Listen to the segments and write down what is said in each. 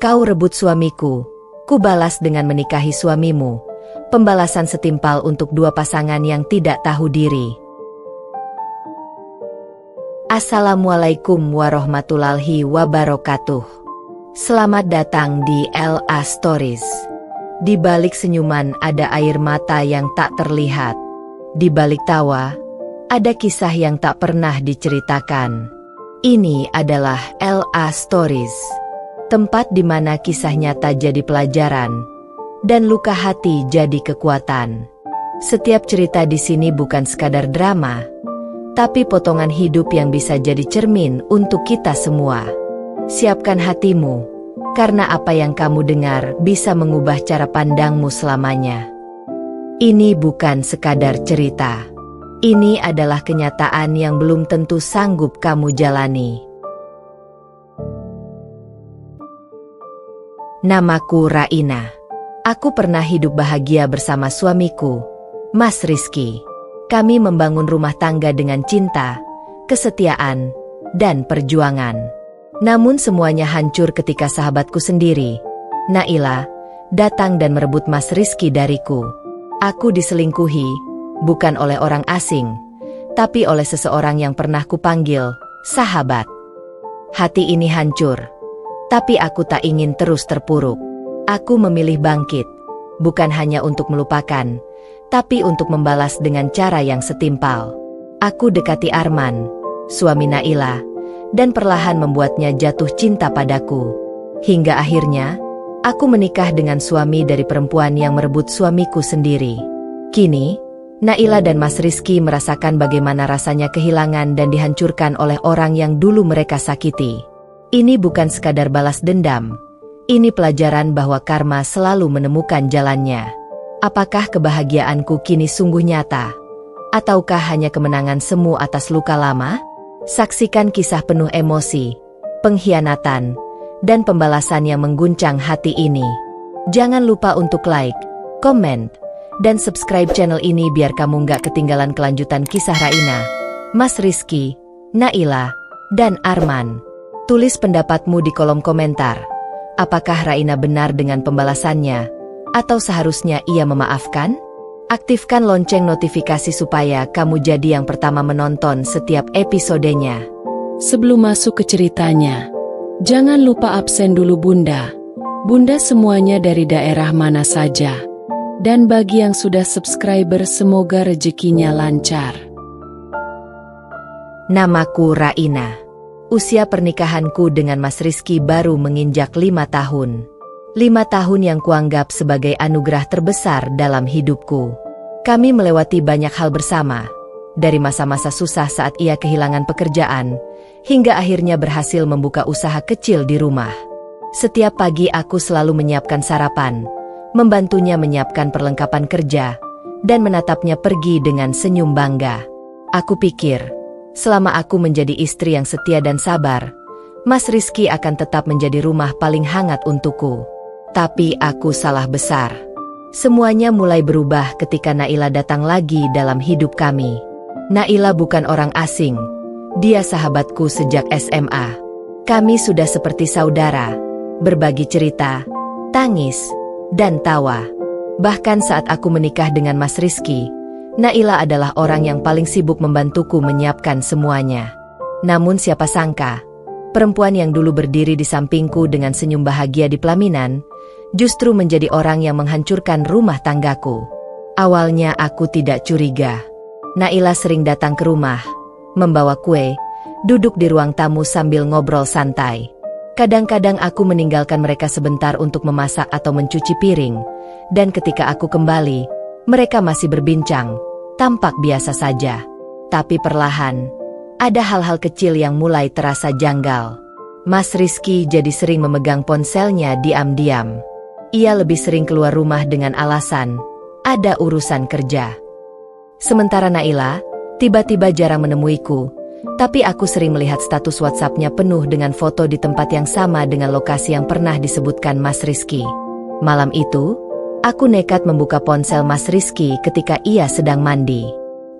Kau rebut suamiku, ku balas dengan menikahi suamimu. Pembalasan setimpal untuk dua pasangan yang tidak tahu diri. Assalamualaikum warahmatullahi wabarakatuh. Selamat datang di LA Stories. Di balik senyuman ada air mata yang tak terlihat. Di balik tawa, ada kisah yang tak pernah diceritakan. Ini adalah LA Stories, tempat di mana kisah nyata jadi pelajaran, dan luka hati jadi kekuatan. Setiap cerita di sini bukan sekadar drama, tapi potongan hidup yang bisa jadi cermin untuk kita semua. Siapkan hatimu, karena apa yang kamu dengar bisa mengubah cara pandangmu selamanya. Ini bukan sekadar cerita. Ini adalah kenyataan yang belum tentu sanggup kamu jalani. Namaku Raina. Aku pernah hidup bahagia bersama suamiku, Mas Rizky. Kami membangun rumah tangga dengan cinta, kesetiaan, dan perjuangan. Namun semuanya hancur ketika sahabatku sendiri, Naila, datang dan merebut Mas Rizky dariku. Aku diselingkuhi, bukan oleh orang asing, tapi oleh seseorang yang pernah kupanggil sahabat. Hati ini hancur, tapi aku tak ingin terus terpuruk. Aku memilih bangkit, bukan hanya untuk melupakan, tapi untuk membalas dengan cara yang setimpal. Aku dekati Arman, suami Naila, dan perlahan membuatnya jatuh cinta padaku. Hingga akhirnya, aku menikah dengan suami dari perempuan yang merebut suamiku sendiri. Kini, Naila dan Mas Rizky merasakan bagaimana rasanya kehilangan dan dihancurkan oleh orang yang dulu mereka sakiti. Ini bukan sekadar balas dendam. Ini pelajaran bahwa karma selalu menemukan jalannya. Apakah kebahagiaanku kini sungguh nyata? Ataukah hanya kemenangan semu atas luka lama? Saksikan kisah penuh emosi, pengkhianatan, dan pembalasan yang mengguncang hati ini. Jangan lupa untuk like, komen, dan subscribe channel ini biar kamu nggak ketinggalan kelanjutan kisah Raina, Mas Rizky, Naila, dan Arman. Tulis pendapatmu di kolom komentar. Apakah Raina benar dengan pembalasannya? Atau seharusnya ia memaafkan? Aktifkan lonceng notifikasi supaya kamu jadi yang pertama menonton setiap episodenya. Sebelum masuk ke ceritanya, jangan lupa absen dulu Bunda. Bunda semuanya dari daerah mana saja. Dan bagi yang sudah subscriber semoga rezekinya lancar. Namaku Raina. Usia pernikahanku dengan Mas Rizky baru menginjak 5 tahun. 5 tahun yang kuanggap sebagai anugerah terbesar dalam hidupku. Kami melewati banyak hal bersama, dari masa-masa susah saat ia kehilangan pekerjaan, hingga akhirnya berhasil membuka usaha kecil di rumah. Setiap pagi aku selalu menyiapkan sarapan, membantunya menyiapkan perlengkapan kerja, dan menatapnya pergi dengan senyum bangga. Aku pikir, selama aku menjadi istri yang setia dan sabar, Mas Rizky akan tetap menjadi rumah paling hangat untukku. Tapi aku salah besar. Semuanya mulai berubah ketika Naila datang lagi dalam hidup kami. Naila bukan orang asing. Dia sahabatku sejak SMA. Kami sudah seperti saudara, berbagi cerita, tangis, dan tawa. Bahkan saat aku menikah dengan Mas Rizky, Naila adalah orang yang paling sibuk membantuku menyiapkan semuanya. Namun siapa sangka, perempuan yang dulu berdiri di sampingku dengan senyum bahagia di pelaminan, justru menjadi orang yang menghancurkan rumah tanggaku. Awalnya aku tidak curiga. Naila sering datang ke rumah, membawa kue, duduk di ruang tamu sambil ngobrol santai. Kadang-kadang aku meninggalkan mereka sebentar untuk memasak atau mencuci piring, dan ketika aku kembali, mereka masih berbincang, tampak biasa saja. Tapi perlahan, ada hal-hal kecil yang mulai terasa janggal. Mas Rizky jadi sering memegang ponselnya diam-diam. Ia lebih sering keluar rumah dengan alasan, ada urusan kerja. Sementara Naila, tiba-tiba jarang menemuiku, tapi aku sering melihat status WhatsApp-nya penuh dengan foto di tempat yang sama dengan lokasi yang pernah disebutkan Mas Rizky. Malam itu, aku nekat membuka ponsel Mas Rizky ketika ia sedang mandi.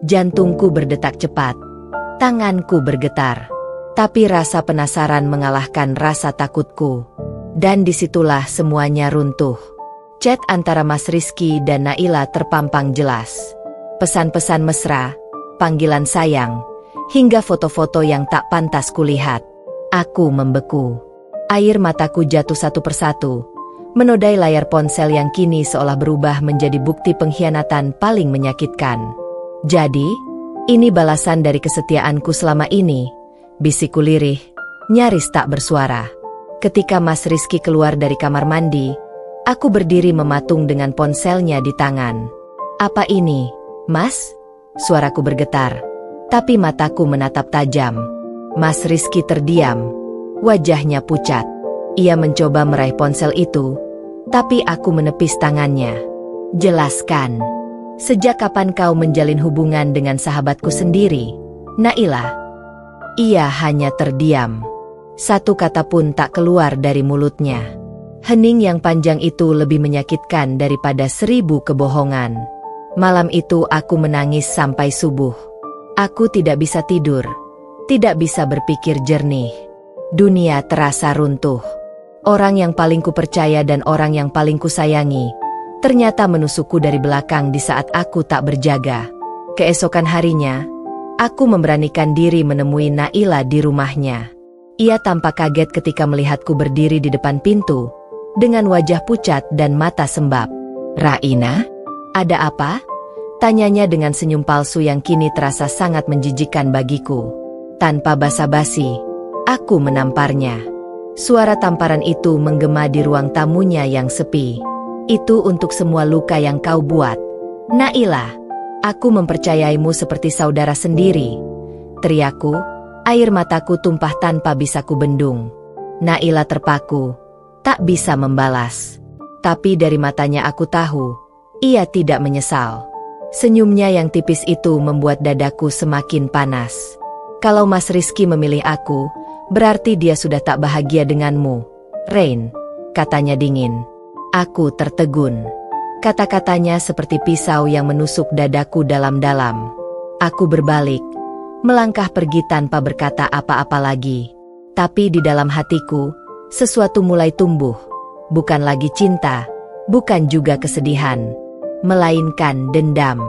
Jantungku berdetak cepat, tanganku bergetar. Tapi rasa penasaran mengalahkan rasa takutku. Dan disitulah semuanya runtuh. Chat antara Mas Rizky dan Naila terpampang jelas. Pesan-pesan mesra, panggilan sayang, hingga foto-foto yang tak pantas kulihat. Aku membeku. Air mataku jatuh satu persatu, menodai layar ponsel yang kini seolah berubah menjadi bukti pengkhianatan paling menyakitkan. Jadi, ini balasan dari kesetiaanku selama ini, bisikku lirih, nyaris tak bersuara. Ketika Mas Rizky keluar dari kamar mandi, aku berdiri mematung dengan ponselnya di tangan. "Apa ini, Mas?" Suaraku bergetar, tapi mataku menatap tajam. Mas Rizky terdiam, wajahnya pucat. Ia mencoba meraih ponsel itu, tapi aku menepis tangannya. "Jelaskan, sejak kapan kau menjalin hubungan dengan sahabatku sendiri, Naila?" Ia hanya terdiam. Satu kata pun tak keluar dari mulutnya. Hening yang panjang itu lebih menyakitkan daripada 1000 kebohongan. Malam itu aku menangis sampai subuh. Aku tidak bisa tidur, tidak bisa berpikir jernih. Dunia terasa runtuh. Orang yang paling kupercaya dan orang yang paling kusayangi ternyata menusukku dari belakang di saat aku tak berjaga. Keesokan harinya, aku memberanikan diri menemui Naila di rumahnya. Ia tampak kaget ketika melihatku berdiri di depan pintu, dengan wajah pucat dan mata sembab. "Raina, ada apa?" Tanyanya dengan senyum palsu yang kini terasa sangat menjijikkan bagiku. Tanpa basa-basi, aku menamparnya. Suara tamparan itu menggema di ruang tamunya yang sepi. "Itu untuk semua luka yang kau buat, Naila. Aku mempercayaimu seperti saudara sendiri," teriakku. Air mataku tumpah tanpa bisa kubendung. Naila terpaku, tak bisa membalas. Tapi dari matanya aku tahu, ia tidak menyesal. Senyumnya yang tipis itu membuat dadaku semakin panas. "Kalau Mas Rizky memilih aku, berarti dia sudah tak bahagia denganmu, Rain," katanya dingin. Aku tertegun. Kata-katanya seperti pisau yang menusuk dadaku dalam-dalam. Aku berbalik, melangkah pergi tanpa berkata apa-apa lagi. Tapi di dalam hatiku, sesuatu mulai tumbuh. Bukan lagi cinta, bukan juga kesedihan, melainkan dendam.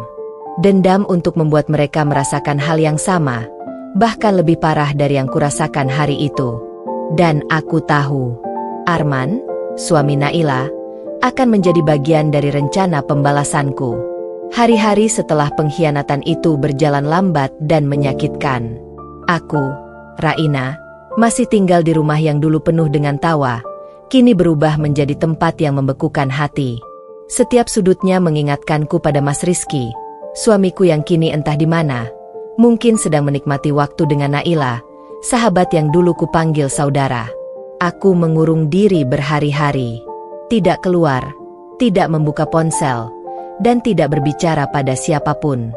Dendam untuk membuat mereka merasakan hal yang sama, bahkan lebih parah dari yang kurasakan hari itu. Dan aku tahu, Arman, suami Naila, akan menjadi bagian dari rencana pembalasanku. Hari-hari setelah pengkhianatan itu berjalan lambat dan menyakitkan. Aku, Raina, masih tinggal di rumah yang dulu penuh dengan tawa, kini berubah menjadi tempat yang membekukan hati. Setiap sudutnya mengingatkanku pada Mas Rizky, suamiku yang kini entah di mana, mungkin sedang menikmati waktu dengan Naila, sahabat yang dulu kupanggil saudara. Aku mengurung diri berhari-hari, tidak keluar, tidak membuka ponsel, dan tidak berbicara pada siapapun.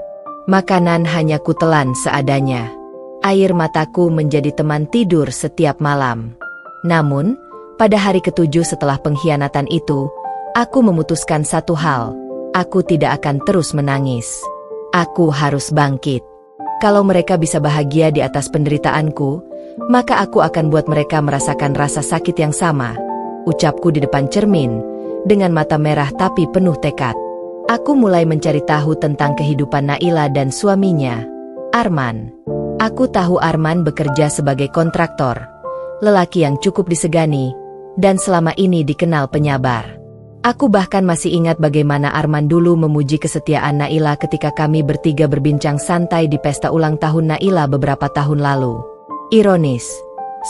Makanan hanya kutelan seadanya. Air mataku menjadi teman tidur setiap malam. Namun, pada hari ke-7 setelah pengkhianatan itu, aku memutuskan satu hal. Aku tidak akan terus menangis. Aku harus bangkit. Kalau mereka bisa bahagia di atas penderitaanku, maka aku akan buat mereka merasakan rasa sakit yang sama. Ucapku di depan cermin, dengan mata merah tapi penuh tekad. Aku mulai mencari tahu tentang kehidupan Naila dan suaminya, Arman. Aku tahu Arman bekerja sebagai kontraktor, lelaki yang cukup disegani, dan selama ini dikenal penyabar. Aku bahkan masih ingat bagaimana Arman dulu memuji kesetiaan Naila ketika kami bertiga berbincang santai di pesta ulang tahun Naila beberapa tahun lalu. Ironis,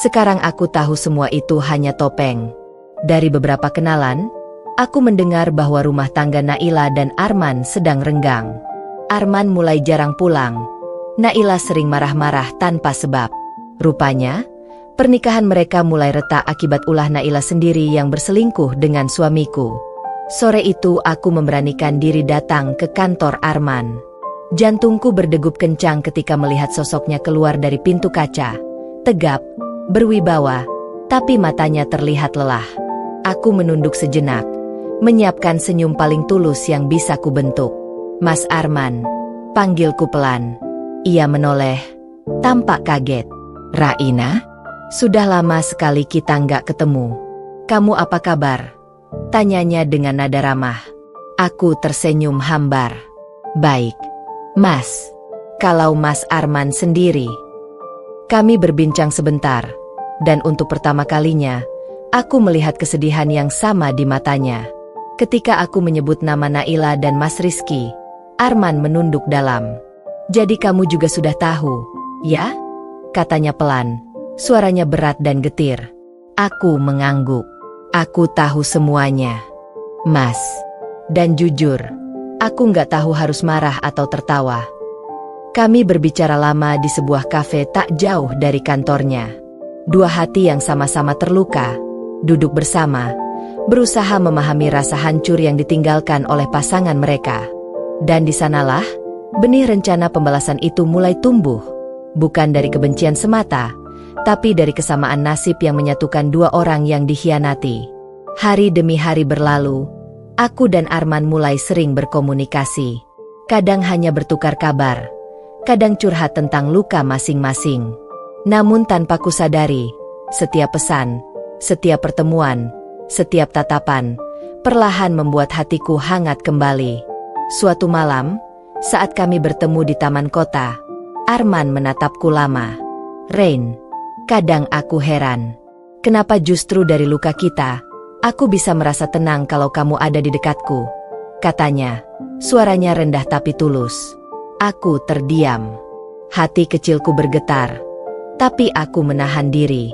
sekarang aku tahu semua itu hanya topeng. Dari beberapa kenalan, aku mendengar bahwa rumah tangga Naila dan Arman sedang renggang. Arman mulai jarang pulang. Naila sering marah-marah tanpa sebab. Rupanya, pernikahan mereka mulai retak akibat ulah Naila sendiri yang berselingkuh dengan suamiku. Sore itu aku memberanikan diri datang ke kantor Arman. Jantungku berdegup kencang ketika melihat sosoknya keluar dari pintu kaca. Tegap, berwibawa, tapi matanya terlihat lelah. Aku menunduk sejenak, menyiapkan senyum paling tulus yang bisa kubentuk. "Mas Arman," panggilku pelan. Ia menoleh, tampak kaget. "Raina, sudah lama sekali kita nggak ketemu." Kamu apa kabar? Tanyanya dengan nada ramah. Aku tersenyum hambar. Baik, Mas. Kalau Mas Arman sendiri? Kami berbincang sebentar, dan untuk pertama kalinya, aku melihat kesedihan yang sama di matanya. Ketika aku menyebut nama Naila dan Mas Rizky, Arman menunduk dalam. Jadi kamu juga sudah tahu, ya? Katanya pelan, suaranya berat dan getir. Aku mengangguk. Aku tahu semuanya, Mas. Dan jujur, aku nggak tahu harus marah atau tertawa. Kami berbicara lama di sebuah kafe tak jauh dari kantornya. Dua hati yang sama-sama terluka, duduk bersama, berusaha memahami rasa hancur yang ditinggalkan oleh pasangan mereka. Dan di sanalah, benih rencana pembalasan itu mulai tumbuh. Bukan dari kebencian semata, tapi dari kesamaan nasib yang menyatukan dua orang yang dikhianati. Hari demi hari berlalu, aku dan Arman mulai sering berkomunikasi. Kadang hanya bertukar kabar, kadang curhat tentang luka masing-masing. Namun tanpa kusadari, setiap pesan, setiap pertemuan, setiap tatapan, perlahan membuat hatiku hangat kembali. Suatu malam, saat kami bertemu di taman kota, Arman menatapku lama. Rain, kadang aku heran. Kenapa justru dari luka kita, aku bisa merasa tenang kalau kamu ada di dekatku, katanya, suaranya rendah tapi tulus. Aku terdiam. Hati kecilku bergetar, tapi aku menahan diri.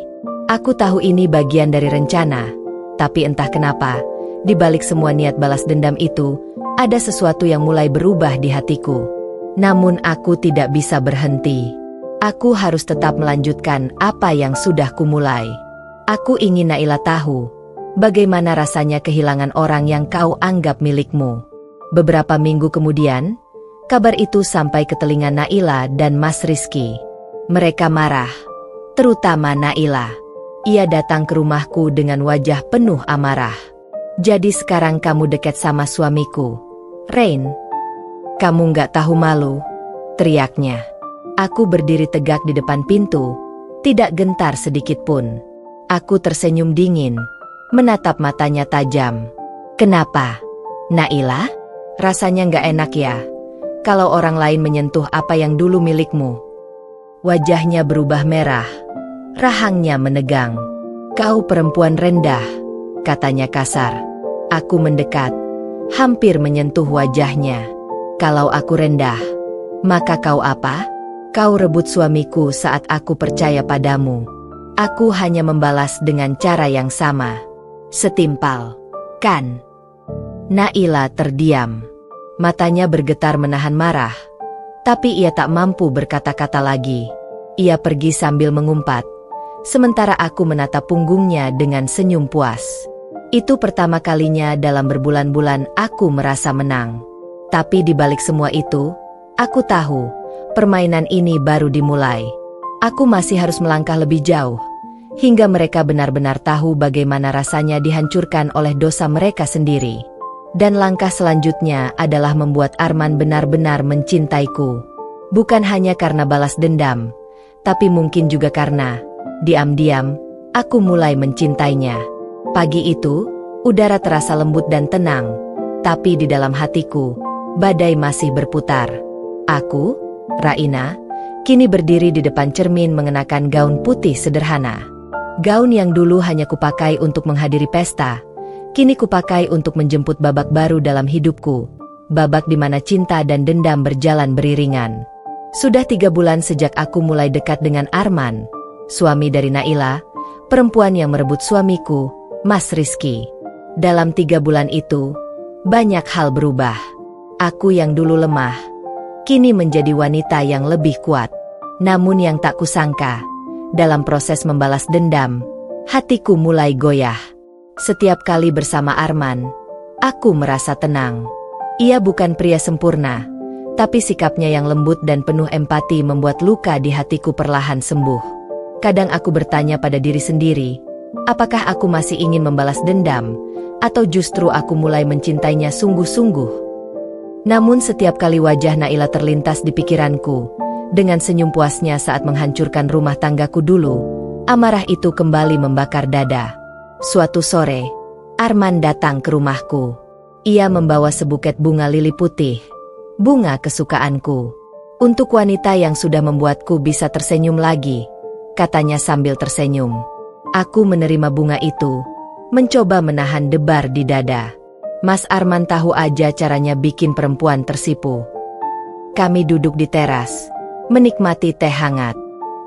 Aku tahu ini bagian dari rencana, tapi entah kenapa, di balik semua niat balas dendam itu, ada sesuatu yang mulai berubah di hatiku. Namun aku tidak bisa berhenti. Aku harus tetap melanjutkan apa yang sudah kumulai. Aku ingin Naila tahu bagaimana rasanya kehilangan orang yang kau anggap milikmu. Beberapa minggu kemudian, kabar itu sampai ke telinga Naila dan Mas Rizky. Mereka marah, terutama Naila. Ia datang ke rumahku dengan wajah penuh amarah. Jadi sekarang kamu dekat sama suamiku, Rain? Kamu nggak tahu malu? Teriaknya. Aku berdiri tegak di depan pintu, tidak gentar sedikit pun. Aku tersenyum dingin, menatap matanya tajam. Kenapa, Naila? Rasanya nggak enak ya, kalau orang lain menyentuh apa yang dulu milikmu? Wajahnya berubah merah, rahangnya menegang. Kau perempuan rendah, katanya kasar. Aku mendekat, hampir menyentuh wajahnya. Kalau aku rendah, maka kau apa? Kau rebut suamiku saat aku percaya padamu. Aku hanya membalas dengan cara yang sama. Setimpal, kan? Naila terdiam. Matanya bergetar menahan marah. Tapi ia tak mampu berkata-kata lagi. Ia pergi sambil mengumpat. Sementara aku menatap punggungnya dengan senyum puas. Itu pertama kalinya dalam berbulan-bulan aku merasa menang. Tapi di balik semua itu, aku tahu, permainan ini baru dimulai. Aku masih harus melangkah lebih jauh, hingga mereka benar-benar tahu bagaimana rasanya dihancurkan oleh dosa mereka sendiri. Dan langkah selanjutnya adalah membuat Arman benar-benar mencintaiku. Bukan hanya karena balas dendam, tapi mungkin juga karena, diam-diam, aku mulai mencintainya. Pagi itu, udara terasa lembut dan tenang, tapi di dalam hatiku, badai masih berputar. Aku, Raina, kini berdiri di depan cermin mengenakan gaun putih sederhana. Gaun yang dulu hanya kupakai untuk menghadiri pesta, kini kupakai untuk menjemput babak baru dalam hidupku. Babak di mana cinta dan dendam berjalan beriringan. Sudah 3 bulan sejak aku mulai dekat dengan Arman, suami dari Naila, perempuan yang merebut suamiku, Mas Rizky. Dalam 3 bulan itu, banyak hal berubah. Aku yang dulu lemah, kini menjadi wanita yang lebih kuat. Namun yang tak kusangka, dalam proses membalas dendam, hatiku mulai goyah. Setiap kali bersama Arman, aku merasa tenang. Ia bukan pria sempurna, tapi sikapnya yang lembut dan penuh empati membuat luka di hatiku perlahan sembuh. Kadang aku bertanya pada diri sendiri, apakah aku masih ingin membalas dendam, atau justru aku mulai mencintainya sungguh-sungguh? Namun setiap kali wajah Naila terlintas di pikiranku, dengan senyum puasnya saat menghancurkan rumah tanggaku dulu, amarah itu kembali membakar dada. Suatu sore, Arman datang ke rumahku. Ia membawa sebuket bunga lili putih, bunga kesukaanku. Untuk wanita yang sudah membuatku bisa tersenyum lagi, katanya sambil tersenyum. Aku menerima bunga itu, mencoba menahan debar di dada. Mas Arman tahu aja caranya bikin perempuan tersipu. Kami duduk di teras, menikmati teh hangat.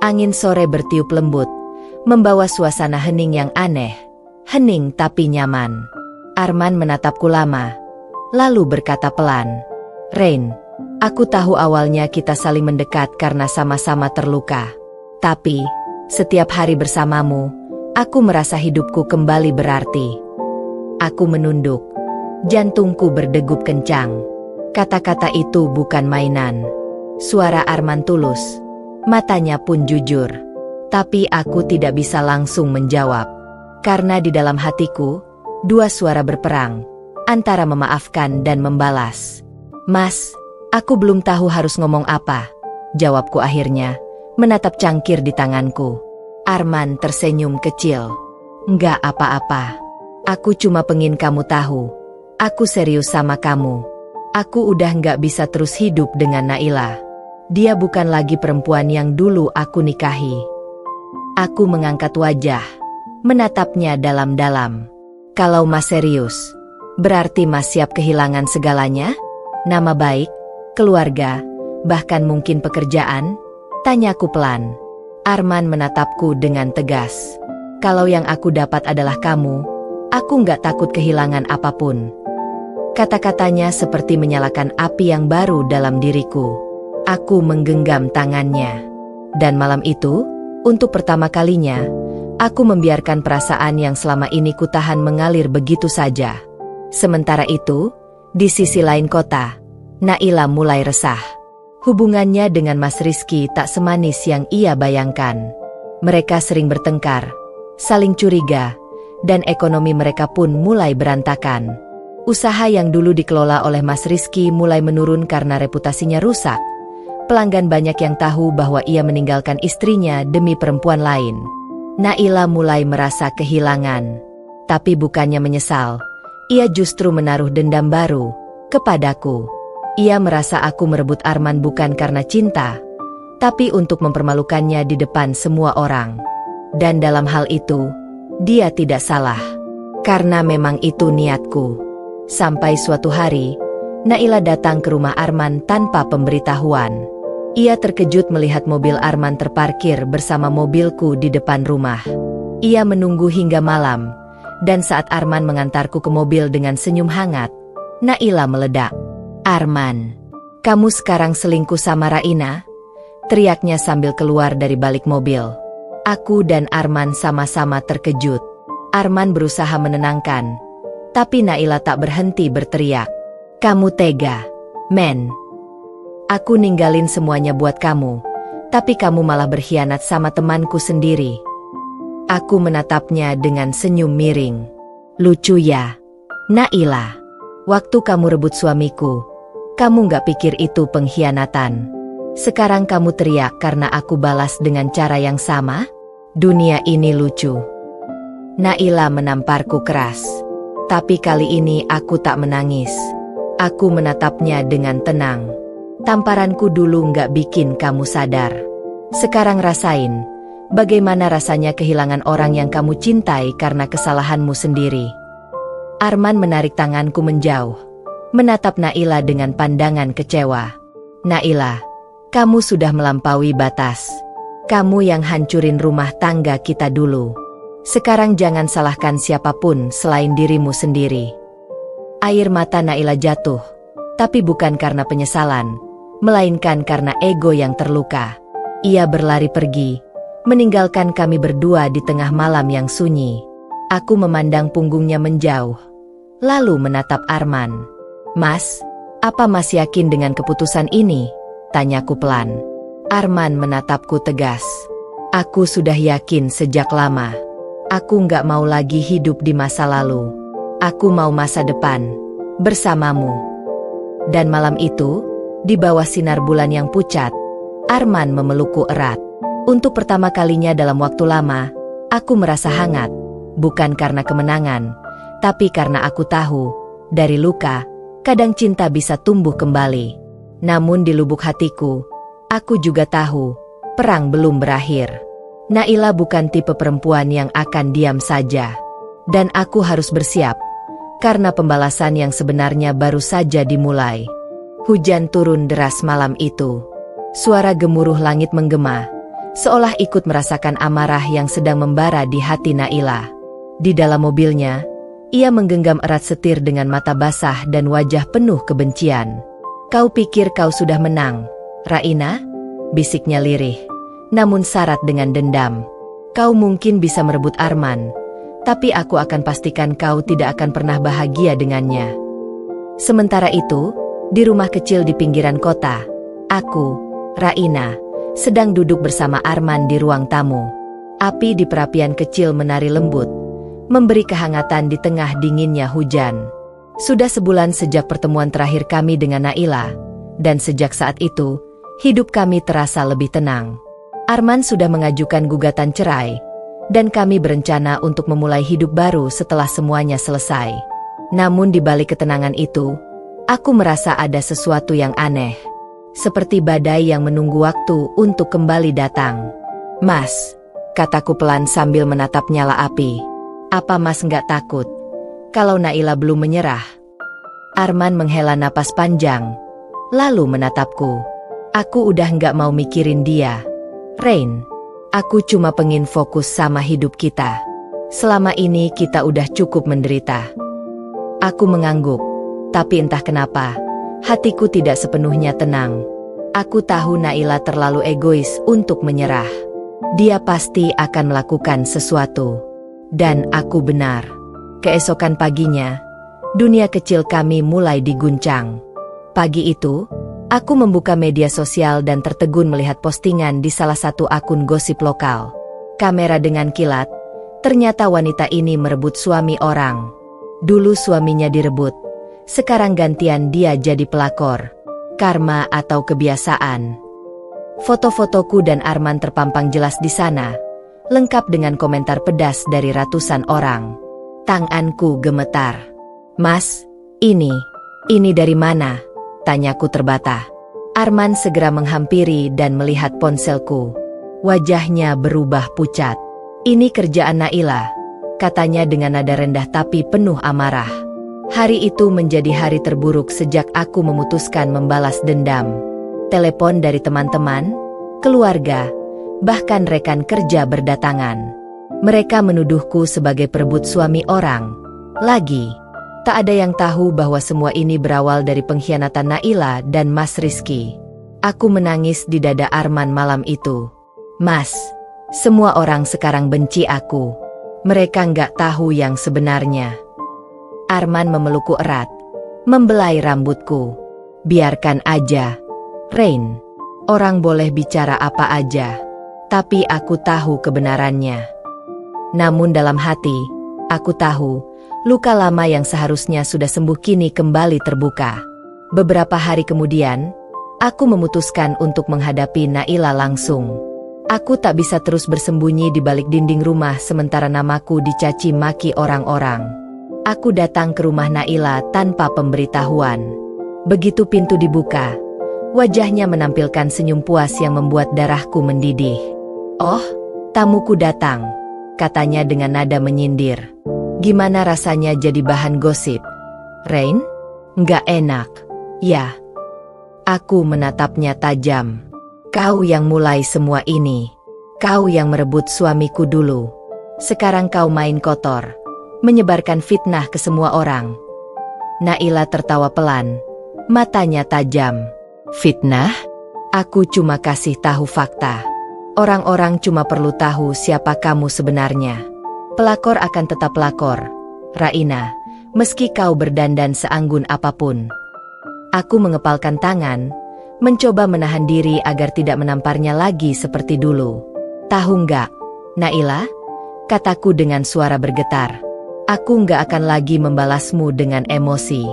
Angin sore bertiup lembut, membawa suasana hening yang aneh. Hening tapi nyaman. Arman menatapku lama, lalu berkata pelan, "Rain, aku tahu awalnya kita saling mendekat karena sama-sama terluka. Tapi, setiap hari bersamamu, aku merasa hidupku kembali berarti." Aku menunduk. Jantungku berdegup kencang. Kata-kata itu bukan mainan. Suara Arman tulus. Matanya pun jujur. Tapi aku tidak bisa langsung menjawab. Karena di dalam hatiku, dua suara berperang. Antara memaafkan dan membalas. "Mas, aku belum tahu harus ngomong apa," jawabku akhirnya, menatap cangkir di tanganku. Arman tersenyum kecil. "Nggak apa-apa. Aku cuma pengen kamu tahu. Aku serius sama kamu. Aku udah nggak bisa terus hidup dengan Naila. Dia bukan lagi perempuan yang dulu aku nikahi." Aku mengangkat wajah, menatapnya dalam-dalam. "Kalau Mas serius, berarti Mas siap kehilangan segalanya? Nama baik, keluarga, bahkan mungkin pekerjaan?" tanyaku pelan. Arman menatapku dengan tegas. "Kalau yang aku dapat adalah kamu, aku nggak takut kehilangan apapun." Kata-katanya seperti menyalakan api yang baru dalam diriku. Aku menggenggam tangannya. Dan malam itu, untuk pertama kalinya, aku membiarkan perasaan yang selama ini kutahan mengalir begitu saja. Sementara itu, di sisi lain kota, Naila mulai resah. Hubungannya dengan Mas Rizky tak semanis yang ia bayangkan. Mereka sering bertengkar, saling curiga, dan ekonomi mereka pun mulai berantakan. Usaha yang dulu dikelola oleh Mas Rizky mulai menurun karena reputasinya rusak. Pelanggan banyak yang tahu bahwa ia meninggalkan istrinya demi perempuan lain. Naila mulai merasa kehilangan. Tapi bukannya menyesal, ia justru menaruh dendam baru kepadaku. Ia merasa aku merebut Arman bukan karena cinta, tapi untuk mempermalukannya di depan semua orang. Dan dalam hal itu, dia tidak salah. Karena memang itu niatku. Sampai suatu hari, Naila datang ke rumah Arman tanpa pemberitahuan. Ia terkejut melihat mobil Arman terparkir bersama mobilku di depan rumah. Ia menunggu hingga malam, dan saat Arman mengantarku ke mobil dengan senyum hangat, Naila meledak. "Arman, kamu sekarang selingkuh sama Raina?" teriaknya sambil keluar dari balik mobil. Aku dan Arman sama-sama terkejut. Arman berusaha menenangkan, tapi Naila tak berhenti berteriak. "Kamu tega, men. Aku ninggalin semuanya buat kamu, tapi kamu malah berkhianat sama temanku sendiri." Aku menatapnya dengan senyum miring. "Lucu ya, Naila. Waktu kamu rebut suamiku, kamu gak pikir itu pengkhianatan. Sekarang kamu teriak karena aku balas dengan cara yang sama? Dunia ini lucu." Naila menamparku keras. Tapi kali ini aku tak menangis. Aku menatapnya dengan tenang. "Tamparanku dulu nggak bikin kamu sadar. Sekarang rasain, bagaimana rasanya kehilangan orang yang kamu cintai karena kesalahanmu sendiri." Arman menarik tanganku menjauh, menatap Naila dengan pandangan kecewa. "Naila, kamu sudah melampaui batas. Kamu yang hancurin rumah tangga kita dulu. Sekarang jangan salahkan siapapun selain dirimu sendiri." Air mata Naila jatuh, tapi bukan karena penyesalan, melainkan karena ego yang terluka. Ia berlari pergi, meninggalkan kami berdua di tengah malam yang sunyi. Aku memandang punggungnya menjauh, lalu menatap Arman. "Mas, apa Mas yakin dengan keputusan ini?" tanyaku pelan. Arman menatapku tegas. "Aku sudah yakin sejak lama. Aku nggak mau lagi hidup di masa lalu. Aku mau masa depan, bersamamu." Dan malam itu, di bawah sinar bulan yang pucat, Arman memelukku erat. Untuk pertama kalinya dalam waktu lama, aku merasa hangat, bukan karena kemenangan, tapi karena aku tahu, dari luka, kadang cinta bisa tumbuh kembali. Namun di lubuk hatiku, aku juga tahu, perang belum berakhir. Naila bukan tipe perempuan yang akan diam saja. Dan aku harus bersiap, karena pembalasan yang sebenarnya baru saja dimulai. Hujan turun deras malam itu. Suara gemuruh langit menggema, seolah ikut merasakan amarah yang sedang membara di hati Naila. Di dalam mobilnya, ia menggenggam erat setir dengan mata basah dan wajah penuh kebencian. "Kau pikir kau sudah menang, Raina?" bisiknya lirih, namun syarat dengan dendam. "Kau mungkin bisa merebut Arman, tapi aku akan pastikan kau tidak akan pernah bahagia dengannya." Sementara itu, di rumah kecil di pinggiran kota, aku, Raina, sedang duduk bersama Arman di ruang tamu. Api di perapian kecil menari lembut, memberi kehangatan di tengah dinginnya hujan. Sudah sebulan sejak pertemuan terakhir kami dengan Naila, dan sejak saat itu, hidup kami terasa lebih tenang. Arman sudah mengajukan gugatan cerai, dan kami berencana untuk memulai hidup baru setelah semuanya selesai. Namun di balik ketenangan itu, aku merasa ada sesuatu yang aneh. Seperti badai yang menunggu waktu untuk kembali datang. "Mas," kataku pelan sambil menatap nyala api. "Apa Mas nggak takut kalau Naila belum menyerah?" Arman menghela napas panjang, lalu menatapku. "Aku udah nggak mau mikirin dia, Rain. Aku cuma pengen fokus sama hidup kita. Selama ini kita udah cukup menderita." Aku mengangguk, tapi entah kenapa, hatiku tidak sepenuhnya tenang. Aku tahu Naila terlalu egois untuk menyerah. Dia pasti akan melakukan sesuatu. Dan aku benar. Keesokan paginya, dunia kecil kami mulai diguncang. Pagi itu, aku membuka media sosial dan tertegun melihat postingan di salah satu akun gosip lokal. Kamera dengan kilat, ternyata wanita ini merebut suami orang. Dulu suaminya direbut, sekarang gantian dia jadi pelakor. Karma atau kebiasaan. Foto-fotoku dan Arman terpampang jelas di sana, lengkap dengan komentar pedas dari ratusan orang. Tanganku gemetar. "Mas, ini dari mana?" tanyaku terbata. Arman segera menghampiri dan melihat ponselku. Wajahnya berubah pucat. "Ini kerjaan Naila," katanya dengan nada rendah tapi penuh amarah. Hari itu menjadi hari terburuk sejak aku memutuskan membalas dendam. Telepon dari teman-teman, keluarga, bahkan rekan kerja berdatangan. Mereka menuduhku sebagai perebut suami orang. Lagi, tak ada yang tahu bahwa semua ini berawal dari pengkhianatan Naila dan Mas Rizky. Aku menangis di dada Arman malam itu. "Mas, semua orang sekarang benci aku. Mereka nggak tahu yang sebenarnya." Arman memelukku erat, membelai rambutku. "Biarkan aja, Rain. Orang boleh bicara apa aja, tapi aku tahu kebenarannya." Namun dalam hati, aku tahu, luka lama yang seharusnya sudah sembuh kini kembali terbuka. Beberapa hari kemudian, aku memutuskan untuk menghadapi Naila langsung. Aku tak bisa terus bersembunyi di balik dinding rumah sementara namaku dicaci maki orang-orang. Aku datang ke rumah Naila tanpa pemberitahuan. Begitu pintu dibuka, wajahnya menampilkan senyum puas yang membuat darahku mendidih. "Oh, tamuku datang," katanya dengan nada menyindir. "Gimana rasanya jadi bahan gosip, Rain?" "Nggak enak." "Ya." Aku menatapnya tajam. "Kau yang mulai semua ini. Kau yang merebut suamiku dulu. Sekarang kau main kotor, menyebarkan fitnah ke semua orang." Naila tertawa pelan, matanya tajam. "Fitnah? Aku cuma kasih tahu fakta. Orang-orang cuma perlu tahu siapa kamu sebenarnya. Pelakor akan tetap pelakor, Raina, meski kau berdandan seanggun apapun." Aku mengepalkan tangan, mencoba menahan diri agar tidak menamparnya lagi seperti dulu. "Tahu nggak, Naila?" kataku dengan suara bergetar. "Aku nggak akan lagi membalasmu dengan emosi.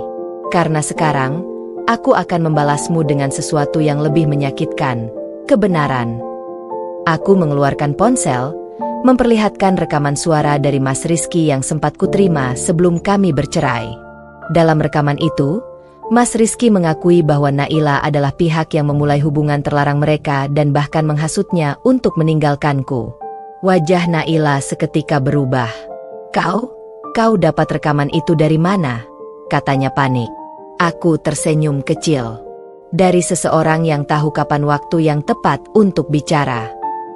Karena sekarang, aku akan membalasmu dengan sesuatu yang lebih menyakitkan, kebenaran." Aku mengeluarkan ponsel, memperlihatkan rekaman suara dari Mas Rizky yang sempat kuterima sebelum kami bercerai. Dalam rekaman itu, Mas Rizky mengakui bahwa Naila adalah pihak yang memulai hubungan terlarang mereka dan bahkan menghasutnya untuk meninggalkanku. Wajah Naila seketika berubah. Kau dapat rekaman itu dari mana? Katanya panik. Aku tersenyum kecil. Dari seseorang yang tahu kapan waktu yang tepat untuk bicara.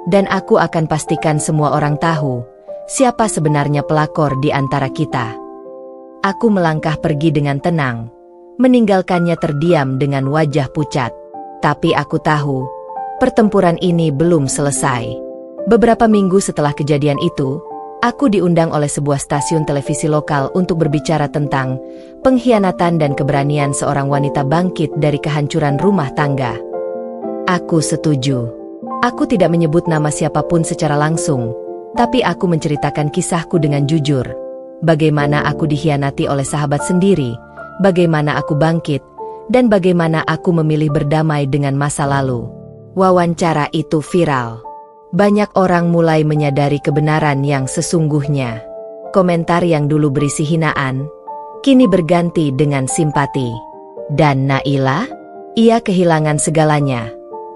Dan aku akan pastikan semua orang tahu siapa sebenarnya pelakor di antara kita. Aku melangkah pergi dengan tenang, meninggalkannya terdiam dengan wajah pucat. Tapi aku tahu, pertempuran ini belum selesai. Beberapa minggu setelah kejadian itu, aku diundang oleh sebuah stasiun televisi lokal untuk berbicara tentang pengkhianatan dan keberanian seorang wanita bangkit dari kehancuran rumah tangga. Aku setuju. Aku tidak menyebut nama siapapun secara langsung, tapi aku menceritakan kisahku dengan jujur. Bagaimana aku dikhianati oleh sahabat sendiri, bagaimana aku bangkit, dan bagaimana aku memilih berdamai dengan masa lalu. Wawancara itu viral. Banyak orang mulai menyadari kebenaran yang sesungguhnya. Komentar yang dulu berisi hinaan, kini berganti dengan simpati. Dan Naila? Ia kehilangan segalanya.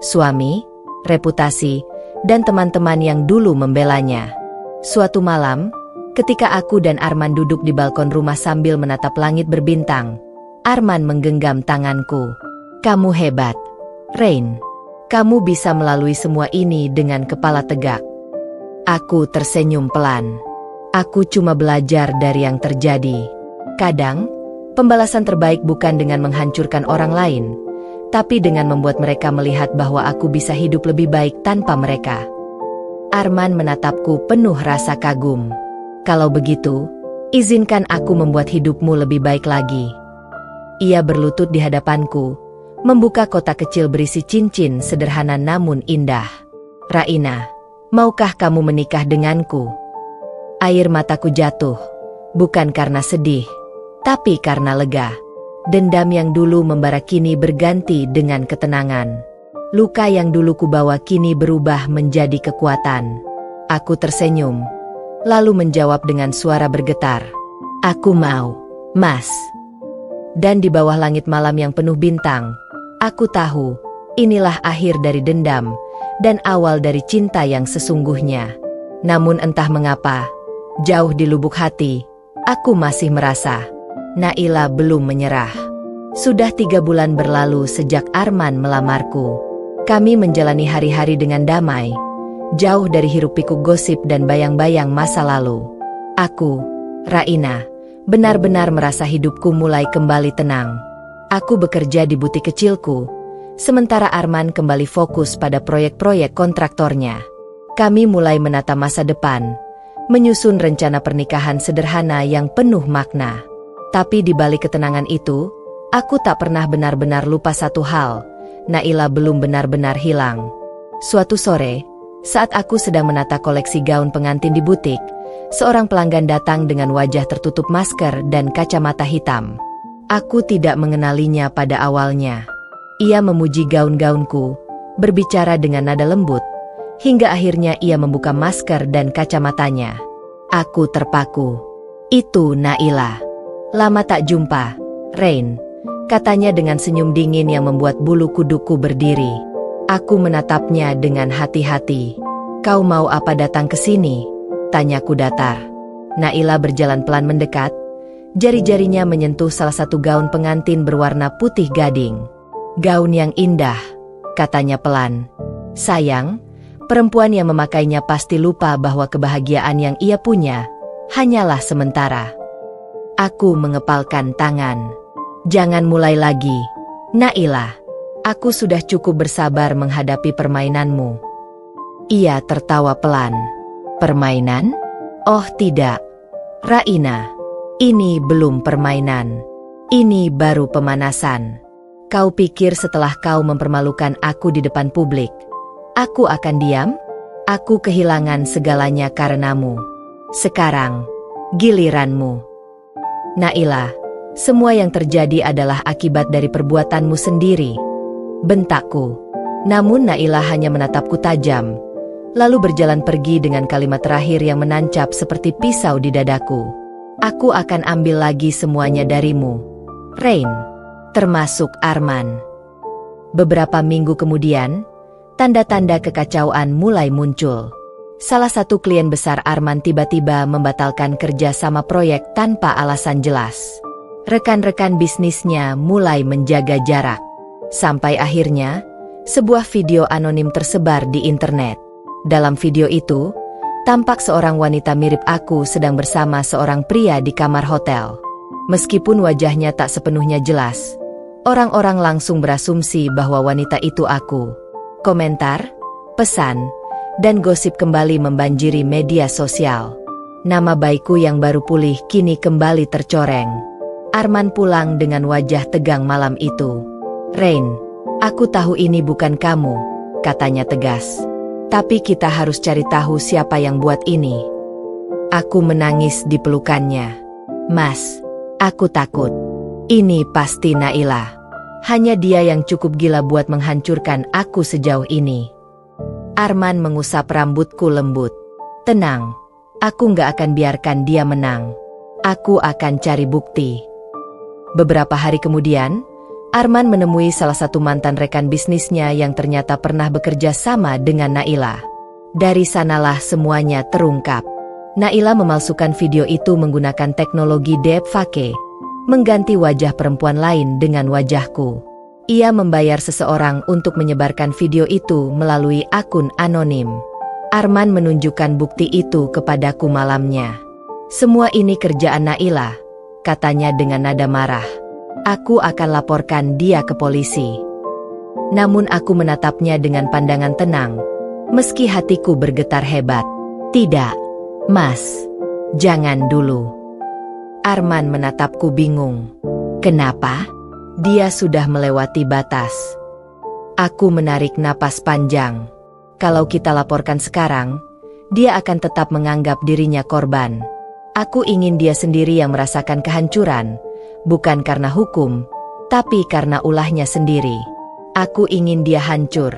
Suami, reputasi, dan teman-teman yang dulu membelanya. Suatu malam, ketika aku dan Arman duduk di balkon rumah sambil menatap langit berbintang, Arman menggenggam tanganku. Kamu hebat, Rain. Kamu bisa melalui semua ini dengan kepala tegak. Aku tersenyum pelan. Aku cuma belajar dari yang terjadi. Kadang, pembalasan terbaik bukan dengan menghancurkan orang lain, tapi dengan membuat mereka melihat bahwa aku bisa hidup lebih baik tanpa mereka. Arman menatapku penuh rasa kagum. Kalau begitu, izinkan aku membuat hidupmu lebih baik lagi. Ia berlutut di hadapanku, membuka kotak kecil berisi cincin sederhana namun indah. Raina, maukah kamu menikah denganku? Air mataku jatuh, bukan karena sedih, tapi karena lega. Dendam yang dulu membara kini berganti dengan ketenangan. Luka yang dulu kubawa kini berubah menjadi kekuatan. Aku tersenyum, lalu menjawab dengan suara bergetar. Aku mau, Mas. Dan di bawah langit malam yang penuh bintang, aku tahu, inilah akhir dari dendam, dan awal dari cinta yang sesungguhnya. Namun entah mengapa, jauh di lubuk hati, aku masih merasa, Naila belum menyerah. Sudah 3 bulan berlalu sejak Arman melamarku. Kami menjalani hari-hari dengan damai, jauh dari hiruk-pikuk gosip dan bayang-bayang masa lalu. Aku, Raina, benar-benar merasa hidupku mulai kembali tenang. Aku bekerja di butik kecilku, sementara Arman kembali fokus pada proyek-proyek kontraktornya. Kami mulai menata masa depan, menyusun rencana pernikahan sederhana yang penuh makna. Tapi di balik ketenangan itu, aku tak pernah benar-benar lupa satu hal, Naila belum benar-benar hilang. Suatu sore, saat aku sedang menata koleksi gaun pengantin di butik, seorang pelanggan datang dengan wajah tertutup masker dan kacamata hitam. Aku tidak mengenalinya pada awalnya. Ia memuji gaun-gaunku, berbicara dengan nada lembut, hingga akhirnya ia membuka masker dan kacamatanya. Aku terpaku. Itu Naila. Lama tak jumpa, Rain, katanya dengan senyum dingin yang membuat bulu kuduku berdiri. Aku menatapnya dengan hati-hati. Kau mau apa datang ke sini? Tanyaku datar. Naila berjalan pelan mendekat. Jari-jarinya menyentuh salah satu gaun pengantin berwarna putih gading. Gaun yang indah, katanya pelan. Sayang, perempuan yang memakainya pasti lupa bahwa kebahagiaan yang ia punya hanyalah sementara. Aku mengepalkan tangan. Jangan mulai lagi, Naila. Aku sudah cukup bersabar menghadapi permainanmu. Ia tertawa pelan. Permainan? Oh tidak, Raina. Ini belum permainan. Ini baru pemanasan. Kau pikir setelah kau mempermalukan aku di depan publik, aku akan diam? Aku kehilangan segalanya karenamu. Sekarang, giliranmu. Naila, semua yang terjadi adalah akibat dari perbuatanmu sendiri. Bentakku. Namun Naila hanya menatapku tajam, lalu berjalan pergi dengan kalimat terakhir yang menancap seperti pisau di dadaku. Aku akan ambil lagi semuanya darimu, Rain, termasuk Arman. Beberapa minggu kemudian, tanda-tanda kekacauan mulai muncul. Salah satu klien besar Arman tiba-tiba membatalkan kerja sama proyek tanpa alasan jelas. Rekan-rekan bisnisnya mulai menjaga jarak. Sampai akhirnya, sebuah video anonim tersebar di internet. Dalam video itu, tampak seorang wanita mirip aku sedang bersama seorang pria di kamar hotel. Meskipun wajahnya tak sepenuhnya jelas, orang-orang langsung berasumsi bahwa wanita itu aku. Komentar, pesan, dan gosip kembali membanjiri media sosial. Nama baikku yang baru pulih kini kembali tercoreng. Arman pulang dengan wajah tegang malam itu. Rain, aku tahu ini bukan kamu, katanya tegas. Tapi kita harus cari tahu siapa yang buat ini. Aku menangis di pelukannya. Mas, aku takut. Ini pasti Naila. Hanya dia yang cukup gila buat menghancurkan aku sejauh ini. Arman mengusap rambutku lembut. Tenang, aku nggak akan biarkan dia menang. Aku akan cari bukti. Beberapa hari kemudian, Arman menemui salah satu mantan rekan bisnisnya yang ternyata pernah bekerja sama dengan Naila. Dari sanalah semuanya terungkap. Naila memalsukan video itu menggunakan teknologi deepfake, mengganti wajah perempuan lain dengan wajahku. Ia membayar seseorang untuk menyebarkan video itu melalui akun anonim. Arman menunjukkan bukti itu kepadaku malamnya. Semua ini kerjaan Naila, katanya dengan nada marah. Aku akan laporkan dia ke polisi. Namun aku menatapnya dengan pandangan tenang, meski hatiku bergetar hebat. Tidak, Mas. Jangan dulu. Arman menatapku bingung. Kenapa? Dia sudah melewati batas. Aku menarik napas panjang. Kalau kita laporkan sekarang, dia akan tetap menganggap dirinya korban. Aku ingin dia sendiri yang merasakan kehancuran, bukan karena hukum, tapi karena ulahnya sendiri. Aku ingin dia hancur,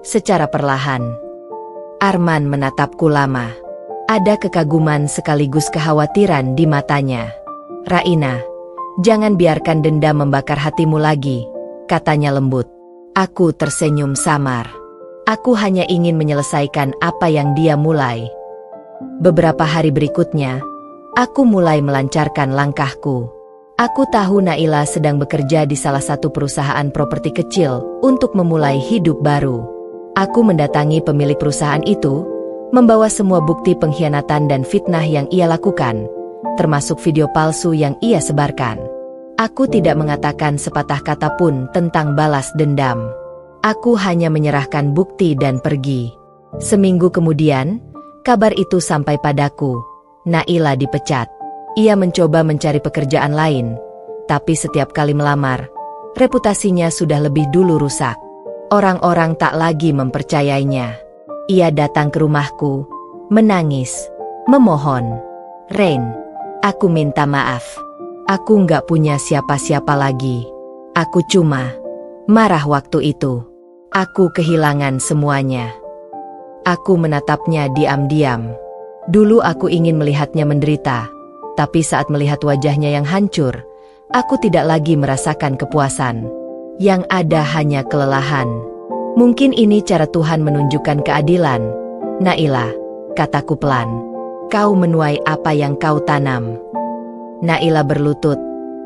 secara perlahan. Arman menatapku lama. Ada kekaguman sekaligus kekhawatiran di matanya. Raina, jangan biarkan dendam membakar hatimu lagi, katanya lembut. Aku tersenyum samar. Aku hanya ingin menyelesaikan apa yang dia mulai. Beberapa hari berikutnya, aku mulai melancarkan langkahku. Aku tahu Naila sedang bekerja di salah satu perusahaan properti kecil untuk memulai hidup baru. Aku mendatangi pemilik perusahaan itu, membawa semua bukti pengkhianatan dan fitnah yang ia lakukan, termasuk video palsu yang ia sebarkan. Aku tidak mengatakan sepatah kata pun tentang balas dendam. Aku hanya menyerahkan bukti dan pergi. Seminggu kemudian, kabar itu sampai padaku. Naila dipecat. Ia mencoba mencari pekerjaan lain, tapi setiap kali melamar, reputasinya sudah lebih dulu rusak. Orang-orang tak lagi mempercayainya. Ia datang ke rumahku, menangis, memohon. Rain, aku minta maaf. Aku nggak punya siapa-siapa lagi. Aku cuma marah waktu itu. Aku kehilangan semuanya. Aku menatapnya diam-diam. Dulu aku ingin melihatnya menderita, tapi saat melihat wajahnya yang hancur, aku tidak lagi merasakan kepuasan. Yang ada hanya kelelahan. Mungkin ini cara Tuhan menunjukkan keadilan. Naila, kataku pelan. Kau menuai apa yang kau tanam. Naila berlutut,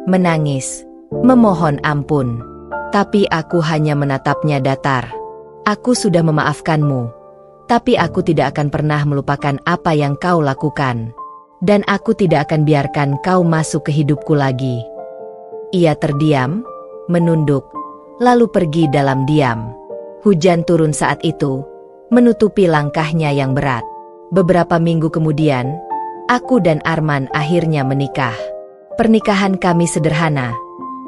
menangis, memohon ampun. Tapi aku hanya menatapnya datar. Aku sudah memaafkanmu, tapi aku tidak akan pernah melupakan apa yang kau lakukan. Dan aku tidak akan biarkan kau masuk ke hidupku lagi. Ia terdiam, menunduk, lalu pergi dalam diam. Hujan turun saat itu, menutupi langkahnya yang berat. Beberapa minggu kemudian, aku dan Arman akhirnya menikah. Pernikahan kami sederhana,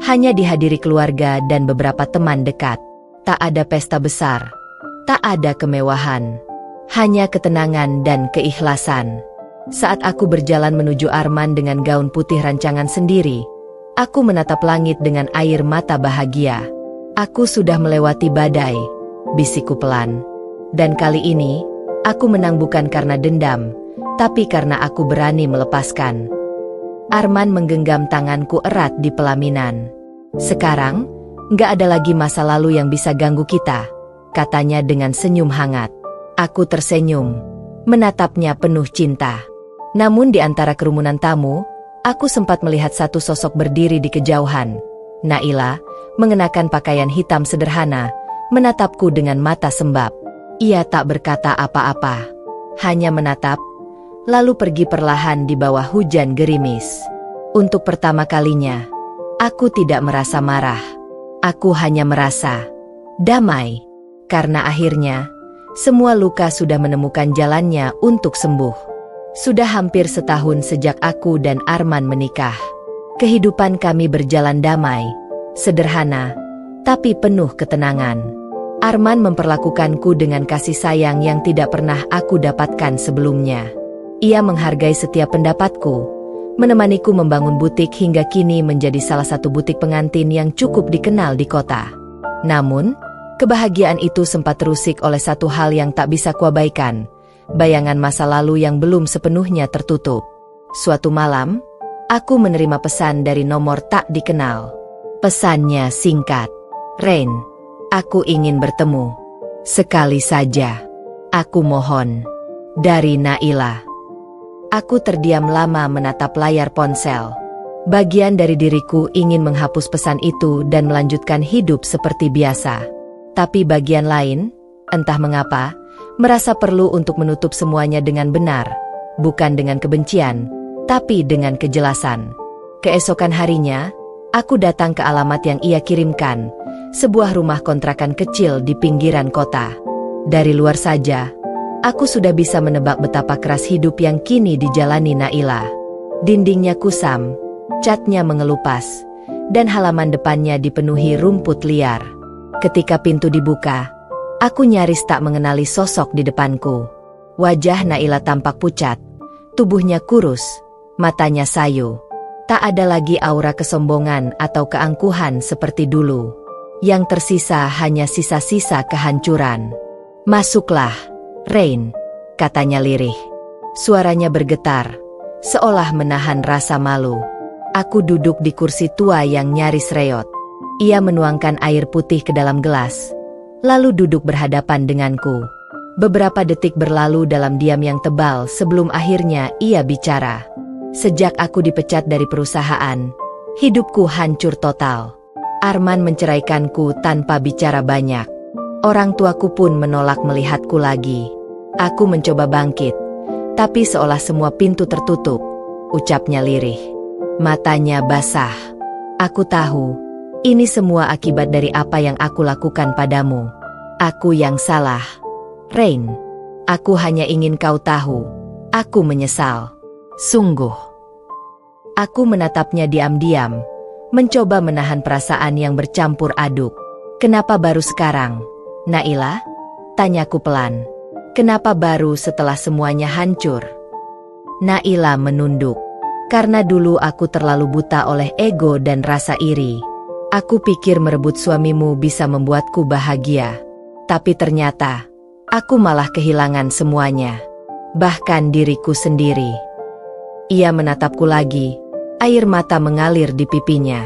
hanya dihadiri keluarga dan beberapa teman dekat. Tak ada pesta besar, tak ada kemewahan, hanya ketenangan dan keikhlasan. Saat aku berjalan menuju Arman dengan gaun putih rancangan sendiri, aku menatap langit dengan air mata bahagia. Aku sudah melewati badai, bisikku pelan. Dan kali ini, Aku menang bukan karena dendam, tapi karena aku berani melepaskan. Arman menggenggam tanganku erat di pelaminan. Sekarang, nggak ada lagi masa lalu yang bisa ganggu kita, katanya dengan senyum hangat. Aku tersenyum, menatapnya penuh cinta. Namun di antara kerumunan tamu, aku sempat melihat satu sosok berdiri di kejauhan. Naila, mengenakan pakaian hitam sederhana, menatapku dengan mata sembab. Ia tak berkata apa-apa, hanya menatap, lalu pergi perlahan di bawah hujan gerimis. Untuk pertama kalinya, aku tidak merasa marah. Aku hanya merasa damai, karena akhirnya, semua luka sudah menemukan jalannya untuk sembuh. Sudah hampir setahun sejak aku dan Arman menikah. Kehidupan kami berjalan damai, sederhana, tapi penuh ketenangan. Arman memperlakukanku dengan kasih sayang yang tidak pernah aku dapatkan sebelumnya. Ia menghargai setiap pendapatku, menemaniku membangun butik hingga kini menjadi salah satu butik pengantin yang cukup dikenal di kota. Namun, kebahagiaan itu sempat terusik oleh satu hal yang tak bisa kuabaikan, bayangan masa lalu yang belum sepenuhnya tertutup. Suatu malam, aku menerima pesan dari nomor tak dikenal. Pesannya singkat. "Rain, aku ingin bertemu. Sekali saja. Aku mohon." Dari Naila. Aku terdiam lama menatap layar ponsel. Bagian dari diriku ingin menghapus pesan itu dan melanjutkan hidup seperti biasa. Tapi bagian lain, entah mengapa, merasa perlu untuk menutup semuanya dengan benar. Bukan dengan kebencian, tapi dengan kejelasan. Keesokan harinya, aku datang ke alamat yang ia kirimkan. Sebuah rumah kontrakan kecil di pinggiran kota. Dari luar saja, aku sudah bisa menebak betapa keras hidup yang kini dijalani Naila. Dindingnya kusam, catnya mengelupas, dan halaman depannya dipenuhi rumput liar. Ketika pintu dibuka, aku nyaris tak mengenali sosok di depanku. Wajah Naila tampak pucat, tubuhnya kurus, matanya sayu. Tak ada lagi aura kesombongan atau keangkuhan seperti dulu. Yang tersisa hanya sisa-sisa kehancuran. "Masuklah, Rain," katanya lirih. Suaranya bergetar, seolah menahan rasa malu. Aku duduk di kursi tua yang nyaris reot. Ia menuangkan air putih ke dalam gelas, lalu duduk berhadapan denganku. Beberapa detik berlalu dalam diam yang tebal sebelum akhirnya ia bicara. "Sejak aku dipecat dari perusahaan, hidupku hancur total. Arman menceraikanku tanpa bicara banyak. Orang tuaku pun menolak melihatku lagi. Aku mencoba bangkit, tapi seolah semua pintu tertutup," ucapnya lirih. Matanya basah. "Aku tahu, ini semua akibat dari apa yang aku lakukan padamu. Aku yang salah, Rain. Aku hanya ingin kau tahu, aku menyesal. Sungguh." Aku menatapnya diam-diam, mencoba menahan perasaan yang bercampur aduk. "Kenapa baru sekarang, Naila?" tanyaku pelan. "Kenapa baru setelah semuanya hancur?" Naila menunduk. "Karena dulu aku terlalu buta oleh ego dan rasa iri. Aku pikir merebut suamimu bisa membuatku bahagia. Tapi ternyata, aku malah kehilangan semuanya. Bahkan diriku sendiri." Ia menatapku lagi. Air mata mengalir di pipinya.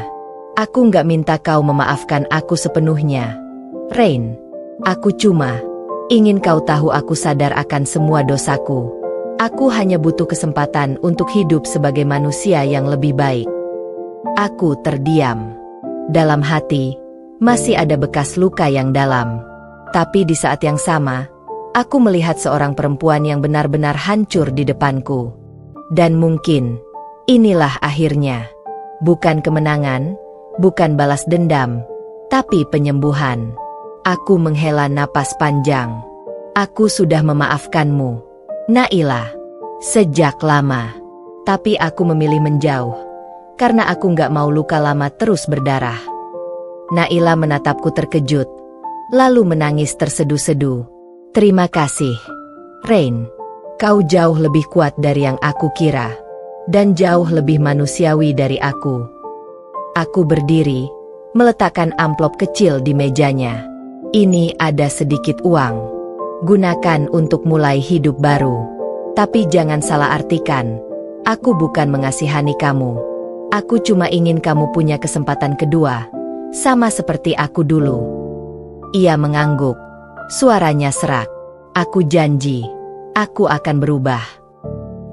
"Aku nggak minta kau memaafkan aku sepenuhnya, Rain. Aku cuma ingin kau tahu aku sadar akan semua dosaku. Aku hanya butuh kesempatan untuk hidup sebagai manusia yang lebih baik." Aku terdiam. Dalam hati, masih ada bekas luka yang dalam. Tapi di saat yang sama, aku melihat seorang perempuan yang benar-benar hancur di depanku. Dan mungkin inilah akhirnya. Bukan kemenangan, bukan balas dendam, tapi penyembuhan. Aku menghela napas panjang. Aku sudah memaafkanmu, Naila, sejak lama. Tapi aku memilih menjauh, karena aku nggak mau luka lama terus berdarah. Naila menatapku terkejut, lalu menangis terseduh-seduh. "Terima kasih, Rain. Kau jauh lebih kuat dari yang aku kira. Dan jauh lebih manusiawi dari aku." Aku berdiri, meletakkan amplop kecil di mejanya. "Ini ada sedikit uang. Gunakan untuk mulai hidup baru. Tapi jangan salah artikan, aku bukan mengasihani kamu. Aku cuma ingin kamu punya kesempatan kedua, sama seperti aku dulu. Ia mengangguk. Suaranya serak. Aku janji, aku akan berubah.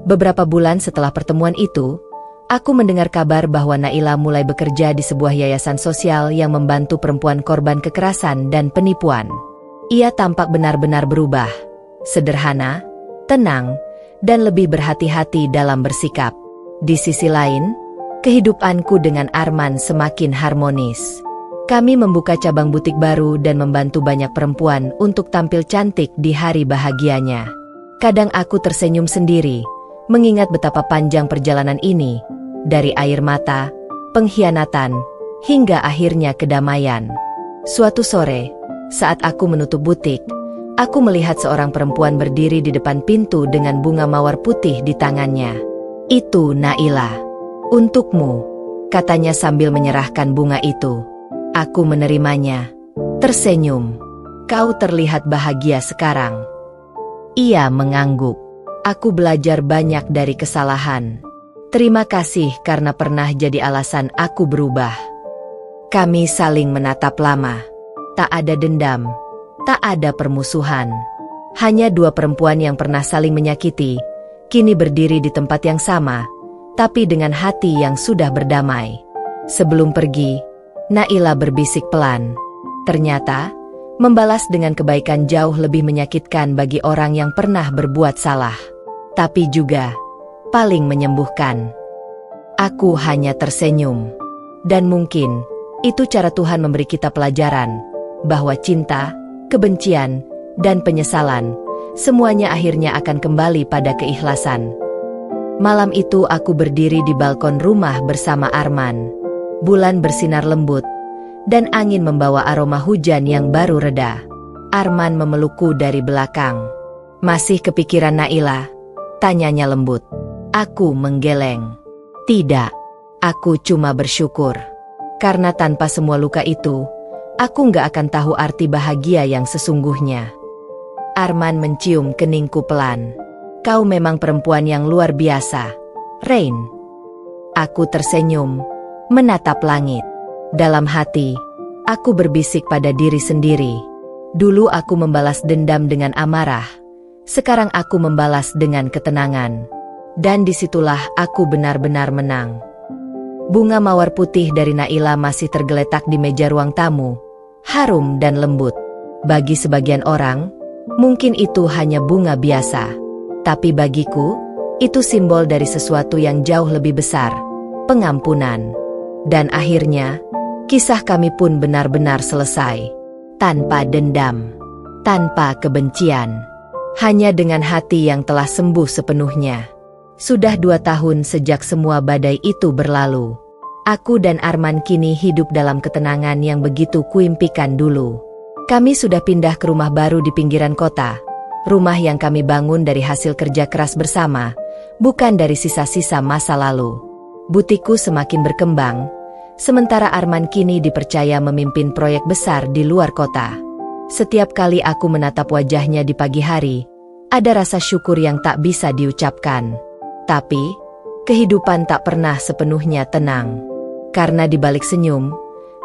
Beberapa bulan setelah pertemuan itu, aku mendengar kabar bahwa Naila mulai bekerja di sebuah yayasan sosial yang membantu perempuan korban kekerasan dan penipuan. Ia tampak benar-benar berubah, sederhana, tenang, dan lebih berhati-hati dalam bersikap. Di sisi lain, kehidupanku dengan Arman semakin harmonis. Kami membuka cabang butik baru dan membantu banyak perempuan untuk tampil cantik di hari bahagianya. Kadang aku tersenyum sendiri, mengingat betapa panjang perjalanan ini, dari air mata, pengkhianatan, hingga akhirnya kedamaian. Suatu sore, saat aku menutup butik, aku melihat seorang perempuan berdiri di depan pintu dengan bunga mawar putih di tangannya. Itu Naila. Untukmu, katanya sambil menyerahkan bunga itu. Aku menerimanya, tersenyum. Kau terlihat bahagia sekarang. Ia mengangguk. Aku belajar banyak dari kesalahan. Terima kasih karena pernah jadi alasan aku berubah. Kami saling menatap lama. Tak ada dendam, tak ada permusuhan. Hanya dua perempuan yang pernah saling menyakiti, kini berdiri di tempat yang sama, tapi dengan hati yang sudah berdamai. Sebelum pergi, Naila berbisik pelan. Ternyata, membalas dengan kebaikan jauh lebih menyakitkan bagi orang yang pernah berbuat salah. Tapi juga, paling menyembuhkan. Aku hanya tersenyum. Dan mungkin, itu cara Tuhan memberi kita pelajaran, bahwa cinta, kebencian, dan penyesalan, semuanya akhirnya akan kembali pada keikhlasan. Malam itu aku berdiri di balkon rumah bersama Arman. Bulan bersinar lembut, dan angin membawa aroma hujan yang baru reda. Arman memelukku dari belakang. Masih kepikiran Naila? Tanyanya lembut. Aku menggeleng. Tidak, aku cuma bersyukur. Karena tanpa semua luka itu, aku nggak akan tahu arti bahagia yang sesungguhnya. Arman mencium keningku pelan. Kau memang perempuan yang luar biasa, Rain. Aku tersenyum, menatap langit. Dalam hati, aku berbisik pada diri sendiri. Dulu aku membalas dendam dengan amarah. Sekarang aku membalas dengan ketenangan. Dan disitulah aku benar-benar menang. Bunga mawar putih dari Naila masih tergeletak di meja ruang tamu. Harum dan lembut. Bagi sebagian orang, mungkin itu hanya bunga biasa. Tapi bagiku, itu simbol dari sesuatu yang jauh lebih besar, pengampunan. Dan akhirnya, kisah kami pun benar-benar selesai. Tanpa dendam, tanpa kebencian. Hanya dengan hati yang telah sembuh sepenuhnya. Sudah 2 tahun sejak semua badai itu berlalu. Aku dan Arman kini hidup dalam ketenangan yang begitu kuimpikan dulu. Kami sudah pindah ke rumah baru di pinggiran kota. Rumah yang kami bangun dari hasil kerja keras bersama, bukan dari sisa-sisa masa lalu. Butikku semakin berkembang, sementara Arman kini dipercaya memimpin proyek besar di luar kota. Setiap kali aku menatap wajahnya di pagi hari, ada rasa syukur yang tak bisa diucapkan. Tapi, kehidupan tak pernah sepenuhnya tenang. Karena di balik senyum,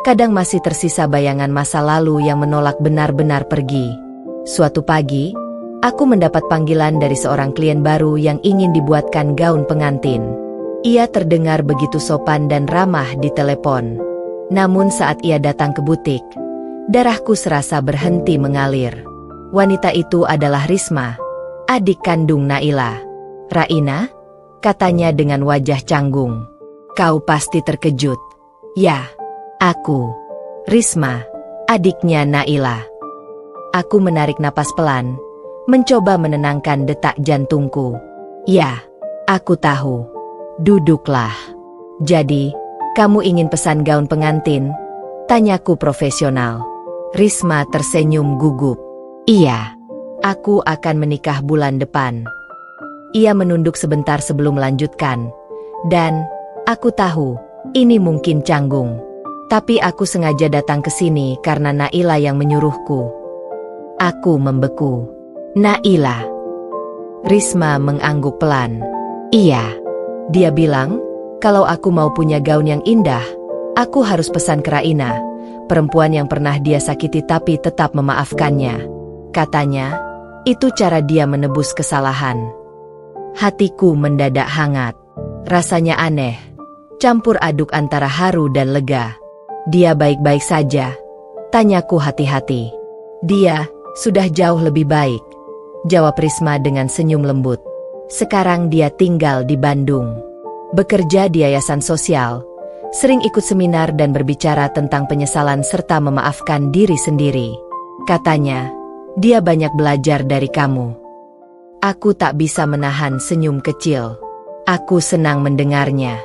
kadang masih tersisa bayangan masa lalu yang menolak benar-benar pergi. Suatu pagi, aku mendapat panggilan dari seorang klien baru yang ingin dibuatkan gaun pengantin. Ia terdengar begitu sopan dan ramah di telepon. Namun saat ia datang ke butik, darahku serasa berhenti mengalir. Wanita itu adalah Risma, adik kandung Naila. Raina? Katanya dengan wajah canggung. Kau pasti terkejut. Ya, aku. Risma, adiknya Naila. Aku menarik napas pelan, mencoba menenangkan detak jantungku. Ya, aku tahu. Duduklah. Jadi, kamu ingin pesan gaun pengantin? Tanyaku profesional. Risma tersenyum gugup. Iya, aku akan menikah bulan depan. Ia menunduk sebentar sebelum melanjutkan. Dan, aku tahu, ini mungkin canggung. Tapi aku sengaja datang ke sini karena Naila yang menyuruhku. Aku membeku. Naila. Risma mengangguk pelan. Iya. Dia bilang, kalau aku mau punya gaun yang indah, aku harus pesan ke Raina, perempuan yang pernah dia sakiti tapi tetap memaafkannya. Katanya, itu cara dia menebus kesalahan. Hatiku mendadak hangat. Rasanya aneh, campur aduk antara haru dan lega. Dia baik-baik saja? Tanyaku hati-hati. Dia sudah jauh lebih baik, jawab Risma dengan senyum lembut. Sekarang dia tinggal di Bandung. Bekerja di yayasan sosial, sering ikut seminar dan berbicara tentang penyesalan serta memaafkan diri sendiri. Katanya, dia banyak belajar dari kamu. Aku tak bisa menahan senyum kecil. Aku senang mendengarnya.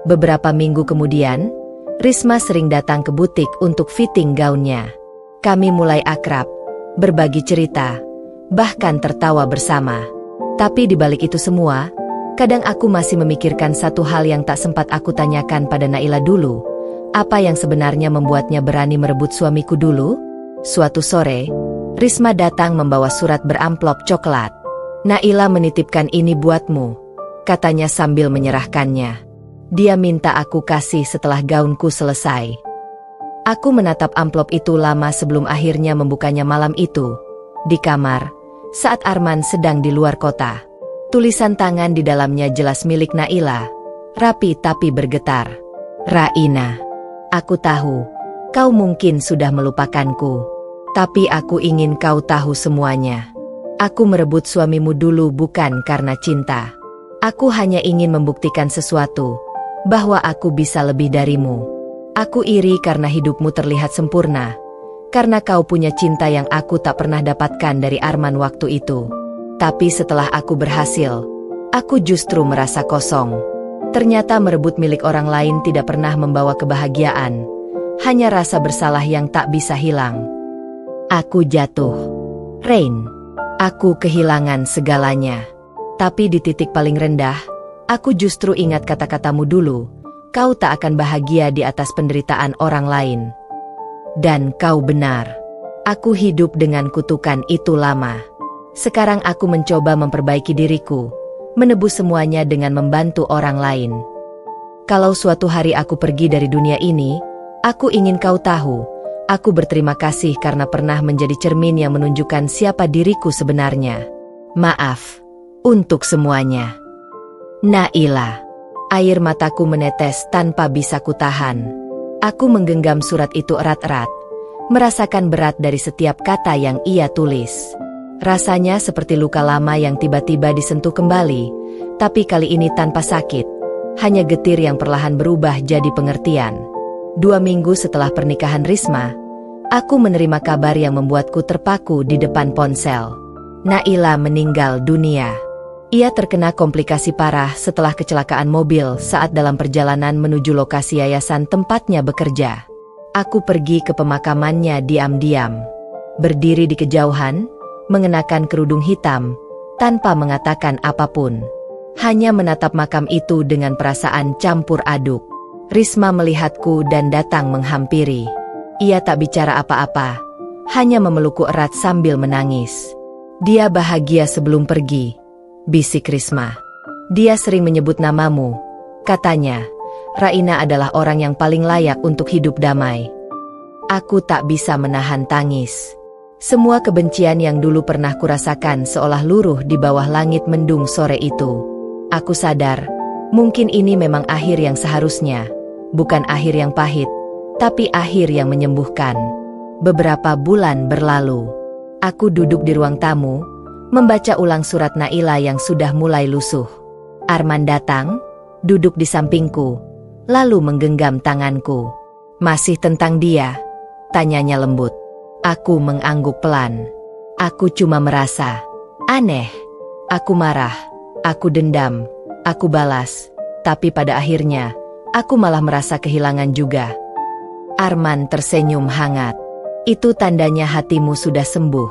Beberapa minggu kemudian, Risma sering datang ke butik untuk fitting gaunnya. Kami mulai akrab, berbagi cerita, bahkan tertawa bersama. Tapi di balik itu semua, kadang aku masih memikirkan satu hal yang tak sempat aku tanyakan pada Naila dulu. Apa yang sebenarnya membuatnya berani merebut suamiku dulu? Suatu sore, Risma datang membawa surat beramplop coklat. Naila menitipkan ini buatmu, katanya sambil menyerahkannya. Dia minta aku kasih setelah gaunku selesai. Aku menatap amplop itu lama sebelum akhirnya membukanya malam itu. Di kamar, saat Arman sedang di luar kota. Tulisan tangan di dalamnya jelas milik Naila, rapi tapi bergetar. Raina, aku tahu, kau mungkin sudah melupakanku. Tapi aku ingin kau tahu semuanya. Aku merebut suamimu dulu bukan karena cinta. Aku hanya ingin membuktikan sesuatu, bahwa aku bisa lebih darimu. Aku iri karena hidupmu terlihat sempurna, karena kau punya cinta yang aku tak pernah dapatkan dari Arman waktu itu. Tapi setelah aku berhasil, aku justru merasa kosong. Ternyata merebut milik orang lain tidak pernah membawa kebahagiaan, hanya rasa bersalah yang tak bisa hilang. Aku jatuh. Rain. Aku kehilangan segalanya. Tapi di titik paling rendah, aku justru ingat kata-katamu dulu. Kau tak akan bahagia di atas penderitaan orang lain. Dan kau benar. Aku hidup dengan kutukan itu lama. Sekarang aku mencoba memperbaiki diriku, menebus semuanya dengan membantu orang lain. Kalau suatu hari aku pergi dari dunia ini, aku ingin kau tahu, aku berterima kasih karena pernah menjadi cermin yang menunjukkan siapa diriku sebenarnya. Maaf untuk semuanya. Naila. Air mataku menetes tanpa bisa kutahan. Aku menggenggam surat itu erat-erat, merasakan berat dari setiap kata yang ia tulis. Rasanya seperti luka lama yang tiba-tiba disentuh kembali, tapi kali ini tanpa sakit. Hanya getir yang perlahan berubah jadi pengertian. 2 minggu setelah pernikahan Risma, aku menerima kabar yang membuatku terpaku di depan ponsel. Naila meninggal dunia. Ia terkena komplikasi parah setelah kecelakaan mobil saat dalam perjalanan menuju lokasi yayasan tempatnya bekerja. Aku pergi ke pemakamannya diam-diam. Berdiri di kejauhan, mengenakan kerudung hitam, tanpa mengatakan apapun. Hanya menatap makam itu dengan perasaan campur aduk. Risma melihatku dan datang menghampiri. Ia tak bicara apa-apa, hanya memelukku erat sambil menangis. Dia bahagia sebelum pergi, bisik Risma. Dia sering menyebut namamu. Katanya, Raina adalah orang yang paling layak untuk hidup damai. Aku tak bisa menahan tangis. Semua kebencian yang dulu pernah kurasakan seolah luruh di bawah langit mendung sore itu. Aku sadar, mungkin ini memang akhir yang seharusnya. Bukan akhir yang pahit, tapi akhir yang menyembuhkan. Beberapa bulan berlalu. Aku duduk di ruang tamu, membaca ulang surat Naila yang sudah mulai lusuh. Arman datang, duduk di sampingku, lalu menggenggam tanganku. Masih tentang dia? Tanyanya lembut. Aku mengangguk pelan. Aku cuma merasa aneh. Aku marah, aku dendam, aku balas. Tapi pada akhirnya, aku malah merasa kehilangan juga. Arman tersenyum hangat. Itu tandanya hatimu sudah sembuh,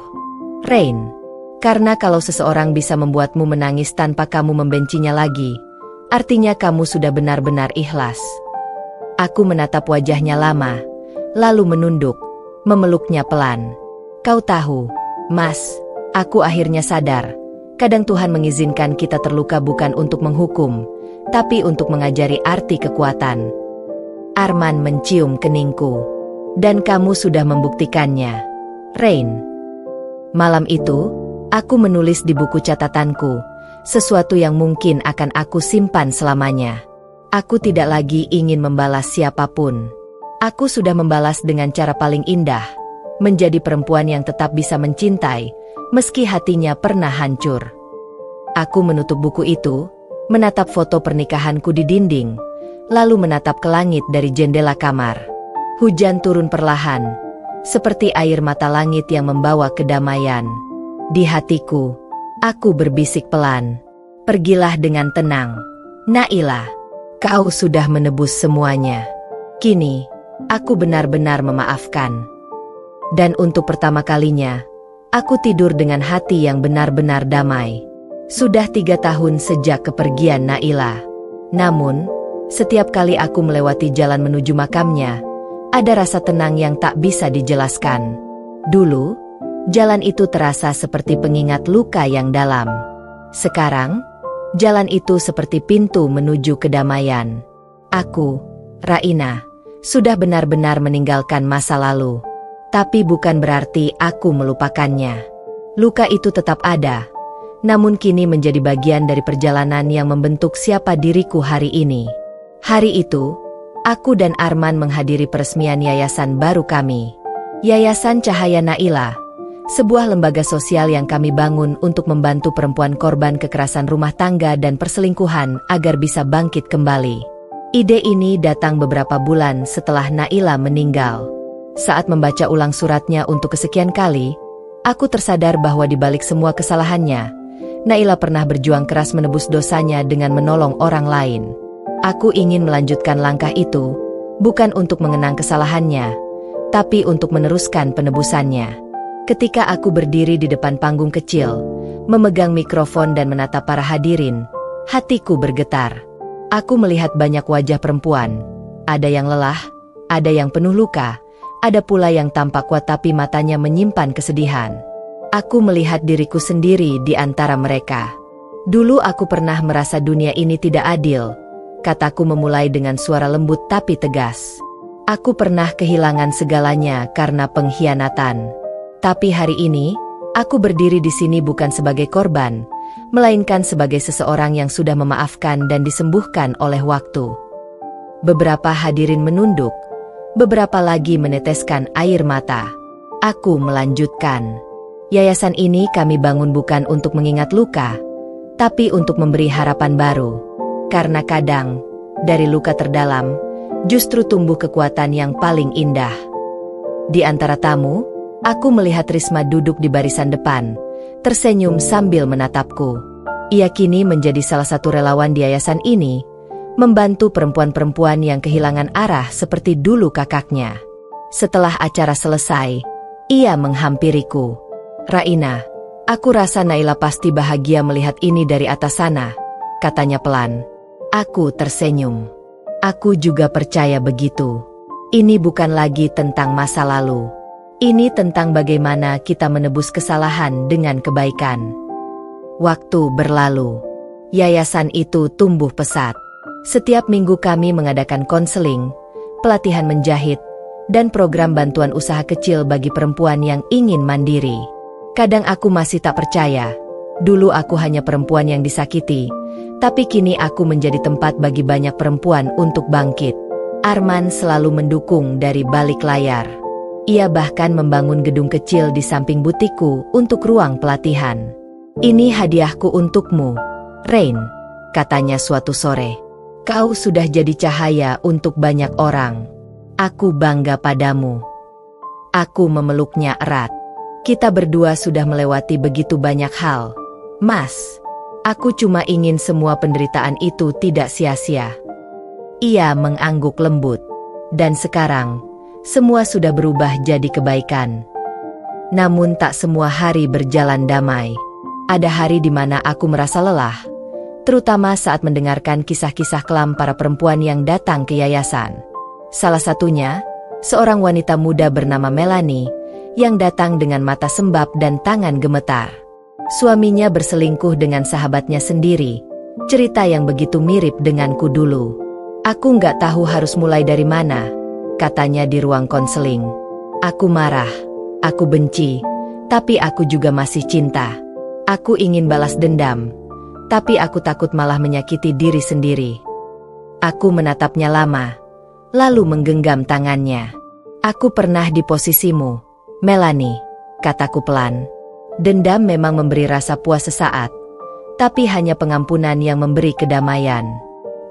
Rain. Karena kalau seseorang bisa membuatmu menangis tanpa kamu membencinya lagi, artinya kamu sudah benar-benar ikhlas. Aku menatap wajahnya lama, lalu menunduk, memeluknya pelan. Kau tahu, Mas, Aku akhirnya sadar, kadang Tuhan mengizinkan kita terluka bukan untuk menghukum, tapi untuk mengajari arti kekuatan. Arman mencium keningku. Dan kamu sudah membuktikannya, Rain. Malam itu, aku menulis di buku catatanku, sesuatu yang mungkin akan aku simpan selamanya. Aku tidak lagi ingin membalas siapapun. Aku sudah membalas dengan cara paling indah, menjadi perempuan yang tetap bisa mencintai, meski hatinya pernah hancur. Aku menutup buku itu, menatap foto pernikahanku di dinding, lalu menatap ke langit dari jendela kamar. Hujan turun perlahan, seperti air mata langit yang membawa kedamaian. Di hatiku, aku berbisik pelan, "Pergilah dengan tenang, Naila. Kau sudah menebus semuanya. Kini, aku benar-benar memaafkan." Dan untuk pertama kalinya, aku tidur dengan hati yang benar-benar damai. Sudah 3 tahun sejak kepergian Naila. Namun, setiap kali aku melewati jalan menuju makamnya, ada rasa tenang yang tak bisa dijelaskan. Dulu, jalan itu terasa seperti pengingat luka yang dalam. Sekarang, jalan itu seperti pintu menuju kedamaian. Aku, Raina, sudah benar-benar meninggalkan masa lalu. Tapi bukan berarti aku melupakannya. Luka itu tetap ada, namun kini menjadi bagian dari perjalanan yang membentuk siapa diriku hari ini. Hari itu, aku dan Arman menghadiri peresmian yayasan baru kami. Yayasan Cahaya Naila, sebuah lembaga sosial yang kami bangun untuk membantu perempuan korban kekerasan rumah tangga dan perselingkuhan agar bisa bangkit kembali. Ide ini datang beberapa bulan setelah Naila meninggal. Saat membaca ulang suratnya untuk kesekian kali, aku tersadar bahwa di balik semua kesalahannya, Naila pernah berjuang keras menebus dosanya dengan menolong orang lain. Aku ingin melanjutkan langkah itu, bukan untuk mengenang kesalahannya, tapi untuk meneruskan penebusannya. Ketika aku berdiri di depan panggung kecil, memegang mikrofon dan menatap para hadirin, hatiku bergetar. Aku melihat banyak wajah perempuan, ada yang lelah, ada yang penuh luka, ada pula yang tampak kuat tapi matanya menyimpan kesedihan. Aku melihat diriku sendiri di antara mereka. Dulu aku pernah merasa dunia ini tidak adil, kataku memulai dengan suara lembut tapi tegas. Aku pernah kehilangan segalanya karena pengkhianatan. Tapi hari ini, aku berdiri di sini bukan sebagai korban, melainkan sebagai seseorang yang sudah memaafkan dan disembuhkan oleh waktu. Beberapa hadirin menunduk, beberapa lagi meneteskan air mata. Aku melanjutkan. Yayasan ini kami bangun bukan untuk mengingat luka, tapi untuk memberi harapan baru. Karena kadang, dari luka terdalam, justru tumbuh kekuatan yang paling indah. Di antara tamu, aku melihat Risma duduk di barisan depan, tersenyum sambil menatapku. Ia kini menjadi salah satu relawan di yayasan ini, membantu perempuan-perempuan yang kehilangan arah seperti dulu kakaknya. Setelah acara selesai, ia menghampiriku. "Raina, aku rasa Naila pasti bahagia melihat ini dari atas sana," katanya pelan. Aku tersenyum. Aku juga percaya begitu. Ini bukan lagi tentang masa lalu. Ini tentang bagaimana kita menebus kesalahan dengan kebaikan. Waktu berlalu. Yayasan itu tumbuh pesat. Setiap minggu kami mengadakan konseling, pelatihan menjahit, dan program bantuan usaha kecil bagi perempuan yang ingin mandiri. Kadang aku masih tak percaya. Dulu aku hanya perempuan yang disakiti, tapi kini aku menjadi tempat bagi banyak perempuan untuk bangkit. Arman selalu mendukung dari balik layar. Ia bahkan membangun gedung kecil di samping butikku untuk ruang pelatihan. "Ini hadiahku untukmu, Rain," katanya suatu sore. "Kau sudah jadi cahaya untuk banyak orang. Aku bangga padamu." Aku memeluknya erat. "Kita berdua sudah melewati begitu banyak hal, Mas. Aku cuma ingin semua penderitaan itu tidak sia-sia." Ia mengangguk lembut. "Dan sekarang, semua sudah berubah jadi kebaikan. Namun tak semua hari berjalan damai. Ada hari di mana aku merasa lelah, terutama saat mendengarkan kisah-kisah kelam para perempuan yang datang ke yayasan. Salah satunya, seorang wanita muda bernama Melanie, yang datang dengan mata sembab dan tangan gemetar. Suaminya berselingkuh dengan sahabatnya sendiri, cerita yang begitu mirip denganku dulu. Aku nggak tahu harus mulai dari mana, katanya di ruang konseling. Aku marah, aku benci, tapi aku juga masih cinta. Aku ingin balas dendam, tapi aku takut malah menyakiti diri sendiri. Aku menatapnya lama, lalu menggenggam tangannya. Aku pernah di posisimu, Melanie, kataku pelan. Dendam memang memberi rasa puas sesaat, tapi hanya pengampunan yang memberi kedamaian.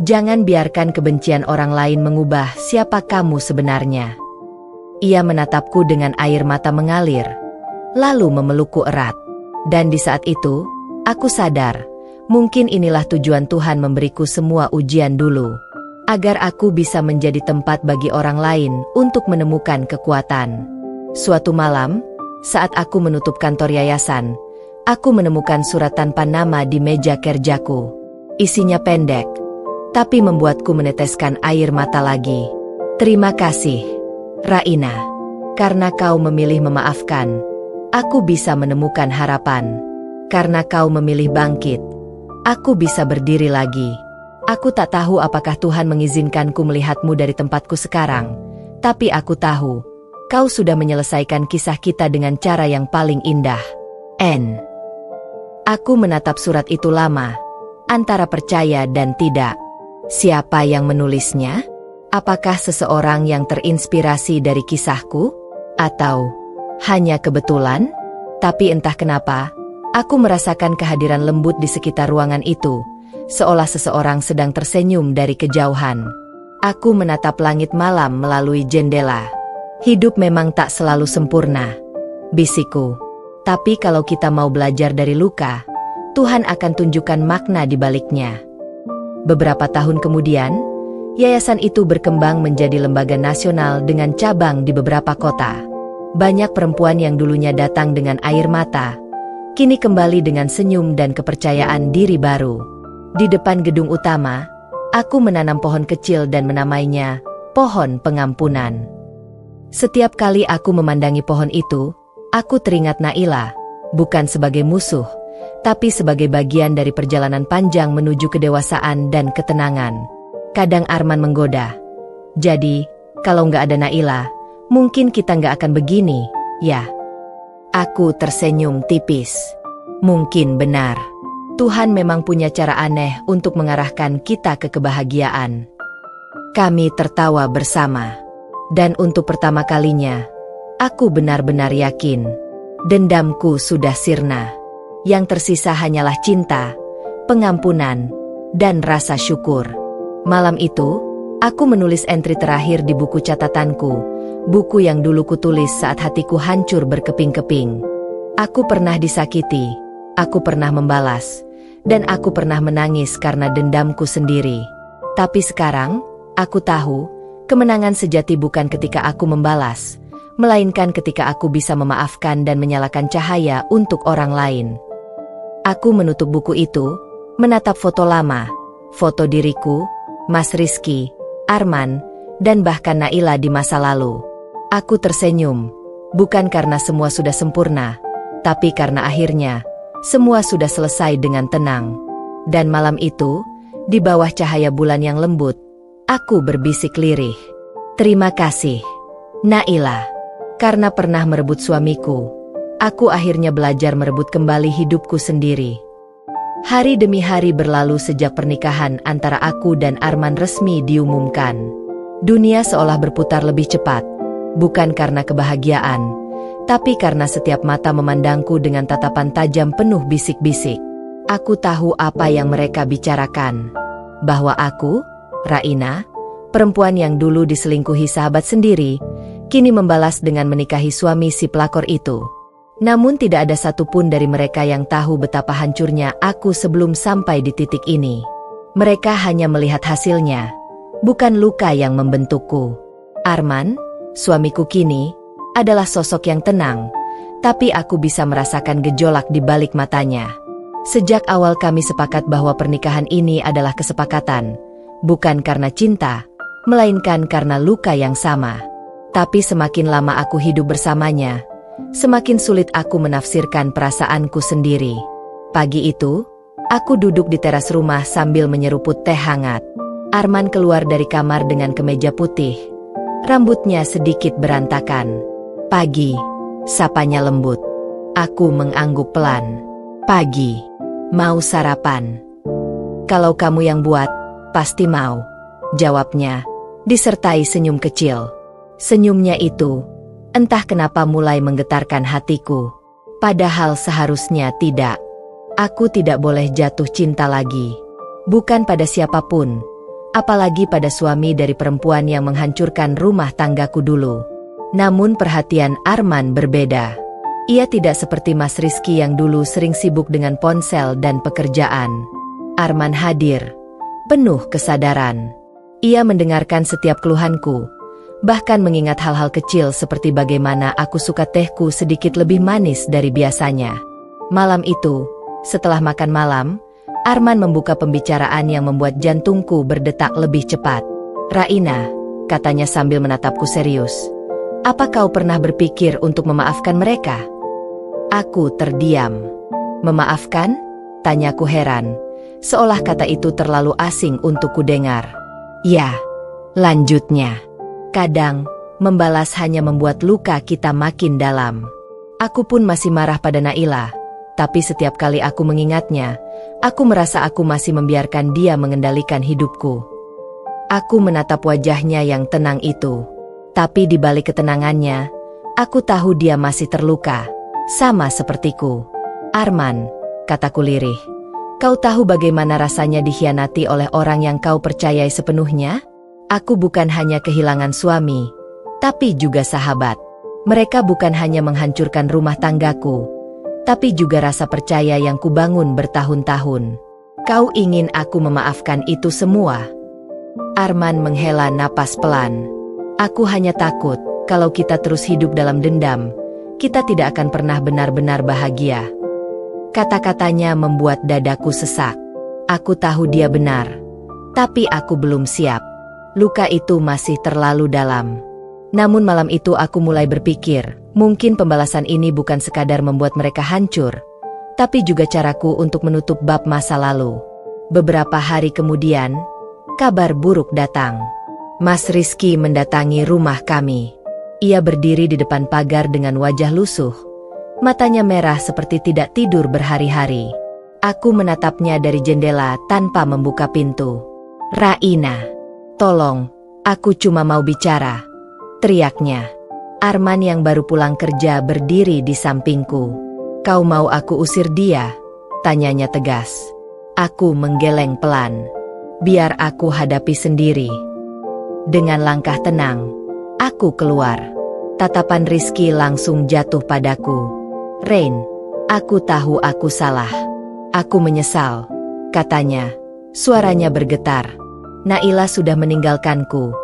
Jangan biarkan kebencian orang lain mengubah siapa kamu sebenarnya. Ia menatapku dengan air mata mengalir, lalu memelukku erat. Dan di saat itu, aku sadar, mungkin inilah tujuan Tuhan memberiku semua ujian dulu, agar aku bisa menjadi tempat bagi orang lain untuk menemukan kekuatan. Suatu malam, saat aku menutup kantor yayasan, aku menemukan surat tanpa nama di meja kerjaku. Isinya pendek, tapi membuatku meneteskan air mata lagi. Terima kasih, Raina. Karena kau memilih memaafkan, aku bisa menemukan harapan. Karena kau memilih bangkit, aku bisa berdiri lagi. Aku tak tahu apakah Tuhan mengizinkanku melihatmu dari tempatku sekarang, tapi aku tahu, kau sudah menyelesaikan kisah kita dengan cara yang paling indah. N. Aku menatap surat itu lama, antara percaya dan tidak. Siapa yang menulisnya? Apakah seseorang yang terinspirasi dari kisahku? Atau hanya kebetulan? Tapi entah kenapa, aku merasakan kehadiran lembut di sekitar ruangan itu, seolah seseorang sedang tersenyum dari kejauhan. Aku menatap langit malam melalui jendela. Hidup memang tak selalu sempurna, bisikku. Tapi kalau kita mau belajar dari luka, Tuhan akan tunjukkan makna di baliknya. Beberapa tahun kemudian, yayasan itu berkembang menjadi lembaga nasional dengan cabang di beberapa kota. Banyak perempuan yang dulunya datang dengan air mata, kini kembali dengan senyum dan kepercayaan diri baru. Di depan gedung utama, aku menanam pohon kecil dan menamainya Pohon Pengampunan. Setiap kali aku memandangi pohon itu, aku teringat Naila, bukan sebagai musuh, tapi sebagai bagian dari perjalanan panjang menuju kedewasaan dan ketenangan. Kadang Arman menggoda. Jadi, kalau nggak ada Naila, mungkin kita nggak akan begini, ya? Aku tersenyum tipis. Mungkin benar. Tuhan memang punya cara aneh untuk mengarahkan kita ke kebahagiaan. Kami tertawa bersama. Dan untuk pertama kalinya, aku benar-benar yakin, dendamku sudah sirna. Yang tersisa hanyalah cinta, pengampunan, dan rasa syukur. Malam itu, aku menulis entry terakhir di buku catatanku, buku yang dulu kutulis saat hatiku hancur berkeping-keping. Aku pernah disakiti, aku pernah membalas, dan aku pernah menangis karena dendamku sendiri. Tapi sekarang, aku tahu, kemenangan sejati bukan ketika aku membalas, melainkan ketika aku bisa memaafkan dan menyalakan cahaya untuk orang lain. Aku menutup buku itu, menatap foto lama, foto diriku, Mas Rizky, Arman, dan bahkan Naila di masa lalu. Aku tersenyum, bukan karena semua sudah sempurna, tapi karena akhirnya, semua sudah selesai dengan tenang. Dan malam itu, di bawah cahaya bulan yang lembut, aku berbisik lirih. Terima kasih, Naila. Karena pernah merebut suamiku, aku akhirnya belajar merebut kembali hidupku sendiri. Hari demi hari berlalu sejak pernikahan antara aku dan Arman resmi diumumkan. Dunia seolah berputar lebih cepat, bukan karena kebahagiaan, tapi karena setiap mata memandangku dengan tatapan tajam penuh bisik-bisik. Aku tahu apa yang mereka bicarakan. Bahwa aku, Raina, perempuan yang dulu diselingkuhi sahabat sendiri, kini membalas dengan menikahi suami si pelakor itu. Namun tidak ada satupun dari mereka yang tahu betapa hancurnya aku sebelum sampai di titik ini. Mereka hanya melihat hasilnya, bukan luka yang membentukku. Arman, suamiku kini, adalah sosok yang tenang, tapi aku bisa merasakan gejolak di balik matanya. Sejak awal kami sepakat bahwa pernikahan ini adalah kesepakatan, bukan karena cinta, melainkan karena luka yang sama. Tapi semakin lama aku hidup bersamanya, semakin sulit aku menafsirkan perasaanku sendiri. Pagi itu, aku duduk di teras rumah sambil menyeruput teh hangat. Arman keluar dari kamar dengan kemeja putih. Rambutnya sedikit berantakan. "Pagi," sapanya lembut. Aku mengangguk pelan. "Pagi. Mau sarapan?" "Kalau kamu yang buat, pasti mau," jawabnya, disertai senyum kecil. Senyumnya itu, entah kenapa mulai menggetarkan hatiku. Padahal seharusnya tidak. Aku tidak boleh jatuh cinta lagi. Bukan pada siapapun, apalagi pada suami dari perempuan yang menghancurkan rumah tanggaku dulu. Namun perhatian Arman berbeda. Ia tidak seperti Mas Rizky yang dulu sering sibuk dengan ponsel dan pekerjaan. Arman hadir, penuh kesadaran. Ia mendengarkan setiap keluhanku, bahkan mengingat hal-hal kecil seperti bagaimana aku suka tehku sedikit lebih manis dari biasanya. Malam itu, setelah makan malam, Arman membuka pembicaraan yang membuat jantungku berdetak lebih cepat. "Raina," katanya sambil menatapku serius, "apa kau pernah berpikir untuk memaafkan mereka?" Aku terdiam. "Memaafkan?" tanyaku heran, seolah kata itu terlalu asing untuk kudengar. "Ya," lanjutnya. "Kadang, membalas hanya membuat luka kita makin dalam. Aku pun masih marah pada Naila. Tapi setiap kali aku mengingatnya, aku merasa aku masih membiarkan dia mengendalikan hidupku." Aku menatap wajahnya yang tenang itu. Tapi di balik ketenangannya, aku tahu dia masih terluka, sama sepertiku. "Arman," kataku lirih, "kau tahu bagaimana rasanya dikhianati oleh orang yang kau percayai sepenuhnya? Aku bukan hanya kehilangan suami, tapi juga sahabat. Mereka bukan hanya menghancurkan rumah tanggaku, tapi juga rasa percaya yang kubangun bertahun-tahun. Kau ingin aku memaafkan itu semua?" Arman menghela napas pelan. "Aku hanya takut, kalau kita terus hidup dalam dendam, kita tidak akan pernah benar-benar bahagia." Kata-katanya membuat dadaku sesak. Aku tahu dia benar, tapi aku belum siap. Luka itu masih terlalu dalam. Namun malam itu aku mulai berpikir, mungkin pembalasan ini bukan sekadar membuat mereka hancur, tapi juga caraku untuk menutup bab masa lalu. Beberapa hari kemudian, kabar buruk datang. Mas Rizky mendatangi rumah kami. Ia berdiri di depan pagar dengan wajah lusuh. Matanya merah seperti tidak tidur berhari-hari. Aku menatapnya dari jendela tanpa membuka pintu. "Raina, tolong, aku cuma mau bicara," teriaknya. Arman yang baru pulang kerja berdiri di sampingku. "Kau mau aku usir dia?" tanyanya tegas. Aku menggeleng pelan. "Biar aku hadapi sendiri." Dengan langkah tenang, aku keluar. Tatapan Rizky langsung jatuh padaku. "Rain, aku tahu aku salah. Aku menyesal," katanya. Suaranya bergetar. "Naila sudah meninggalkanku.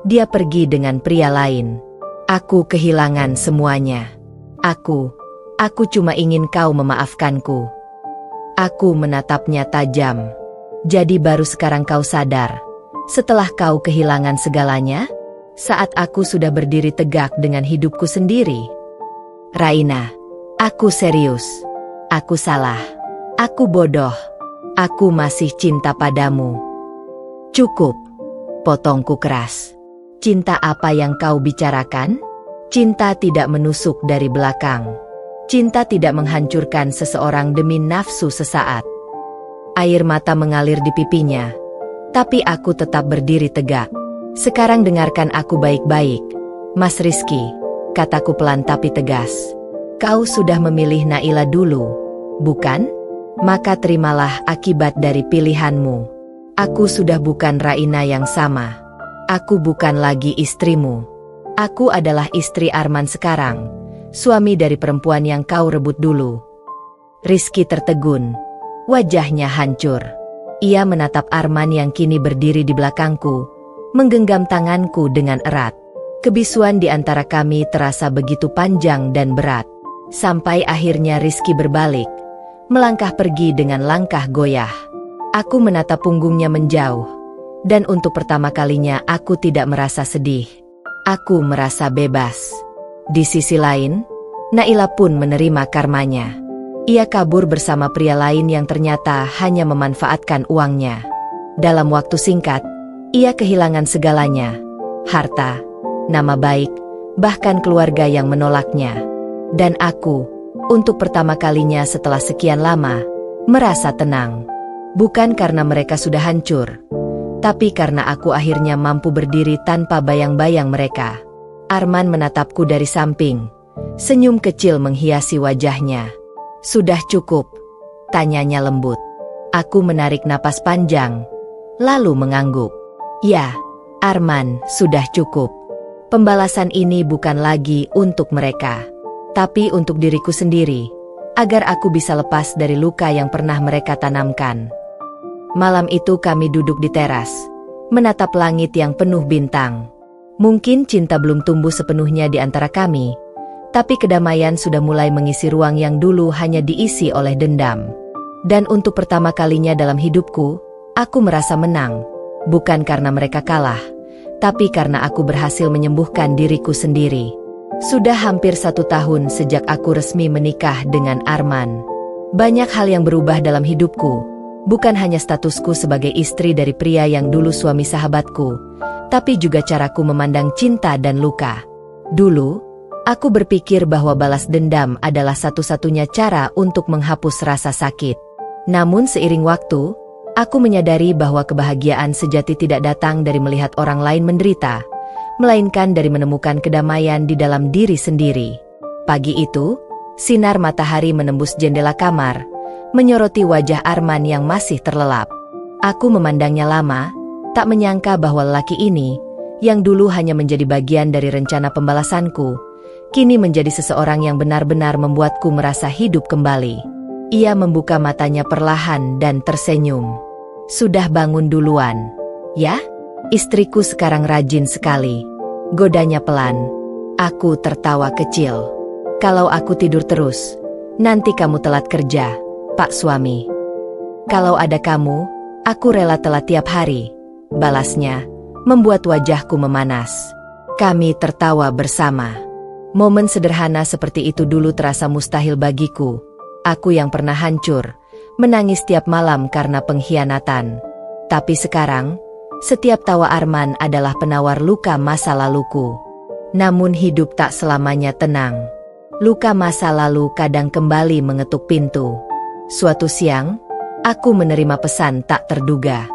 Dia pergi dengan pria lain. Aku kehilangan semuanya. Aku cuma ingin kau memaafkanku." Aku menatapnya tajam. "Jadi baru sekarang kau sadar? Setelah kau kehilangan segalanya? Saat aku sudah berdiri tegak dengan hidupku sendiri?" "Raina, aku serius. Aku salah. Aku bodoh. Aku masih cinta padamu." "Cukup," potongku keras. "Cinta apa yang kau bicarakan? Cinta tidak menusuk dari belakang. Cinta tidak menghancurkan seseorang demi nafsu sesaat." Air mata mengalir di pipinya, tapi aku tetap berdiri tegak. "Sekarang dengarkan aku baik-baik, Mas Rizky," kataku pelan tapi tegas. "Kau sudah memilih Naila dulu, bukan? Maka terimalah akibat dari pilihanmu. Aku sudah bukan Raina yang sama. Aku bukan lagi istrimu. Aku adalah istri Arman sekarang, suami dari perempuan yang kau rebut dulu." Rizky tertegun, wajahnya hancur. Ia menatap Arman yang kini berdiri di belakangku, menggenggam tanganku dengan erat. Kebisuan di antara kami terasa begitu panjang dan berat. Sampai akhirnya Rizky berbalik, melangkah pergi dengan langkah goyah. Aku menatap punggungnya menjauh, dan untuk pertama kalinya aku tidak merasa sedih. Aku merasa bebas. Di sisi lain, Naila pun menerima karmanya. Ia kabur bersama pria lain yang ternyata hanya memanfaatkan uangnya. Dalam waktu singkat, ia kehilangan segalanya. Harta, nama baik, bahkan keluarga yang menolaknya. Dan aku, untuk pertama kalinya setelah sekian lama, merasa tenang. Bukan karena mereka sudah hancur, tapi karena aku akhirnya mampu berdiri tanpa bayang-bayang mereka. Arman menatapku dari samping. Senyum kecil menghiasi wajahnya. Sudah cukup? Tanyanya lembut. Aku menarik napas panjang, lalu mengangguk. Ya, Arman, sudah cukup. Pembalasan ini bukan lagi untuk mereka, tapi untuk diriku sendiri, agar aku bisa lepas dari luka yang pernah mereka tanamkan. Malam itu kami duduk di teras, menatap langit yang penuh bintang. Mungkin cinta belum tumbuh sepenuhnya di antara kami, tapi kedamaian sudah mulai mengisi ruang yang dulu hanya diisi oleh dendam. Dan untuk pertama kalinya dalam hidupku, aku merasa menang, bukan karena mereka kalah, tapi karena aku berhasil menyembuhkan diriku sendiri. Sudah hampir 1 tahun sejak aku resmi menikah dengan Arman. Banyak hal yang berubah dalam hidupku, bukan hanya statusku sebagai istri dari pria yang dulu suami sahabatku, tapi juga caraku memandang cinta dan luka. Dulu, aku berpikir bahwa balas dendam adalah satu-satunya cara untuk menghapus rasa sakit. Namun seiring waktu, aku menyadari bahwa kebahagiaan sejati tidak datang dari melihat orang lain menderita, melainkan dari menemukan kedamaian di dalam diri sendiri. Pagi itu, sinar matahari menembus jendela kamar, menyoroti wajah Arman yang masih terlelap. Aku memandangnya lama, tak menyangka bahwa lelaki ini, yang dulu hanya menjadi bagian dari rencana pembalasanku, kini menjadi seseorang yang benar-benar membuatku merasa hidup kembali. Ia membuka matanya perlahan dan tersenyum. Sudah bangun duluan, ya? Istriku sekarang rajin sekali. Godanya pelan. Aku tertawa kecil. Kalau aku tidur terus, nanti kamu telat kerja, Pak Suami. Kalau ada kamu, aku rela telat tiap hari, balasnya, membuat wajahku memanas. Kami tertawa bersama. Momen sederhana seperti itu dulu terasa mustahil bagiku. Aku yang pernah hancur, menangis tiap malam karena pengkhianatan. Tapi sekarang, setiap tawa Arman adalah penawar luka masa laluku. Namun hidup tak selamanya tenang. Luka masa lalu kadang kembali mengetuk pintu. Suatu siang, aku menerima pesan tak terduga.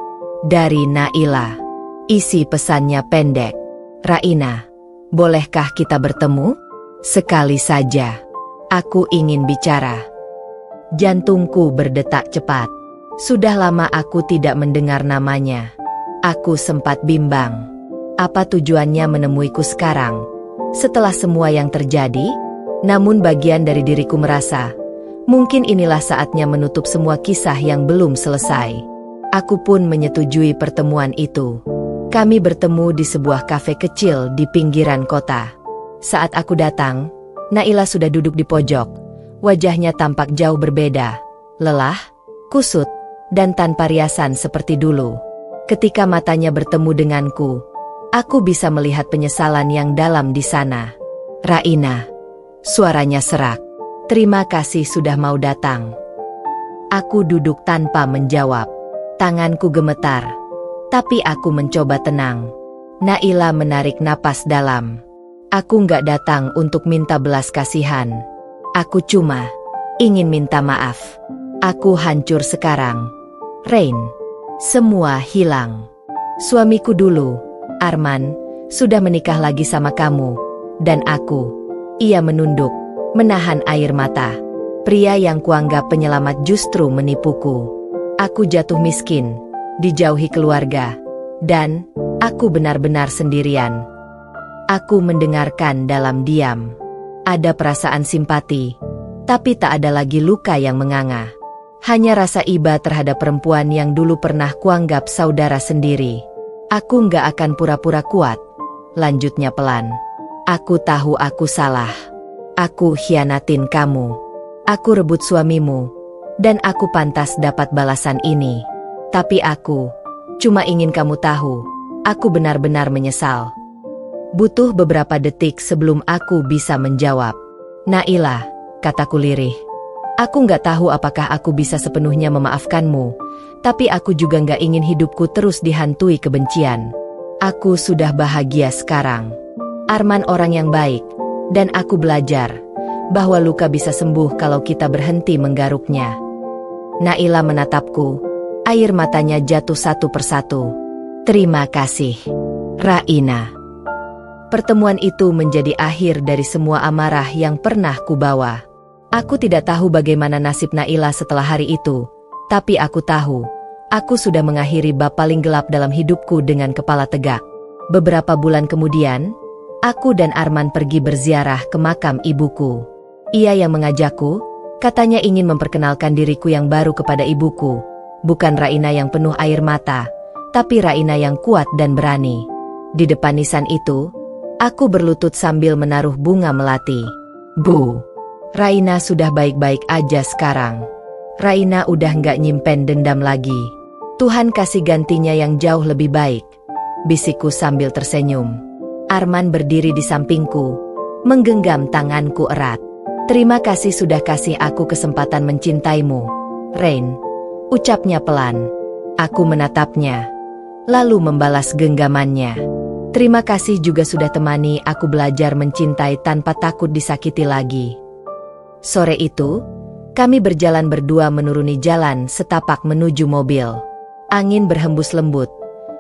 Dari Naila. Isi pesannya pendek. Raina, bolehkah kita bertemu? Sekali saja. Aku ingin bicara. Jantungku berdetak cepat. Sudah lama aku tidak mendengar namanya. Aku sempat bimbang. Apa tujuannya menemuiku sekarang? Setelah semua yang terjadi, namun bagian dari diriku merasa, mungkin inilah saatnya menutup semua kisah yang belum selesai. Aku pun menyetujui pertemuan itu. Kami bertemu di sebuah kafe kecil di pinggiran kota. Saat aku datang, Naila sudah duduk di pojok. Wajahnya tampak jauh berbeda, lelah, kusut, dan tanpa riasan seperti dulu. Ketika matanya bertemu denganku, aku bisa melihat penyesalan yang dalam di sana. Raina, suaranya serak. Terima kasih sudah mau datang. Aku duduk tanpa menjawab. Tanganku gemetar, tapi aku mencoba tenang. Naila menarik napas dalam. Aku nggak datang untuk minta belas kasihan. Aku cuma ingin minta maaf. Aku hancur sekarang. Rain, semua hilang. Suamiku dulu, Arman, sudah menikah lagi sama kamu. Dan aku. Ia menunduk, menahan air mata. Pria yang kuanggap penyelamat justru menipuku. Aku jatuh miskin, dijauhi keluarga. Dan aku benar-benar sendirian. Aku mendengarkan dalam diam. Ada perasaan simpati, tapi tak ada lagi luka yang menganga. Hanya rasa iba terhadap perempuan yang dulu pernah kuanggap saudara sendiri. Aku nggak akan pura-pura kuat, lanjutnya pelan. Aku tahu aku salah. Aku khianatin kamu. Aku rebut suamimu. Dan aku pantas dapat balasan ini. Tapi aku cuma ingin kamu tahu, aku benar-benar menyesal. Butuh beberapa detik sebelum aku bisa menjawab. Naila, kataku lirih. Aku nggak tahu apakah aku bisa sepenuhnya memaafkanmu, tapi aku juga nggak ingin hidupku terus dihantui kebencian. Aku sudah bahagia sekarang. Arman orang yang baik, dan aku belajar bahwa luka bisa sembuh kalau kita berhenti menggaruknya. Naila menatapku, air matanya jatuh satu persatu. Terima kasih, Raina. Pertemuan itu menjadi akhir dari semua amarah yang pernah kubawa. Aku tidak tahu bagaimana nasib Naila setelah hari itu, tapi aku tahu, aku sudah mengakhiri bab paling gelap dalam hidupku dengan kepala tegak. Beberapa bulan kemudian, aku dan Arman pergi berziarah ke makam ibuku. Ia yang mengajakku, katanya ingin memperkenalkan diriku yang baru kepada ibuku. Bukan Raina yang penuh air mata, tapi Raina yang kuat dan berani. Di depan nisan itu, aku berlutut sambil menaruh bunga melati. Bu, Raina sudah baik-baik aja sekarang. Raina udah nggak nyimpen dendam lagi. Tuhan kasih gantinya yang jauh lebih baik, bisikku sambil tersenyum. Arman berdiri di sampingku, menggenggam tanganku erat. Terima kasih sudah kasih aku kesempatan mencintaimu, Rain, ucapnya pelan. Aku menatapnya, lalu membalas genggamannya. Terima kasih juga sudah temani aku belajar mencintai tanpa takut disakiti lagi. Sore itu, kami berjalan berdua menuruni jalan setapak menuju mobil. Angin berhembus lembut,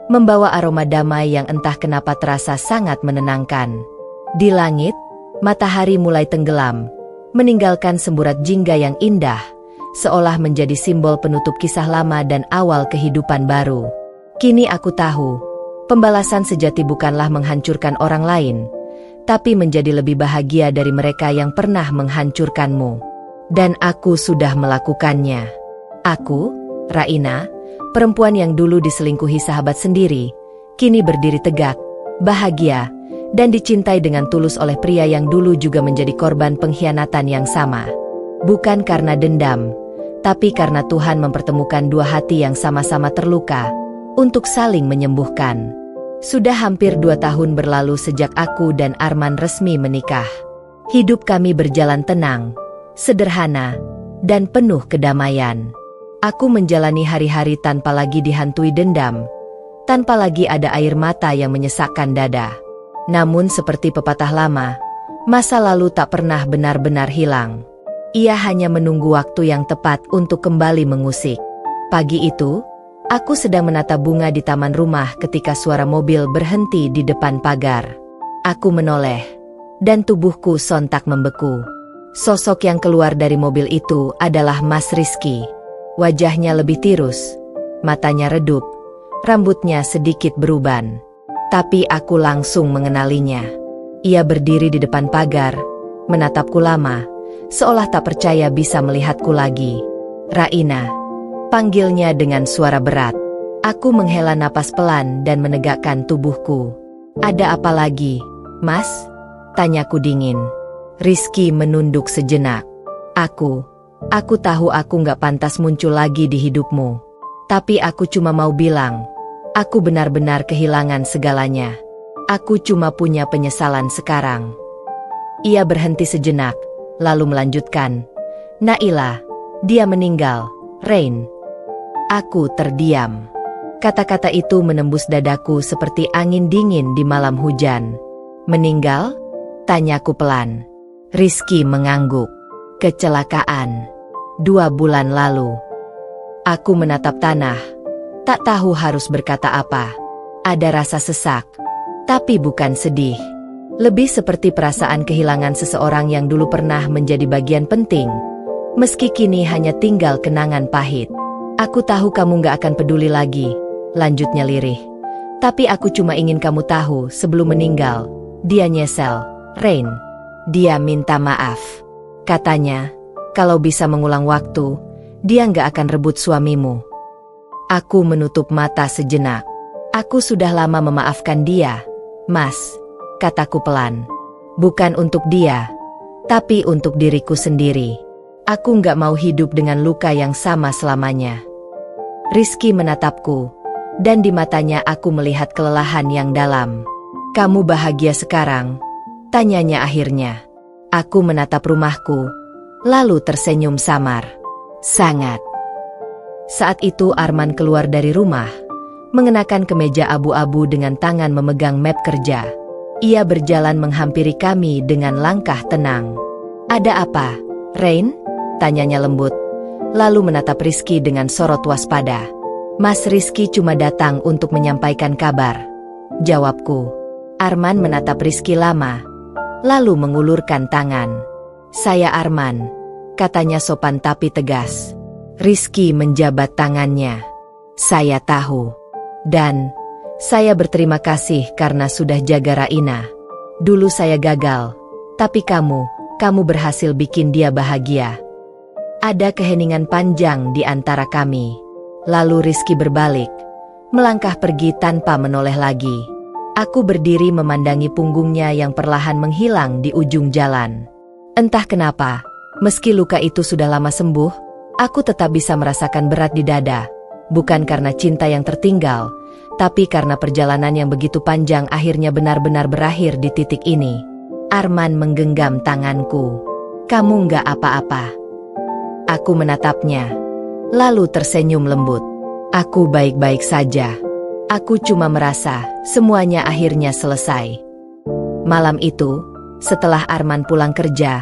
membawa aroma damai yang entah kenapa terasa sangat menenangkan. Di langit, matahari mulai tenggelam, meninggalkan semburat jingga yang indah, seolah menjadi simbol penutup kisah lama dan awal kehidupan baru. Kini aku tahu, pembalasan sejati bukanlah menghancurkan orang lain, tapi menjadi lebih bahagia dari mereka yang pernah menghancurkanmu. Dan aku sudah melakukannya. Aku, Raina, perempuan yang dulu diselingkuhi sahabat sendiri, kini berdiri tegak, bahagia, dan dicintai dengan tulus oleh pria yang dulu juga menjadi korban pengkhianatan yang sama. Bukan karena dendam, tapi karena Tuhan mempertemukan dua hati yang sama-sama terluka, untuk saling menyembuhkan. Sudah hampir 2 tahun berlalu sejak aku dan Arman resmi menikah. Hidup kami berjalan tenang, sederhana, dan penuh kedamaian. Aku menjalani hari-hari tanpa lagi dihantui dendam, tanpa lagi ada air mata yang menyesakkan dada. Namun seperti pepatah lama, masa lalu tak pernah benar-benar hilang. Ia hanya menunggu waktu yang tepat untuk kembali mengusik. Pagi itu, aku sedang menata bunga di taman rumah ketika suara mobil berhenti di depan pagar. Aku menoleh, dan tubuhku sontak membeku. Sosok yang keluar dari mobil itu adalah Mas Rizky. Wajahnya lebih tirus, matanya redup, rambutnya sedikit beruban. Tapi aku langsung mengenalinya. Ia berdiri di depan pagar, menatapku lama, seolah tak percaya bisa melihatku lagi. Raina, panggilnya dengan suara berat. Aku menghela napas pelan dan menegakkan tubuhku. Ada apa lagi, Mas? Tanyaku dingin. Rizky menunduk sejenak. Aku tahu aku nggak pantas muncul lagi di hidupmu. Tapi aku cuma mau bilang, aku benar-benar kehilangan segalanya. Aku cuma punya penyesalan sekarang. Ia berhenti sejenak, lalu melanjutkan. Naila, dia meninggal, Rain. Aku terdiam. Kata-kata itu menembus dadaku seperti angin dingin di malam hujan. Meninggal? Tanyaku pelan. Rizky mengangguk. Kecelakaan. 2 bulan lalu. Aku menatap tanah, tak tahu harus berkata apa. Ada rasa sesak, tapi bukan sedih. Lebih seperti perasaan kehilangan seseorang yang dulu pernah menjadi bagian penting, meski kini hanya tinggal kenangan pahit. Aku tahu kamu gak akan peduli lagi, lanjutnya lirih. Tapi aku cuma ingin kamu tahu sebelum meninggal, dia nyesel, Rain. Dia minta maaf. Katanya, kalau bisa mengulang waktu, dia nggak akan rebut suamimu. Aku menutup mata sejenak. Aku sudah lama memaafkan dia, Mas, kataku pelan. Bukan untuk dia, tapi untuk diriku sendiri. Aku nggak mau hidup dengan luka yang sama selamanya. Rizky menatapku, dan di matanya aku melihat kelelahan yang dalam. Kamu bahagia sekarang? Tanyanya akhirnya. Aku menatap rumahku, lalu tersenyum samar. Sangat. Saat itu Arman keluar dari rumah, mengenakan kemeja abu-abu dengan tangan memegang map kerja. Ia berjalan menghampiri kami dengan langkah tenang. "Ada apa, Rain?" tanyanya lembut, lalu menatap Rizky dengan sorot waspada. "Mas Rizky cuma datang untuk menyampaikan kabar," jawabku. Arman menatap Rizky lama, lalu mengulurkan tangan. "Saya Arman," katanya sopan tapi tegas. Rizky menjabat tangannya. "Saya tahu. Dan saya berterima kasih karena sudah jaga Raina. Dulu saya gagal, tapi kamu berhasil bikin dia bahagia." Ada keheningan panjang di antara kami. Lalu Rizky berbalik, melangkah pergi tanpa menoleh lagi. Aku berdiri memandangi punggungnya yang perlahan menghilang di ujung jalan. Entah kenapa, meski luka itu sudah lama sembuh, aku tetap bisa merasakan berat di dada. Bukan karena cinta yang tertinggal, tapi karena perjalanan yang begitu panjang akhirnya benar-benar berakhir di titik ini. Arman menggenggam tanganku. "Kamu nggak apa-apa?" Aku menatapnya, lalu tersenyum lembut. "Aku baik-baik saja. Aku cuma merasa semuanya akhirnya selesai." Malam itu, setelah Arman pulang kerja,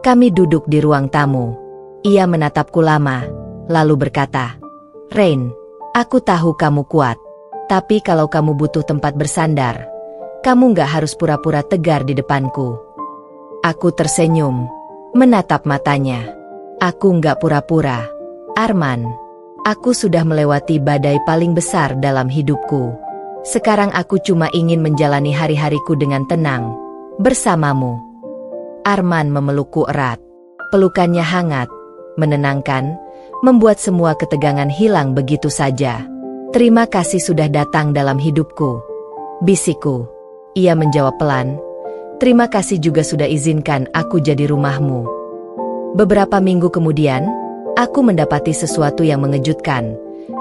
kami duduk di ruang tamu. Ia menatapku lama, lalu berkata, "Rain, aku tahu kamu kuat. Tapi kalau kamu butuh tempat bersandar, kamu nggak harus pura-pura tegar di depanku." Aku tersenyum, menatap matanya. "Aku nggak pura-pura, Arman. Aku sudah melewati badai paling besar dalam hidupku. Sekarang aku cuma ingin menjalani hari-hariku dengan tenang, bersamamu." Arman memelukku erat. Pelukannya hangat, menenangkan, membuat semua ketegangan hilang begitu saja. "Terima kasih sudah datang dalam hidupku," bisikku. Ia menjawab pelan, "Terima kasih juga sudah izinkan aku jadi rumahmu." Beberapa minggu kemudian, aku mendapati sesuatu yang mengejutkan.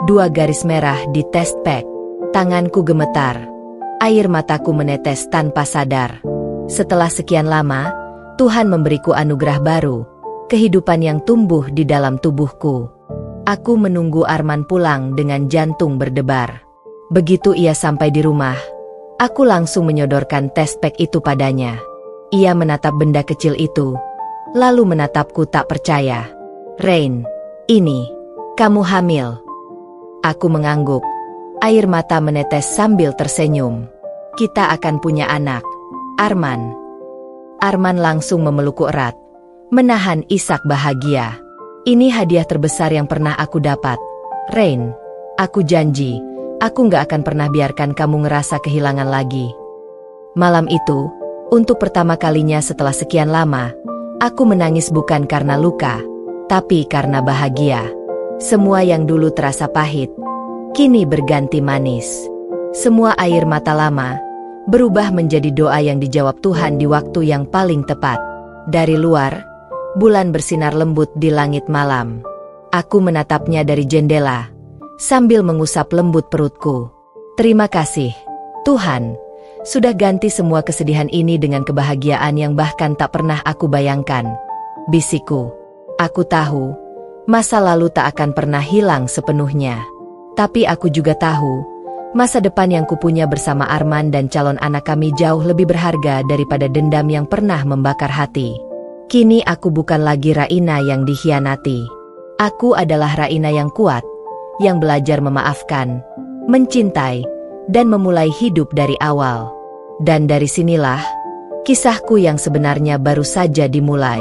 2 garis merah di test pack. Tanganku gemetar. Air mataku menetes tanpa sadar. Setelah sekian lama, Tuhan memberiku anugerah baru. Kehidupan yang tumbuh di dalam tubuhku. Aku menunggu Arman pulang dengan jantung berdebar. Begitu ia sampai di rumah, aku langsung menyodorkan test pack itu padanya. Ia menatap benda kecil itu, lalu menatapku tak percaya. "Rain, ini, kamu hamil." Aku mengangguk. Air mata menetes sambil tersenyum. "Kita akan punya anak, Arman." Arman langsung memelukku erat, menahan isak bahagia. "Ini hadiah terbesar yang pernah aku dapat, Rain. Aku janji, aku nggak akan pernah biarkan kamu ngerasa kehilangan lagi." Malam itu, untuk pertama kalinya setelah sekian lama, aku menangis bukan karena luka, tapi karena bahagia. Semua yang dulu terasa pahit, kini berganti manis. Semua air mata lama berubah menjadi doa yang dijawab Tuhan di waktu yang paling tepat. Dari luar, bulan bersinar lembut di langit malam. Aku menatapnya dari jendela, sambil mengusap lembut perutku. "Terima kasih, Tuhan. Sudah ganti semua kesedihan ini dengan kebahagiaan yang bahkan tak pernah aku bayangkan," bisikku. Aku tahu, masa lalu tak akan pernah hilang sepenuhnya. Tapi aku juga tahu, masa depan yang kupunya bersama Arman dan calon anak kami jauh lebih berharga daripada dendam yang pernah membakar hati. Kini aku bukan lagi Raina yang dikhianati. Aku adalah Raina yang kuat, yang belajar memaafkan, mencintai, dan memulai hidup dari awal. Dan dari sinilah, kisahku yang sebenarnya baru saja dimulai.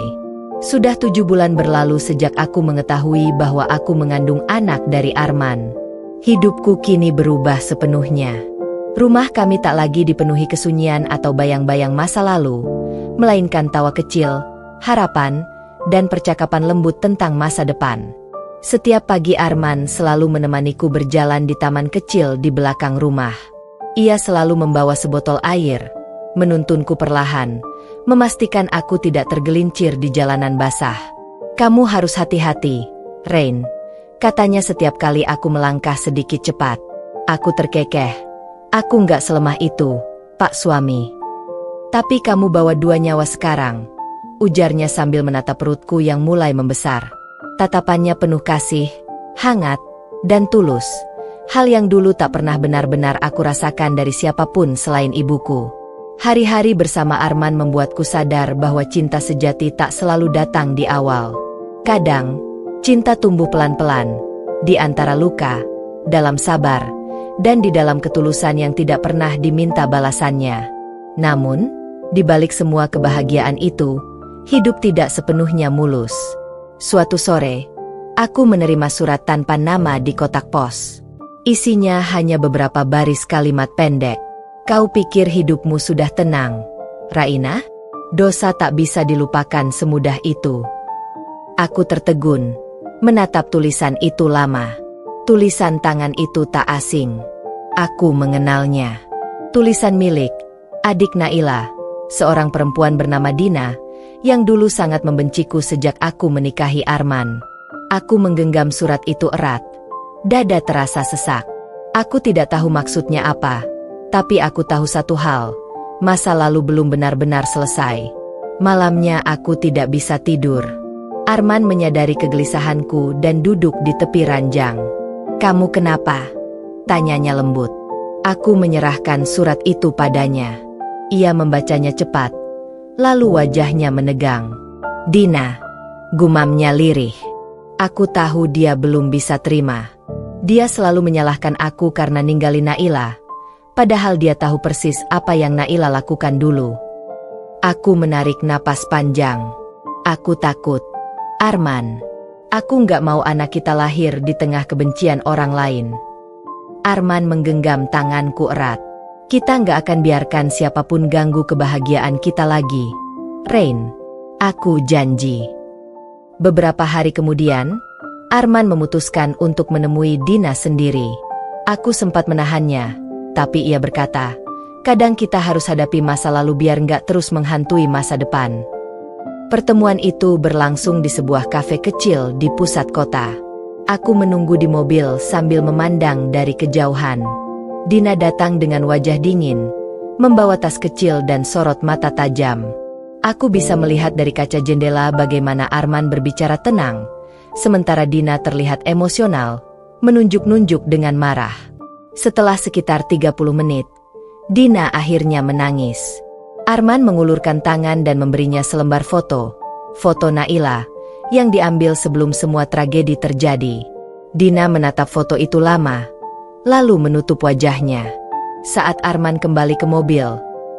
Sudah 7 bulan berlalu sejak aku mengetahui bahwa aku mengandung anak dari Arman. Hidupku kini berubah sepenuhnya. Rumah kami tak lagi dipenuhi kesunyian atau bayang-bayang masa lalu, melainkan tawa kecil, harapan, dan percakapan lembut tentang masa depan. Setiap pagi Arman selalu menemaniku berjalan di taman kecil di belakang rumah. Ia selalu membawa sebotol air, menuntunku perlahan, memastikan aku tidak tergelincir di jalanan basah. "Kamu harus hati-hati, Rain," katanya setiap kali aku melangkah sedikit cepat. Aku terkekeh. "Aku nggak selemah itu, Pak Suami." "Tapi kamu bawa 2 nyawa sekarang. ujarnya sambil menatap perutku yang mulai membesar. Tatapannya penuh kasih, hangat, dan tulus. Hal yang dulu tak pernah benar-benar aku rasakan dari siapapun selain ibuku. Hari-hari bersama Arman membuatku sadar bahwa cinta sejati tak selalu datang di awal. Kadang, cinta tumbuh pelan-pelan, di antara luka, dalam sabar, dan di dalam ketulusan yang tidak pernah diminta balasannya. Namun, di balik semua kebahagiaan itu, hidup tidak sepenuhnya mulus. Suatu sore, aku menerima surat tanpa nama di kotak pos. Isinya hanya beberapa baris kalimat pendek. Kau pikir hidupmu sudah tenang, Raina? Dosa tak bisa dilupakan semudah itu. Aku tertegun, menatap tulisan itu lama. Tulisan tangan itu tak asing. Aku mengenalnya. Tulisan milik adik Naila, seorang perempuan bernama Dina, yang dulu sangat membenciku sejak aku menikahi Arman. Aku menggenggam surat itu erat. Dada terasa sesak. Aku tidak tahu maksudnya apa, tapi aku tahu satu hal, masa lalu belum benar-benar selesai. Malamnya aku tidak bisa tidur. Arman menyadari kegelisahanku dan duduk di tepi ranjang. Kamu kenapa? Tanyanya lembut. Aku menyerahkan surat itu padanya. Ia membacanya cepat, lalu wajahnya menegang. Dina, gumamnya lirih. Aku tahu dia belum bisa terima. Dia selalu menyalahkan aku karena ninggalin Naila, padahal dia tahu persis apa yang Naila lakukan dulu. Aku menarik napas panjang. Aku takut. Arman, aku nggak mau anak kita lahir di tengah kebencian orang lain. Arman menggenggam tanganku erat. Kita nggak akan biarkan siapapun ganggu kebahagiaan kita lagi. Rain, aku janji. Beberapa hari kemudian, Arman memutuskan untuk menemui Dina sendiri. Aku sempat menahannya, tapi ia berkata, kadang kita harus hadapi masa lalu biar nggak terus menghantui masa depan. Pertemuan itu berlangsung di sebuah kafe kecil di pusat kota. Aku menunggu di mobil sambil memandang dari kejauhan. Dina datang dengan wajah dingin, membawa tas kecil dan sorot mata tajam. Aku bisa melihat dari kaca jendela bagaimana Arman berbicara tenang, sementara Dina terlihat emosional, menunjuk-nunjuk dengan marah. Setelah sekitar 30 menit, Dina akhirnya menangis. Arman mengulurkan tangan dan memberinya selembar foto Naila, yang diambil sebelum semua tragedi terjadi. Dina menatap foto itu lama, lalu menutup wajahnya. Saat Arman kembali ke mobil,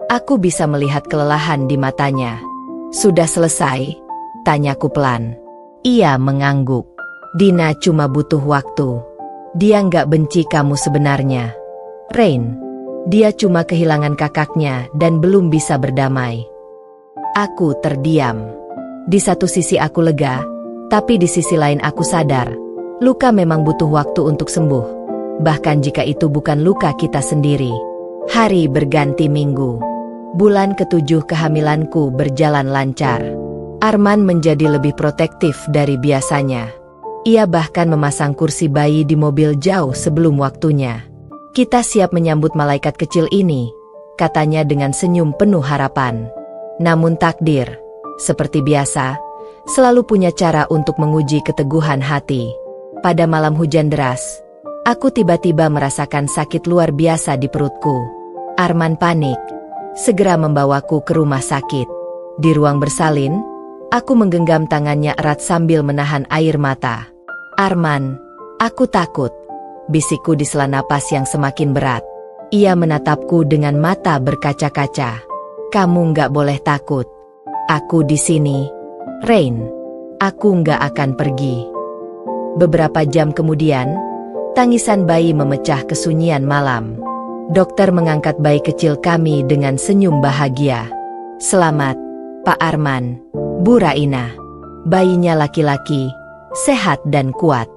aku bisa melihat kelelahan di matanya. Sudah selesai? Tanyaku pelan. Ia mengangguk. Dina cuma butuh waktu. Dia nggak benci kamu sebenarnya, Rain. Dia cuma kehilangan kakaknya dan belum bisa berdamai. Aku terdiam. Di satu sisi aku lega, tapi di sisi lain aku sadar, luka memang butuh waktu untuk sembuh, bahkan jika itu bukan luka kita sendiri. Hari berganti minggu. Bulan ke-7 kehamilanku berjalan lancar. Arman menjadi lebih protektif dari biasanya. Ia bahkan memasang kursi bayi di mobil jauh sebelum waktunya. Kita siap menyambut malaikat kecil ini, katanya dengan senyum penuh harapan. Namun takdir, seperti biasa, selalu punya cara untuk menguji keteguhan hati. Pada malam hujan deras, aku tiba-tiba merasakan sakit luar biasa di perutku. Arman panik, segera membawaku ke rumah sakit. Di ruang bersalin, aku menggenggam tangannya erat sambil menahan air mata. Arman, aku takut, bisikku di sela napas yang semakin berat. Ia menatapku dengan mata berkaca-kaca. Kamu nggak boleh takut. Aku di sini, Rain. Aku nggak akan pergi. Beberapa jam kemudian, tangisan bayi memecah kesunyian malam. Dokter mengangkat bayi kecil kami dengan senyum bahagia. Selamat, Pak Arman, Bu Raina. Bayinya laki-laki, sehat dan kuat.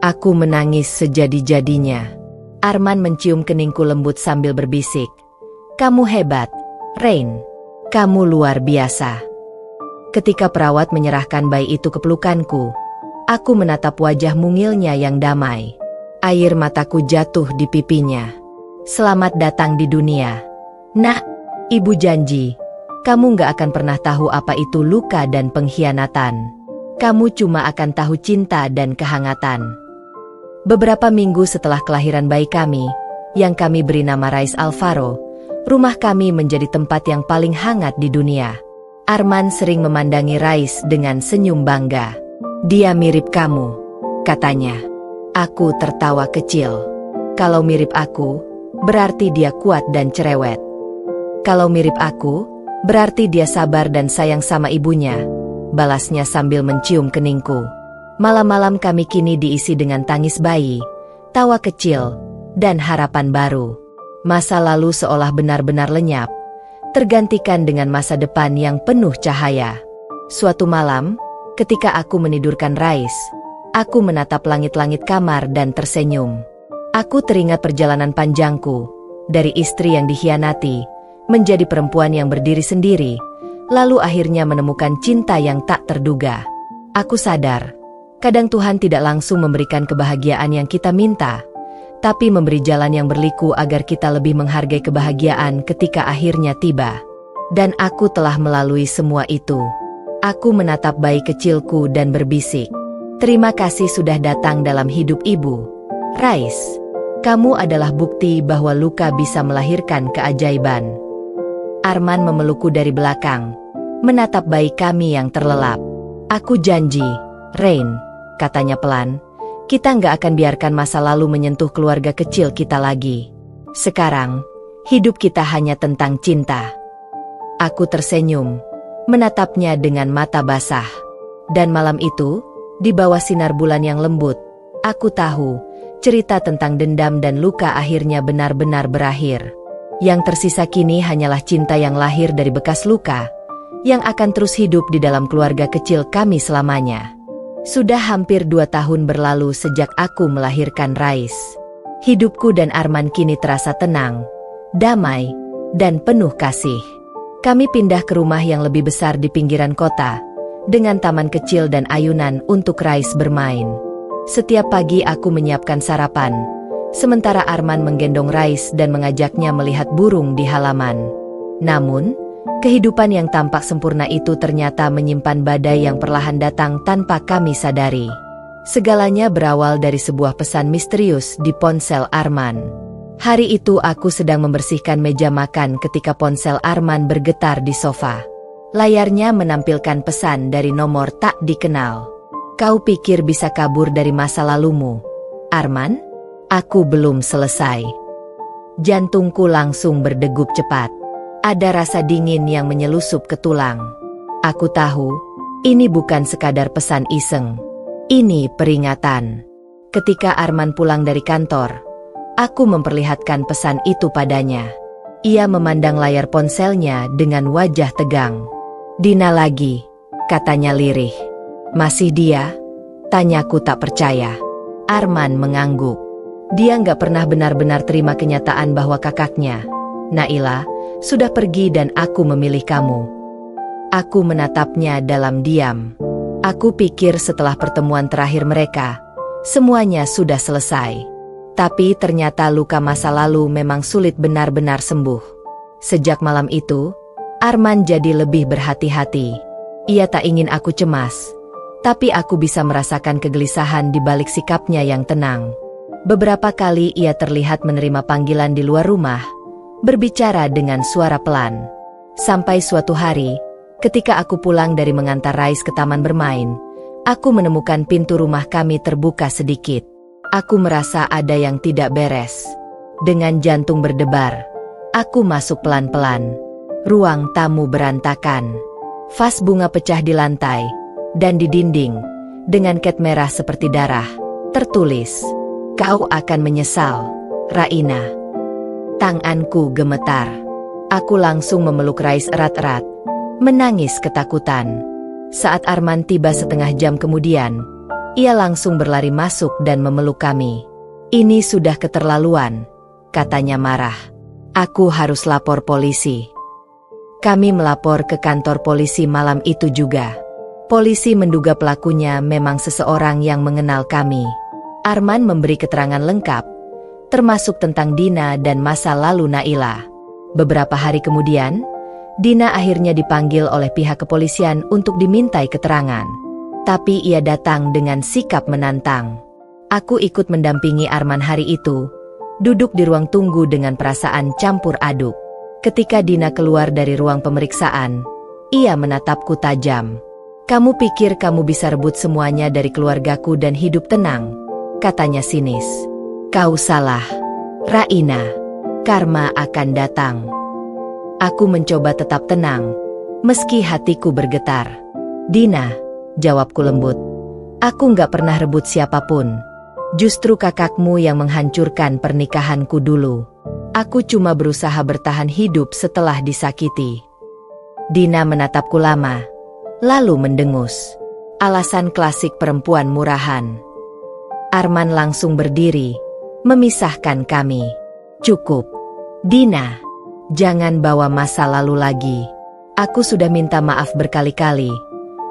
Aku menangis sejadi-jadinya. Arman mencium keningku lembut sambil berbisik. Kamu hebat, Rain. Kamu luar biasa. Ketika perawat menyerahkan bayi itu ke pelukanku, aku menatap wajah mungilnya yang damai. Air mataku jatuh di pipinya. Selamat datang di dunia. Nak, ibu janji, Kamu nggak akan pernah tahu apa itu luka dan pengkhianatan. Kamu cuma akan tahu cinta dan kehangatan. Beberapa minggu setelah kelahiran bayi kami, yang kami beri nama Rais Alvaro, rumah kami menjadi tempat yang paling hangat di dunia. Arman sering memandangi Rais dengan senyum bangga. Dia mirip kamu, katanya. Aku tertawa kecil. Kalau mirip aku, berarti dia kuat dan cerewet. Kalau mirip aku, berarti dia sabar dan sayang sama ibunya, balasnya sambil mencium keningku. Malam-malam kami kini diisi dengan tangis bayi, tawa kecil, dan harapan baru. Masa lalu seolah benar-benar lenyap, tergantikan dengan masa depan yang penuh cahaya. Suatu malam, ketika aku menidurkan Rais, aku menatap langit-langit kamar dan tersenyum. Aku teringat perjalanan panjangku, dari istri yang dikhianati, menjadi perempuan yang berdiri sendiri, lalu akhirnya menemukan cinta yang tak terduga. Aku sadar, kadang Tuhan tidak langsung memberikan kebahagiaan yang kita minta, tapi memberi jalan yang berliku agar kita lebih menghargai kebahagiaan ketika akhirnya tiba. Dan aku telah melalui semua itu. Aku menatap bayi kecilku dan berbisik, "Terima kasih sudah datang dalam hidup ibu. Rais, kamu adalah bukti bahwa luka bisa melahirkan keajaiban." Arman memelukku dari belakang, menatap bayi kami yang terlelap. "Aku janji, Rain," katanya pelan, "kita nggak akan biarkan masa lalu menyentuh keluarga kecil kita lagi. Sekarang, hidup kita hanya tentang cinta." Aku tersenyum, menatapnya dengan mata basah. Dan malam itu, di bawah sinar bulan yang lembut, aku tahu, cerita tentang dendam dan luka akhirnya benar-benar berakhir. Yang tersisa kini hanyalah cinta yang lahir dari bekas luka, yang akan terus hidup di dalam keluarga kecil kami selamanya. Sudah hampir 2 tahun berlalu sejak aku melahirkan Rais. Hidupku dan Arman kini terasa tenang, damai, dan penuh kasih. Kami pindah ke rumah yang lebih besar di pinggiran kota, dengan taman kecil dan ayunan untuk Rais bermain. Setiap pagi aku menyiapkan sarapan, sementara Arman menggendong Rais dan mengajaknya melihat burung di halaman. Namun, kehidupan yang tampak sempurna itu ternyata menyimpan badai yang perlahan datang tanpa kami sadari. Segalanya berawal dari sebuah pesan misterius di ponsel Arman. Hari itu aku sedang membersihkan meja makan ketika ponsel Arman bergetar di sofa. Layarnya menampilkan pesan dari nomor tak dikenal. "Kau pikir bisa kabur dari masa lalumu, Arman? Aku belum selesai." Jantungku langsung berdegup cepat. Ada rasa dingin yang menyelusup ke tulang. Aku tahu, ini bukan sekadar pesan iseng. Ini peringatan. Ketika Arman pulang dari kantor, aku memperlihatkan pesan itu padanya. Ia memandang layar ponselnya dengan wajah tegang. "Dina lagi," katanya lirih. "Masih dia?" tanyaku tak percaya. Arman mengangguk. Dia nggak pernah benar-benar terima kenyataan bahwa kakaknya, Naila, sudah pergi dan aku memilih kamu. Aku menatapnya dalam diam. Aku pikir setelah pertemuan terakhir mereka, semuanya sudah selesai. Tapi ternyata luka masa lalu memang sulit benar-benar sembuh. Sejak malam itu, Arman jadi lebih berhati-hati. Ia tak ingin aku cemas, tapi aku bisa merasakan kegelisahan di balik sikapnya yang tenang. Beberapa kali ia terlihat menerima panggilan di luar rumah, berbicara dengan suara pelan. Sampai suatu hari, ketika aku pulang dari mengantar Rais ke taman bermain, aku menemukan pintu rumah kami terbuka sedikit. Aku merasa ada yang tidak beres. Dengan jantung berdebar, aku masuk pelan-pelan. Ruang tamu berantakan. Vas bunga pecah di lantai, dan di dinding, dengan cat merah seperti darah, tertulis, "Kau akan menyesal, Raina." Tanganku gemetar. Aku langsung memeluk Rais erat-erat, menangis ketakutan. Saat Arman tiba setengah jam kemudian, ia langsung berlari masuk dan memeluk kami. "Ini sudah keterlaluan," katanya marah. "Aku harus lapor polisi." Kami melapor ke kantor polisi malam itu juga. Polisi menduga pelakunya memang seseorang yang mengenal kami. Arman memberi keterangan lengkap, termasuk tentang Dina dan masa lalu Naila. Beberapa hari kemudian, Dina akhirnya dipanggil oleh pihak kepolisian untuk dimintai keterangan. Tapi ia datang dengan sikap menantang. Aku ikut mendampingi Arman hari itu, duduk di ruang tunggu dengan perasaan campur aduk. Ketika Dina keluar dari ruang pemeriksaan, ia menatapku tajam. "Kamu pikir kamu bisa rebut semuanya dari keluargaku dan hidup tenang?" katanya sinis. "Kau salah, Raina. Karma akan datang." Aku mencoba tetap tenang, meski hatiku bergetar. "Dina," jawabku lembut, "aku nggak pernah rebut siapapun. Justru kakakmu yang menghancurkan pernikahanku dulu. Aku cuma berusaha bertahan hidup setelah disakiti." Dina menatapku lama, lalu mendengus. Alasan klasik perempuan murahan. Arman langsung berdiri, memisahkan kami. "Cukup, Dina. Jangan bawa masa lalu lagi. Aku sudah minta maaf berkali-kali,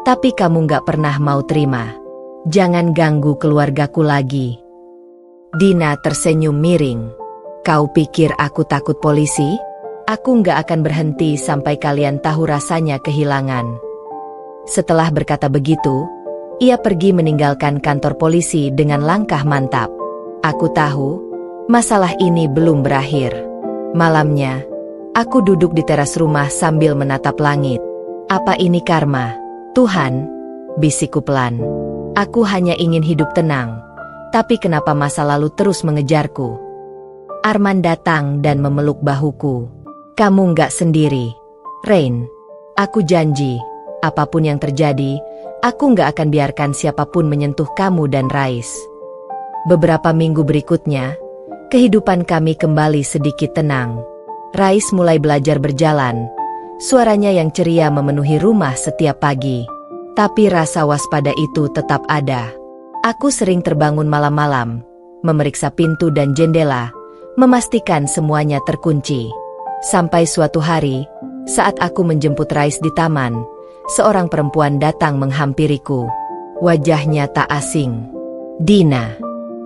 tapi kamu gak pernah mau terima. Jangan ganggu keluargaku lagi." Dina tersenyum miring. "Kau pikir aku takut polisi? Aku gak akan berhenti sampai kalian tahu rasanya kehilangan." Setelah berkata begitu, ia pergi meninggalkan kantor polisi dengan langkah mantap. Aku tahu, masalah ini belum berakhir. Malamnya, aku duduk di teras rumah sambil menatap langit. "Apa ini karma, Tuhan?" bisikku pelan. "Aku hanya ingin hidup tenang, tapi kenapa masa lalu terus mengejarku?" Arman datang dan memeluk bahuku. "Kamu nggak sendiri, Rain. Aku janji, apapun yang terjadi, aku nggak akan biarkan siapapun menyentuh kamu dan Rais." Beberapa minggu berikutnya, kehidupan kami kembali sedikit tenang. Rais mulai belajar berjalan, suaranya yang ceria memenuhi rumah setiap pagi. Tapi rasa waspada itu tetap ada. Aku sering terbangun malam-malam, memeriksa pintu dan jendela, memastikan semuanya terkunci. Sampai suatu hari, saat aku menjemput Rais di taman, seorang perempuan datang menghampiriku. Wajahnya tak asing. "Dina."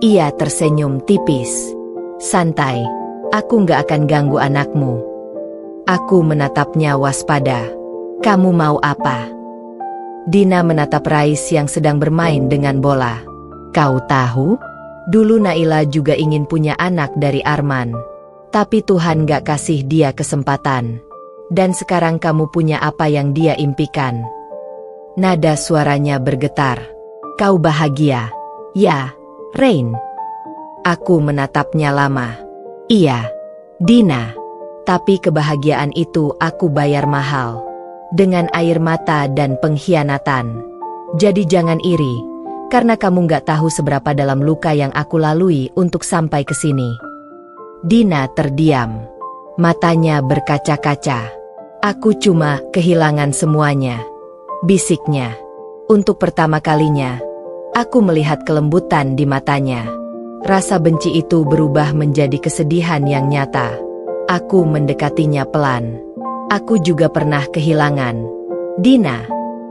Ia tersenyum tipis. "Santai. Aku nggak akan ganggu anakmu." Aku menatapnya waspada. "Kamu mau apa?" Dina menatap Rais yang sedang bermain dengan bola. "Kau tahu? Dulu Naila juga ingin punya anak dari Arman. Tapi Tuhan nggak kasih dia kesempatan. Dan sekarang kamu punya apa yang dia impikan." Nada suaranya bergetar. "Kau bahagia, ya, Rain?" Aku menatapnya lama. "Iya, Dina. Tapi kebahagiaan itu aku bayar mahal. Dengan air mata dan pengkhianatan. Jadi jangan iri, karena kamu nggak tahu seberapa dalam luka yang aku lalui untuk sampai ke sini." Dina terdiam. Matanya berkaca-kaca. "Aku cuma kehilangan semuanya," bisiknya. Untuk pertama kalinya, aku melihat kelembutan di matanya. Rasa benci itu berubah menjadi kesedihan yang nyata. Aku mendekatinya pelan. "Aku juga pernah kehilangan, Dina.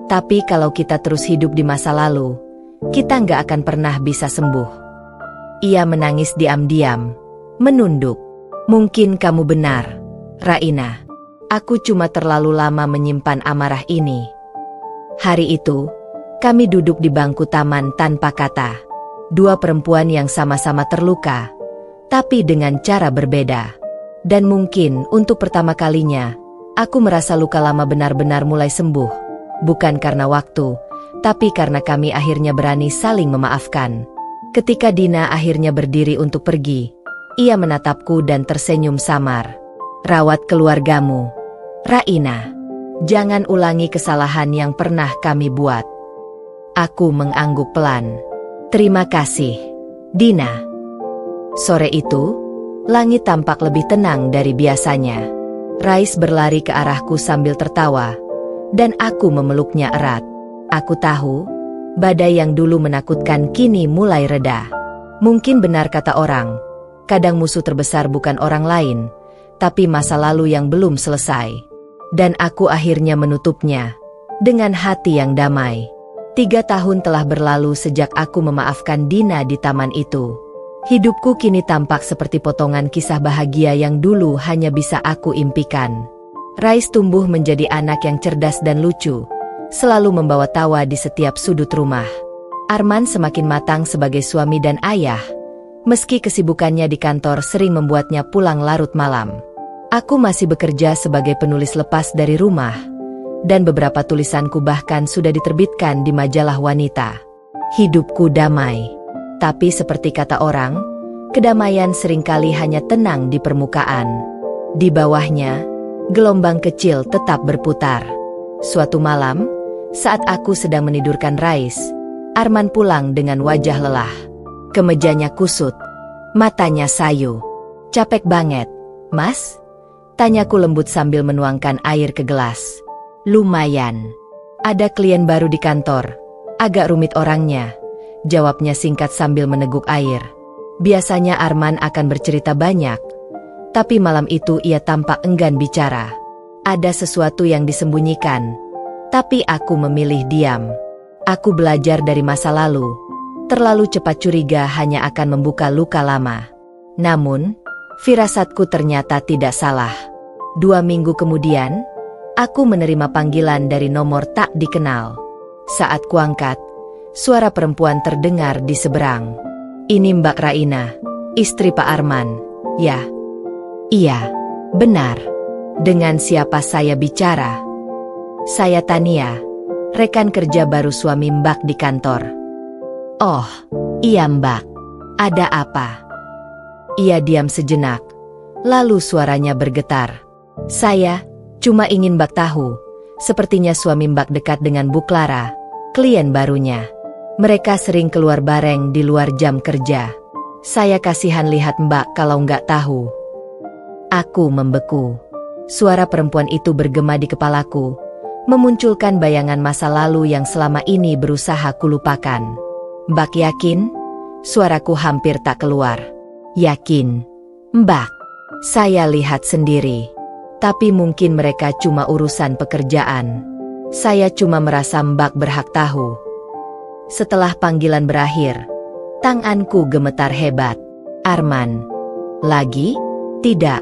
Tapi kalau kita terus hidup di masa lalu, kita nggak akan pernah bisa sembuh." Ia menangis diam-diam, menunduk. "Mungkin kamu benar, Raina. Aku cuma terlalu lama menyimpan amarah ini." Hari itu, kami duduk di bangku taman tanpa kata. Dua perempuan yang sama-sama terluka, tapi dengan cara berbeda. Dan mungkin untuk pertama kalinya, aku merasa luka lama benar-benar mulai sembuh. Bukan karena waktu, tapi karena kami akhirnya berani saling memaafkan. Ketika Dina akhirnya berdiri untuk pergi, ia menatapku dan tersenyum samar. "Rawat keluargamu, Raina. Jangan ulangi kesalahan yang pernah kami buat." Aku mengangguk pelan. "Terima kasih, Dina." Sore itu, langit tampak lebih tenang dari biasanya. Rais berlari ke arahku sambil tertawa, dan aku memeluknya erat. Aku tahu, badai yang dulu menakutkan kini mulai reda. Mungkin benar kata orang, kadang musuh terbesar bukan orang lain, tapi masa lalu yang belum selesai. Dan aku akhirnya menutupnya, dengan hati yang damai. 3 tahun telah berlalu sejak aku memaafkan Dina di taman itu. Hidupku kini tampak seperti potongan kisah bahagia yang dulu hanya bisa aku impikan. Rais tumbuh menjadi anak yang cerdas dan lucu, selalu membawa tawa di setiap sudut rumah. Arman semakin matang sebagai suami dan ayah, meski kesibukannya di kantor sering membuatnya pulang larut malam. Aku masih bekerja sebagai penulis lepas dari rumah, dan beberapa tulisanku bahkan sudah diterbitkan di majalah wanita. Hidupku damai. Tapi seperti kata orang, kedamaian seringkali hanya tenang di permukaan. Di bawahnya, gelombang kecil tetap berputar. Suatu malam, saat aku sedang menidurkan Rais, Arman pulang dengan wajah lelah. Kemejanya kusut, matanya sayu. Capek banget, Mas? Tanyaku lembut sambil menuangkan air ke gelas. Lumayan. Ada klien baru di kantor. Agak rumit orangnya, jawabnya singkat sambil meneguk air. Biasanya Arman akan bercerita banyak, tapi malam itu ia tampak enggan bicara. Ada sesuatu yang disembunyikan, tapi aku memilih diam. Aku belajar dari masa lalu. Terlalu cepat curiga hanya akan membuka luka lama. Namun, firasatku ternyata tidak salah. 2 minggu kemudian, aku menerima panggilan dari nomor tak dikenal. Saat kuangkat, suara perempuan terdengar di seberang. Ini Mbak Raina, istri Pak Arman. Ya. Iya, benar. Dengan siapa saya bicara? Saya Tania, rekan kerja baru suami Mbak di kantor. Oh, iya Mbak. Ada apa? Ia diam sejenak, lalu suaranya bergetar. Saya cuma ingin Mbak tahu, sepertinya suami Mbak dekat dengan Bu Clara, klien barunya. Mereka sering keluar bareng di luar jam kerja. Saya kasihan lihat Mbak kalau nggak tahu. Aku membeku. Suara perempuan itu bergema di kepalaku, memunculkan bayangan masa lalu yang selama ini berusaha kulupakan. Mbak yakin? Suaraku hampir tak keluar. Yakin, Mbak. Saya lihat sendiri. Tapi mungkin mereka cuma urusan pekerjaan. Saya cuma merasa Mbak berhak tahu. Setelah panggilan berakhir, tanganku gemetar hebat. Arman. Lagi? Tidak.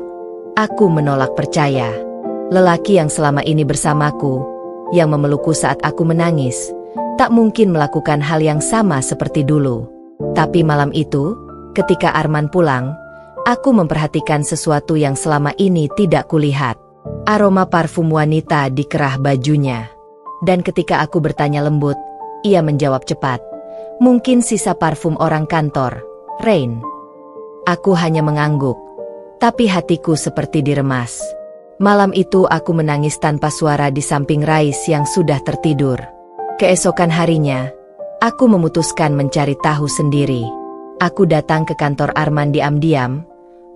Aku menolak percaya. Lelaki yang selama ini bersamaku, yang memelukku saat aku menangis, tak mungkin melakukan hal yang sama seperti dulu. Tapi malam itu, ketika Arman pulang, aku memperhatikan sesuatu yang selama ini tidak kulihat. Aroma parfum wanita di kerah bajunya. Dan ketika aku bertanya lembut, ia menjawab cepat. Mungkin sisa parfum orang kantor, Rain. Aku hanya mengangguk, tapi hatiku seperti diremas. Malam itu aku menangis tanpa suara di samping Rais yang sudah tertidur. Keesokan harinya, aku memutuskan mencari tahu sendiri. Aku datang ke kantor Arman diam-diam,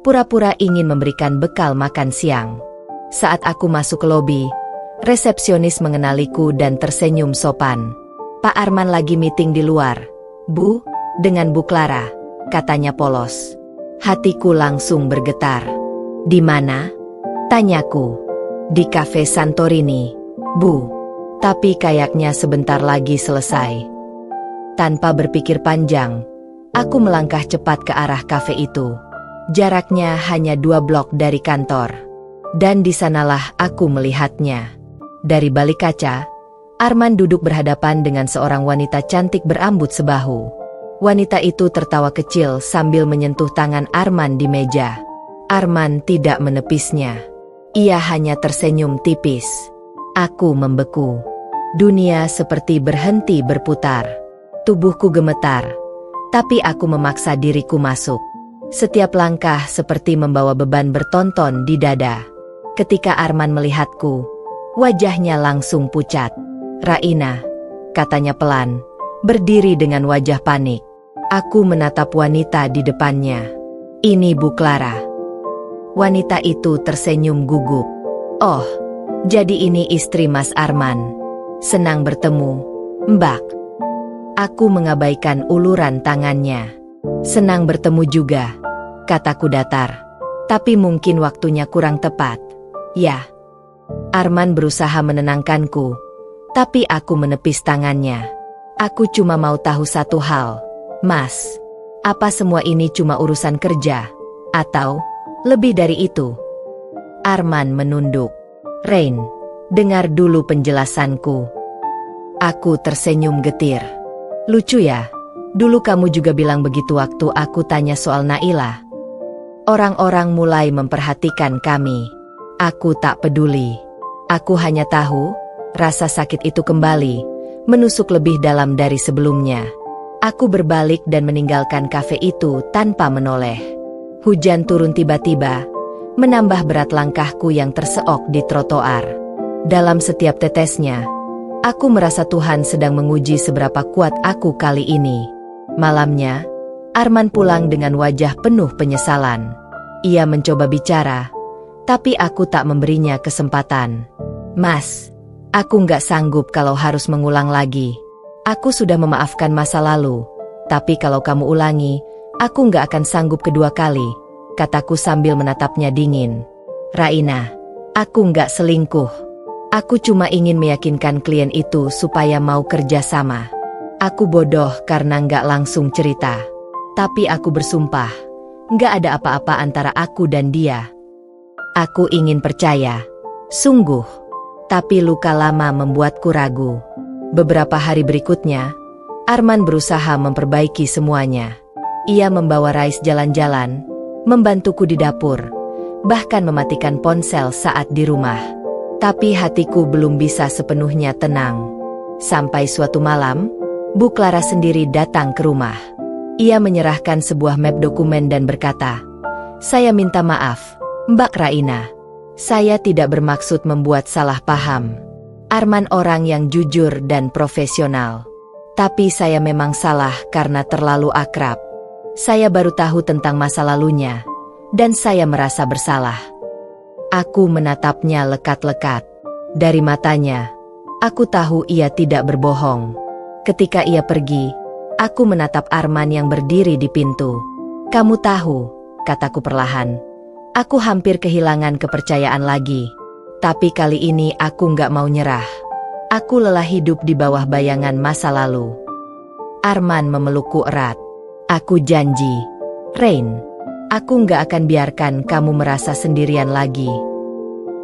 pura-pura ingin memberikan bekal makan siang. Saat aku masuk ke lobi, resepsionis mengenaliku dan tersenyum sopan. Pak Arman lagi meeting di luar. Bu, dengan Bu Clara, katanya polos. Hatiku langsung bergetar. Di mana? Tanyaku. Di Cafe Santorini, Bu. Tapi kayaknya sebentar lagi selesai. Tanpa berpikir panjang, aku melangkah cepat ke arah kafe itu. Jaraknya hanya 2 blok dari kantor. Dan di sanalah aku melihatnya. Dari balik kaca, Arman duduk berhadapan dengan seorang wanita cantik berambut sebahu. Wanita itu tertawa kecil sambil menyentuh tangan Arman di meja. Arman tidak menepisnya. Ia hanya tersenyum tipis. Aku membeku. Dunia seperti berhenti berputar. Tubuhku gemetar, tapi aku memaksa diriku masuk. Setiap langkah seperti membawa beban bertonton di dada. Ketika Arman melihatku, wajahnya langsung pucat. Raina, katanya pelan, berdiri dengan wajah panik. Aku menatap wanita di depannya. Ini Bu Clara. Wanita itu tersenyum gugup. Oh, jadi ini istri Mas Arman. Senang bertemu, Mbak. Aku mengabaikan uluran tangannya. Senang bertemu juga, kataku datar. Tapi mungkin waktunya kurang tepat. Ya. Arman berusaha menenangkanku, tapi aku menepis tangannya. Aku cuma mau tahu satu hal, Mas. Apa semua ini cuma urusan kerja? Atau lebih dari itu? Arman menunduk. Rain, dengar dulu penjelasanku. Aku tersenyum getir. Lucu ya, dulu kamu juga bilang begitu waktu aku tanya soal Naila. Orang-orang mulai memperhatikan kami. Aku tak peduli. Aku hanya tahu, rasa sakit itu kembali, menusuk lebih dalam dari sebelumnya. Aku berbalik dan meninggalkan kafe itu tanpa menoleh. Hujan turun tiba-tiba, menambah berat langkahku yang terseok di trotoar. Dalam setiap tetesnya, aku merasa Tuhan sedang menguji seberapa kuat aku kali ini. Malamnya, Arman pulang dengan wajah penuh penyesalan. Ia mencoba bicara, tapi aku tak memberinya kesempatan. Mas, aku nggak sanggup kalau harus mengulang lagi. Aku sudah memaafkan masa lalu, tapi kalau kamu ulangi, aku nggak akan sanggup kedua kali, kataku sambil menatapnya dingin. Raina, aku nggak selingkuh. Aku cuma ingin meyakinkan klien itu supaya mau kerja sama. Aku bodoh karena nggak langsung cerita. Tapi aku bersumpah, nggak ada apa-apa antara aku dan dia. Aku ingin percaya, sungguh. Tapi luka lama membuatku ragu. Beberapa hari berikutnya, Arman berusaha memperbaiki semuanya. Ia membawa Rais jalan-jalan, membantuku di dapur, bahkan mematikan ponsel saat di rumah. Tapi hatiku belum bisa sepenuhnya tenang. Sampai suatu malam, Bu Clara sendiri datang ke rumah. Ia menyerahkan sebuah map dokumen dan berkata, "Saya minta maaf, Mbak Raina. Saya tidak bermaksud membuat salah paham. Arman orang yang jujur dan profesional. Tapi saya memang salah karena terlalu akrab. Saya baru tahu tentang masa lalunya, dan saya merasa bersalah." Aku menatapnya lekat-lekat. Dari matanya, aku tahu ia tidak berbohong. Ketika ia pergi, aku menatap Arman yang berdiri di pintu. "Kamu tahu," kataku perlahan, "aku hampir kehilangan kepercayaan lagi. Tapi kali ini aku nggak mau nyerah. Aku lelah hidup di bawah bayangan masa lalu." Arman memelukku erat. "Aku janji, Rain, aku nggak akan biarkan kamu merasa sendirian lagi."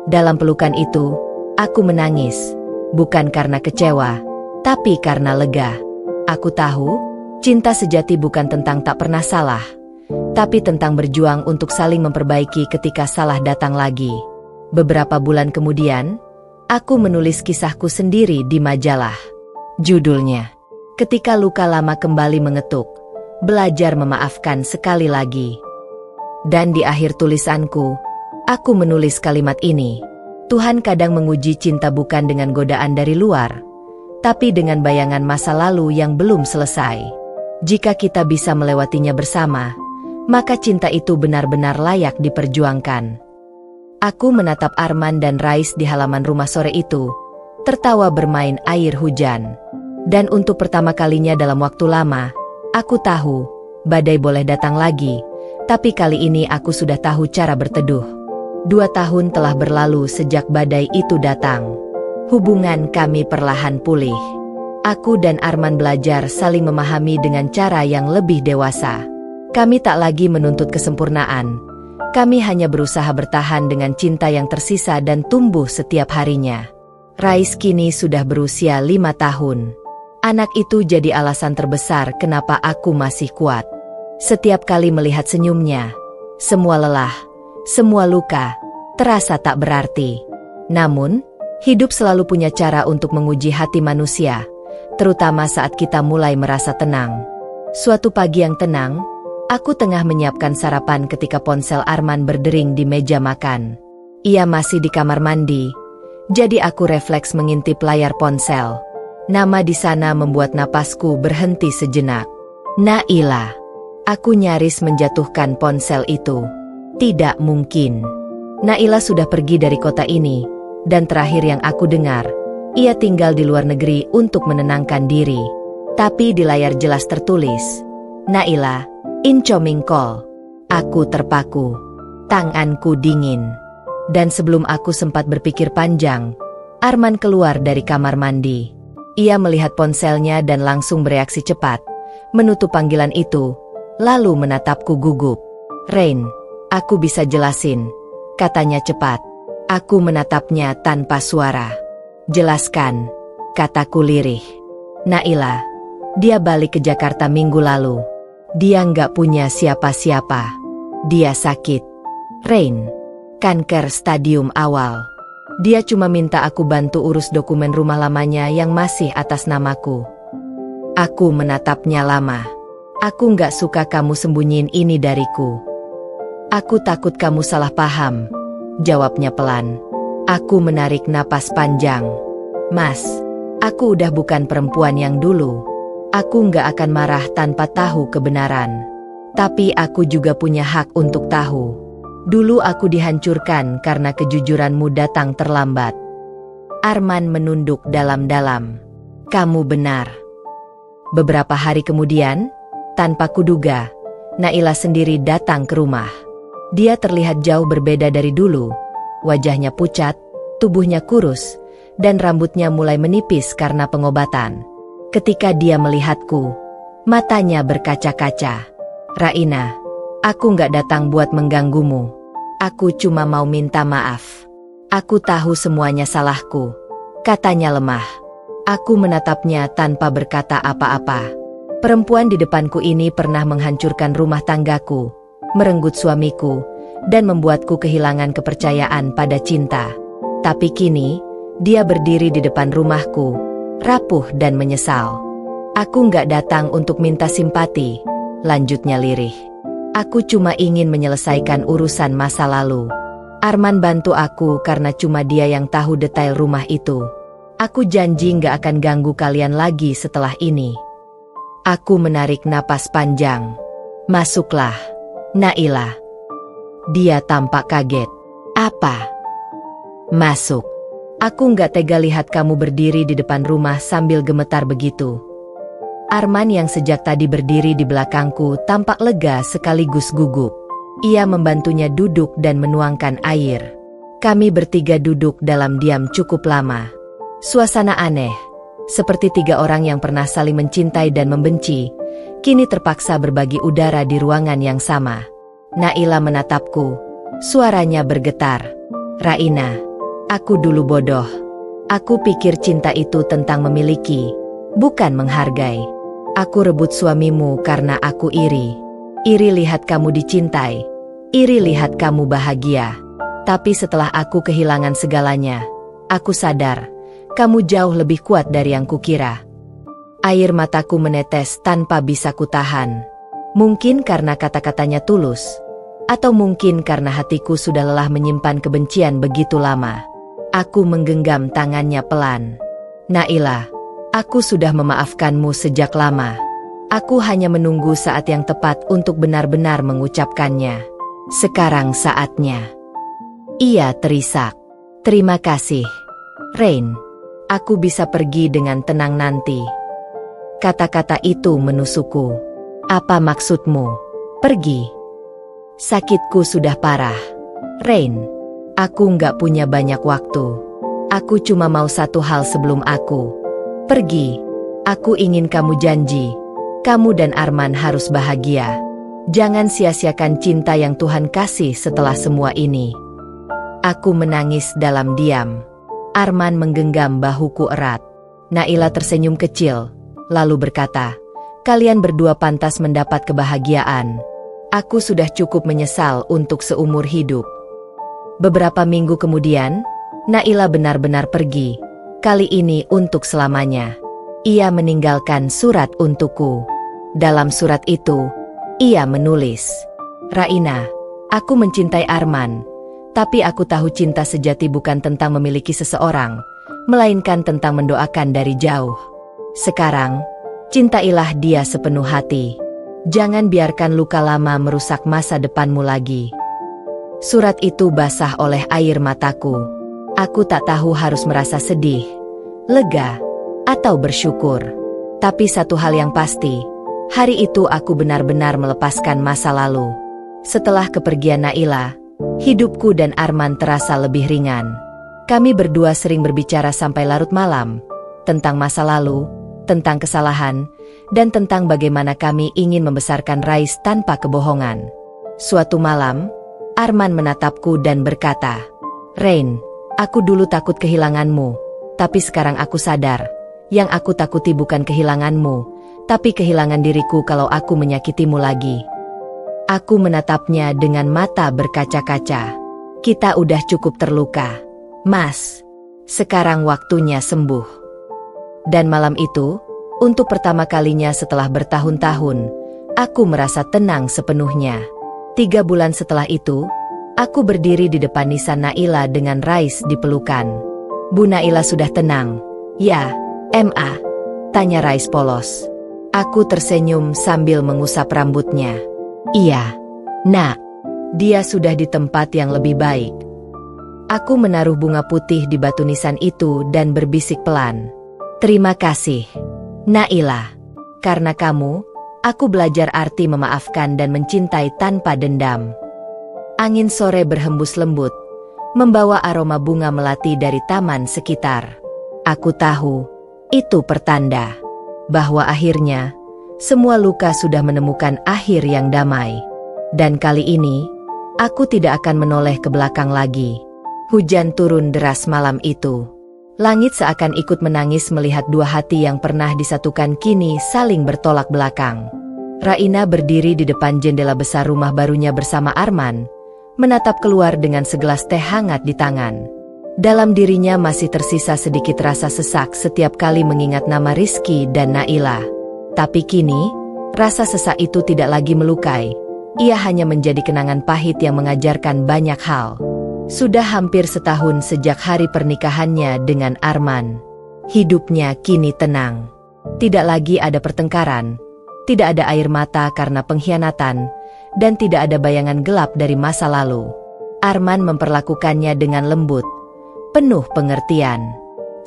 Dalam pelukan itu, aku menangis, bukan karena kecewa, tapi karena lega. Aku tahu, cinta sejati bukan tentang tak pernah salah, tapi tentang berjuang untuk saling memperbaiki ketika salah datang lagi. Beberapa bulan kemudian, aku menulis kisahku sendiri di majalah. Judulnya, "Ketika Luka Lama Kembali Mengetuk, Belajar Memaafkan Sekali Lagi." Dan di akhir tulisanku, aku menulis kalimat ini, "Tuhan kadang menguji cinta bukan dengan godaan dari luar, tapi dengan bayangan masa lalu yang belum selesai. Jika kita bisa melewatinya bersama, maka cinta itu benar-benar layak diperjuangkan." Aku menatap Arman dan Rais di halaman rumah sore itu, tertawa bermain air hujan. Dan untuk pertama kalinya dalam waktu lama, aku tahu, badai boleh datang lagi, tapi kali ini aku sudah tahu cara berteduh. 2 tahun telah berlalu sejak badai itu datang. Hubungan kami perlahan pulih. Aku dan Arman belajar saling memahami dengan cara yang lebih dewasa. Kami tak lagi menuntut kesempurnaan. Kami hanya berusaha bertahan dengan cinta yang tersisa dan tumbuh setiap harinya. Rais kini sudah berusia 5 tahun. Anak itu jadi alasan terbesar kenapa aku masih kuat. Setiap kali melihat senyumnya, semua lelah, semua luka, terasa tak berarti. Namun, hidup selalu punya cara untuk menguji hati manusia, terutama saat kita mulai merasa tenang. Suatu pagi yang tenang, aku tengah menyiapkan sarapan ketika ponsel Arman berdering di meja makan. Ia masih di kamar mandi, jadi aku refleks mengintip layar ponsel. Nama di sana membuat napasku berhenti sejenak. Naila. Aku nyaris menjatuhkan ponsel itu. Tidak mungkin. Naila sudah pergi dari kota ini, dan terakhir yang aku dengar, ia tinggal di luar negeri untuk menenangkan diri. Tapi di layar jelas tertulis, "Naila, incoming call." Aku terpaku. Tanganku dingin. Dan sebelum aku sempat berpikir panjang, Arman keluar dari kamar mandi. Ia melihat ponselnya dan langsung bereaksi cepat, menutup panggilan itu, lalu menatapku gugup. "Rain, aku bisa jelasin," katanya cepat. Aku menatapnya tanpa suara. Jelaskan, kataku lirih. Naila, dia balik ke Jakarta minggu lalu. Dia nggak punya siapa-siapa. Dia sakit. Rain, kanker stadium awal. Dia cuma minta aku bantu urus dokumen rumah lamanya yang masih atas namaku. Aku menatapnya lama. Aku nggak suka kamu sembunyiin ini dariku. Aku takut kamu salah paham, jawabnya pelan. Aku menarik napas panjang. Mas, aku udah bukan perempuan yang dulu. Aku nggak akan marah tanpa tahu kebenaran. Tapi aku juga punya hak untuk tahu. Dulu aku dihancurkan karena kejujuranmu datang terlambat. Arman menunduk dalam-dalam. Kamu benar. Beberapa hari kemudian, tanpa kuduga, Naila sendiri datang ke rumah. Dia terlihat jauh berbeda dari dulu. Wajahnya pucat, tubuhnya kurus, dan rambutnya mulai menipis karena pengobatan. Ketika dia melihatku, matanya berkaca-kaca. Raina, aku nggak datang buat mengganggumu. Aku cuma mau minta maaf. Aku tahu semuanya salahku, katanya lemah. Aku menatapnya tanpa berkata apa-apa. Perempuan di depanku ini pernah menghancurkan rumah tanggaku, merenggut suamiku, dan membuatku kehilangan kepercayaan pada cinta. Tapi kini, dia berdiri di depan rumahku, rapuh dan menyesal. Aku nggak datang untuk minta simpati, lanjutnya lirih. Aku cuma ingin menyelesaikan urusan masa lalu. Arman bantu aku karena cuma dia yang tahu detail rumah itu. Aku janji nggak akan ganggu kalian lagi setelah ini. Aku menarik napas panjang. Masuklah, Naila. Dia tampak kaget. Apa? Masuk. Aku nggak tega lihat kamu berdiri di depan rumah sambil gemetar begitu. Arman yang sejak tadi berdiri di belakangku tampak lega sekaligus gugup. Ia membantunya duduk dan menuangkan air. Kami bertiga duduk dalam diam cukup lama. Suasana aneh, seperti tiga orang yang pernah saling mencintai dan membenci, kini terpaksa berbagi udara di ruangan yang sama. Naila menatapku, suaranya bergetar. Raina, aku dulu bodoh. Aku pikir cinta itu tentang memiliki, bukan menghargai. Aku rebut suamimu karena aku iri. Iri lihat kamu dicintai. Iri lihat kamu bahagia. Tapi setelah aku kehilangan segalanya, aku sadar, kamu jauh lebih kuat dari yang kukira. Air mataku menetes tanpa bisa kutahan. Mungkin karena kata-katanya tulus, atau mungkin karena hatiku sudah lelah menyimpan kebencian begitu lama. Aku menggenggam tangannya pelan. Naila, aku sudah memaafkanmu sejak lama. Aku hanya menunggu saat yang tepat untuk benar-benar mengucapkannya. Sekarang saatnya. Ia terisak. Terima kasih, Rain. Aku bisa pergi dengan tenang nanti. Kata-kata itu menusukku. Apa maksudmu? Pergi. Sakitku sudah parah. Rain, aku nggak punya banyak waktu. Aku cuma mau satu hal sebelum aku pergi. Aku ingin kamu janji. Kamu dan Arman harus bahagia. Jangan sia-siakan cinta yang Tuhan kasih setelah semua ini. Aku menangis dalam diam. Arman menggenggam bahuku erat. Naila tersenyum kecil, lalu berkata, kalian berdua pantas mendapat kebahagiaan. Aku sudah cukup menyesal untuk seumur hidup. Beberapa minggu kemudian, Naila benar-benar pergi. Kali ini untuk selamanya. Ia meninggalkan surat untukku. Dalam surat itu, ia menulis, Raina, aku mencintai Arman. Tapi aku tahu cinta sejati bukan tentang memiliki seseorang, melainkan tentang mendoakan dari jauh. Sekarang, cintailah dia sepenuh hati. Jangan biarkan luka lama merusak masa depanmu lagi. Surat itu basah oleh air mataku. Aku tak tahu harus merasa sedih, lega, atau bersyukur. Tapi satu hal yang pasti, hari itu aku benar-benar melepaskan masa lalu. Setelah kepergian Naila, hidupku dan Arman terasa lebih ringan. Kami berdua sering berbicara sampai larut malam, tentang masa lalu, tentang kesalahan, dan tentang bagaimana kami ingin membesarkan Rais tanpa kebohongan. Suatu malam, Arman menatapku dan berkata, Rain, aku dulu takut kehilanganmu, tapi sekarang aku sadar. Yang aku takuti bukan kehilanganmu, tapi kehilangan diriku kalau aku menyakitimu lagi. Aku menatapnya dengan mata berkaca-kaca. Kita udah cukup terluka, Mas. Sekarang waktunya sembuh. Dan malam itu, untuk pertama kalinya setelah bertahun-tahun, aku merasa tenang sepenuhnya. 3 bulan setelah itu, aku berdiri di depan nisan Naila dengan Rais di pelukan. Bu Naila sudah tenang. Ya, Ma? Tanya Rais polos. Aku tersenyum sambil mengusap rambutnya. Iya, Nak. Dia sudah di tempat yang lebih baik. Aku menaruh bunga putih di batu nisan itu dan berbisik pelan. Terima kasih, Naila. Karena kamu, aku belajar arti memaafkan dan mencintai tanpa dendam. Angin sore berhembus lembut, membawa aroma bunga melati dari taman sekitar. Aku tahu, itu pertanda bahwa akhirnya semua luka sudah menemukan akhir yang damai. Dan kali ini, aku tidak akan menoleh ke belakang lagi. Hujan turun deras malam itu. Langit seakan ikut menangis melihat 2 hati yang pernah disatukan kini saling bertolak belakang. Raina berdiri di depan jendela besar rumah barunya bersama Arman, menatap keluar dengan segelas teh hangat di tangan. Dalam dirinya masih tersisa sedikit rasa sesak setiap kali mengingat nama Rizky dan Naila. Tapi kini, rasa sesak itu tidak lagi melukai. Ia hanya menjadi kenangan pahit yang mengajarkan banyak hal. Sudah hampir setahun sejak hari pernikahannya dengan Arman. Hidupnya kini tenang. Tidak lagi ada pertengkaran, tidak ada air mata karena pengkhianatan, dan tidak ada bayangan gelap dari masa lalu. Arman memperlakukannya dengan lembut, penuh pengertian.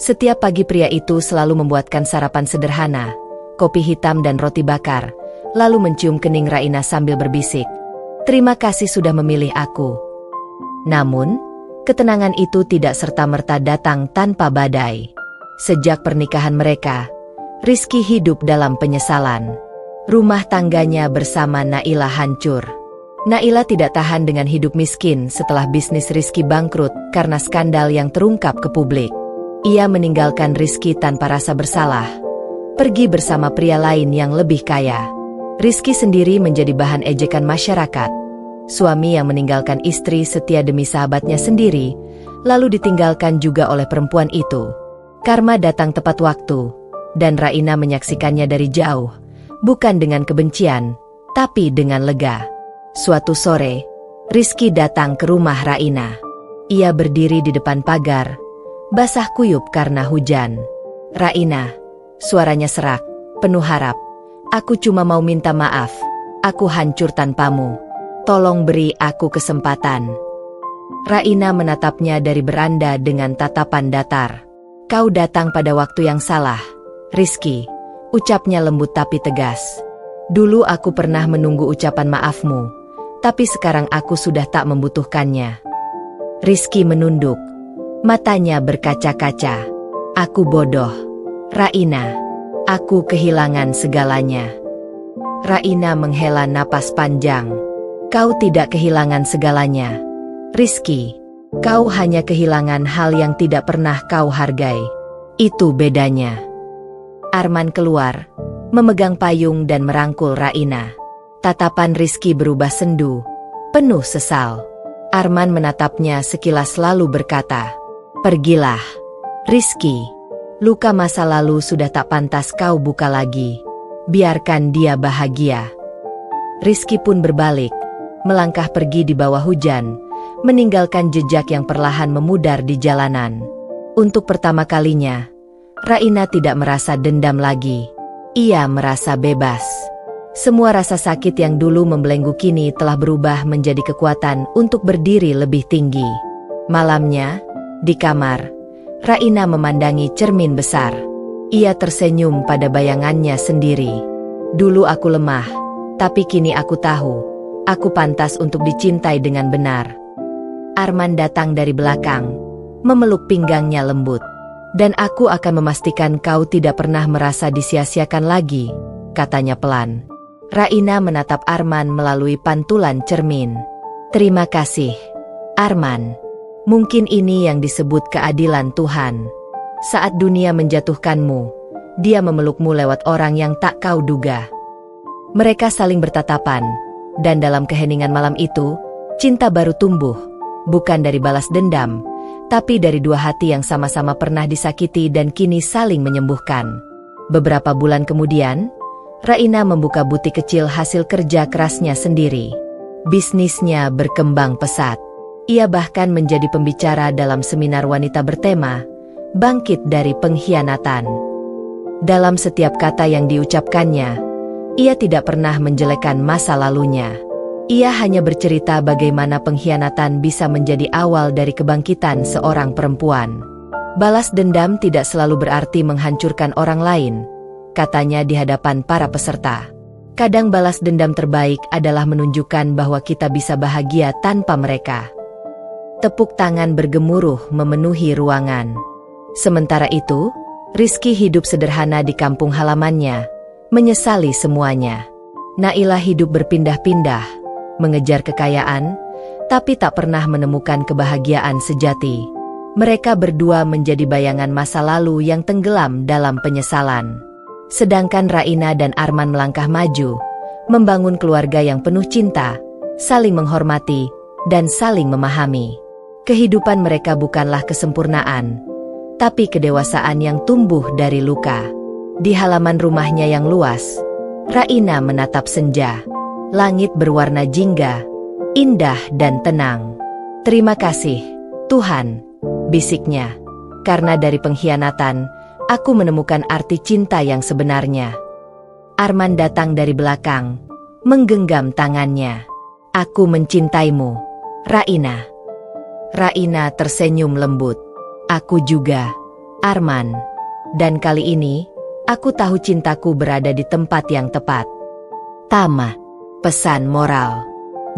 Setiap pagi pria itu selalu membuatkan sarapan sederhana, kopi hitam dan roti bakar, lalu mencium kening Raina sambil berbisik, "Terima kasih sudah memilih aku." Namun, ketenangan itu tidak serta-merta datang tanpa badai. Sejak pernikahan mereka, Rizky hidup dalam penyesalan. Rumah tangganya bersama Naila hancur. Naila tidak tahan dengan hidup miskin setelah bisnis Rizky bangkrut karena skandal yang terungkap ke publik. Ia meninggalkan Rizky tanpa rasa bersalah, pergi bersama pria lain yang lebih kaya. Rizky sendiri menjadi bahan ejekan masyarakat. Suami yang meninggalkan istri setia demi sahabatnya sendiri, lalu ditinggalkan juga oleh perempuan itu. Karma datang tepat waktu, dan Raina menyaksikannya dari jauh, bukan dengan kebencian, tapi dengan lega. Suatu sore, Rizky datang ke rumah Raina. Ia berdiri di depan pagar, basah kuyup karena hujan. "Raina," suaranya serak, penuh harap. "Aku cuma mau minta maaf. Aku hancur tanpamu. Tolong beri aku kesempatan." Raina menatapnya dari beranda dengan tatapan datar. "Kau datang pada waktu yang salah, Rizky," ucapnya lembut tapi tegas. "Dulu aku pernah menunggu ucapan maafmu, tapi sekarang aku sudah tak membutuhkannya." Rizky menunduk, matanya berkaca-kaca. "Aku bodoh, Raina. Aku kehilangan segalanya." Raina menghela napas panjang. "Kau tidak kehilangan segalanya, Rizky. Kau hanya kehilangan hal yang tidak pernah kau hargai. Itu bedanya." Arman keluar, memegang payung dan merangkul Raina. Tatapan Rizky berubah sendu, penuh sesal. Arman menatapnya sekilas lalu berkata, "Pergilah, Rizky. Luka masa lalu sudah tak pantas kau buka lagi. Biarkan dia bahagia." Rizky pun berbalik, melangkah pergi di bawah hujan, meninggalkan jejak yang perlahan memudar di jalanan. Untuk pertama kalinya, Raina tidak merasa dendam lagi. Ia merasa bebas. Semua rasa sakit yang dulu membelenggu kini telah berubah menjadi kekuatan untuk berdiri lebih tinggi. Malamnya, di kamar, Raina memandangi cermin besar. Ia tersenyum pada bayangannya sendiri. "Dulu aku lemah, tapi kini aku tahu, aku pantas untuk dicintai dengan benar." Arman datang dari belakang, memeluk pinggangnya lembut. "Dan aku akan memastikan kau tidak pernah merasa disia-siakan lagi," katanya pelan. Raina menatap Arman melalui pantulan cermin. "Terima kasih, Arman." Mungkin ini yang disebut keadilan Tuhan. Saat dunia menjatuhkanmu, Dia memelukmu lewat orang yang tak kau duga. Mereka saling bertatapan, dan dalam keheningan malam itu, cinta baru tumbuh, bukan dari balas dendam, tapi dari dua hati yang sama-sama pernah disakiti dan kini saling menyembuhkan. Beberapa bulan kemudian, Raina membuka butik kecil hasil kerja kerasnya sendiri. Bisnisnya berkembang pesat. Ia bahkan menjadi pembicara dalam seminar wanita bertema, Bangkit dari Pengkhianatan. Dalam setiap kata yang diucapkannya, ia tidak pernah menjelekkan masa lalunya. Ia hanya bercerita bagaimana pengkhianatan bisa menjadi awal dari kebangkitan seorang perempuan. Balas dendam tidak selalu berarti menghancurkan orang lain, katanya di hadapan para peserta. Kadang balas dendam terbaik adalah menunjukkan bahwa kita bisa bahagia tanpa mereka. Tepuk tangan bergemuruh memenuhi ruangan. Sementara itu, Rizky hidup sederhana di kampung halamannya, menyesali semuanya. Naila hidup berpindah-pindah, mengejar kekayaan, tapi tak pernah menemukan kebahagiaan sejati. Mereka berdua menjadi bayangan masa lalu yang tenggelam dalam penyesalan. Sedangkan Raina dan Arman melangkah maju, membangun keluarga yang penuh cinta, saling menghormati, dan saling memahami. Kehidupan mereka bukanlah kesempurnaan, tapi kedewasaan yang tumbuh dari luka. Di halaman rumahnya yang luas, Raina menatap senja. Langit berwarna jingga, indah dan tenang. "Terima kasih, Tuhan," bisiknya. "Karena dari pengkhianatan, aku menemukan arti cinta yang sebenarnya." Arman datang dari belakang, menggenggam tangannya. "Aku mencintaimu, Raina." Raina tersenyum lembut. "Aku juga, Arman. Dan kali ini, aku tahu cintaku berada di tempat yang tepat." Tamat. Pesan moral.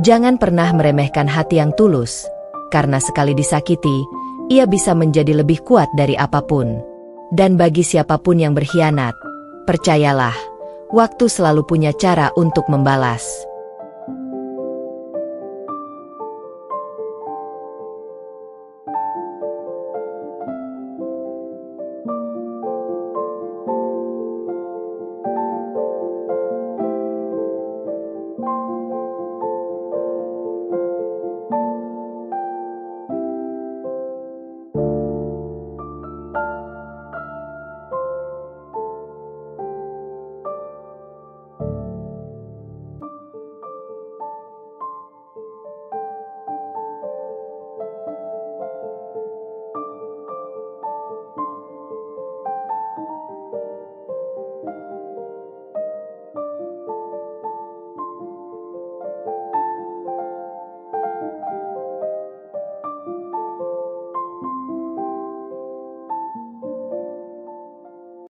Jangan pernah meremehkan hati yang tulus, karena sekali disakiti, ia bisa menjadi lebih kuat dari apapun. Dan bagi siapapun yang berkhianat, percayalah, waktu selalu punya cara untuk membalas.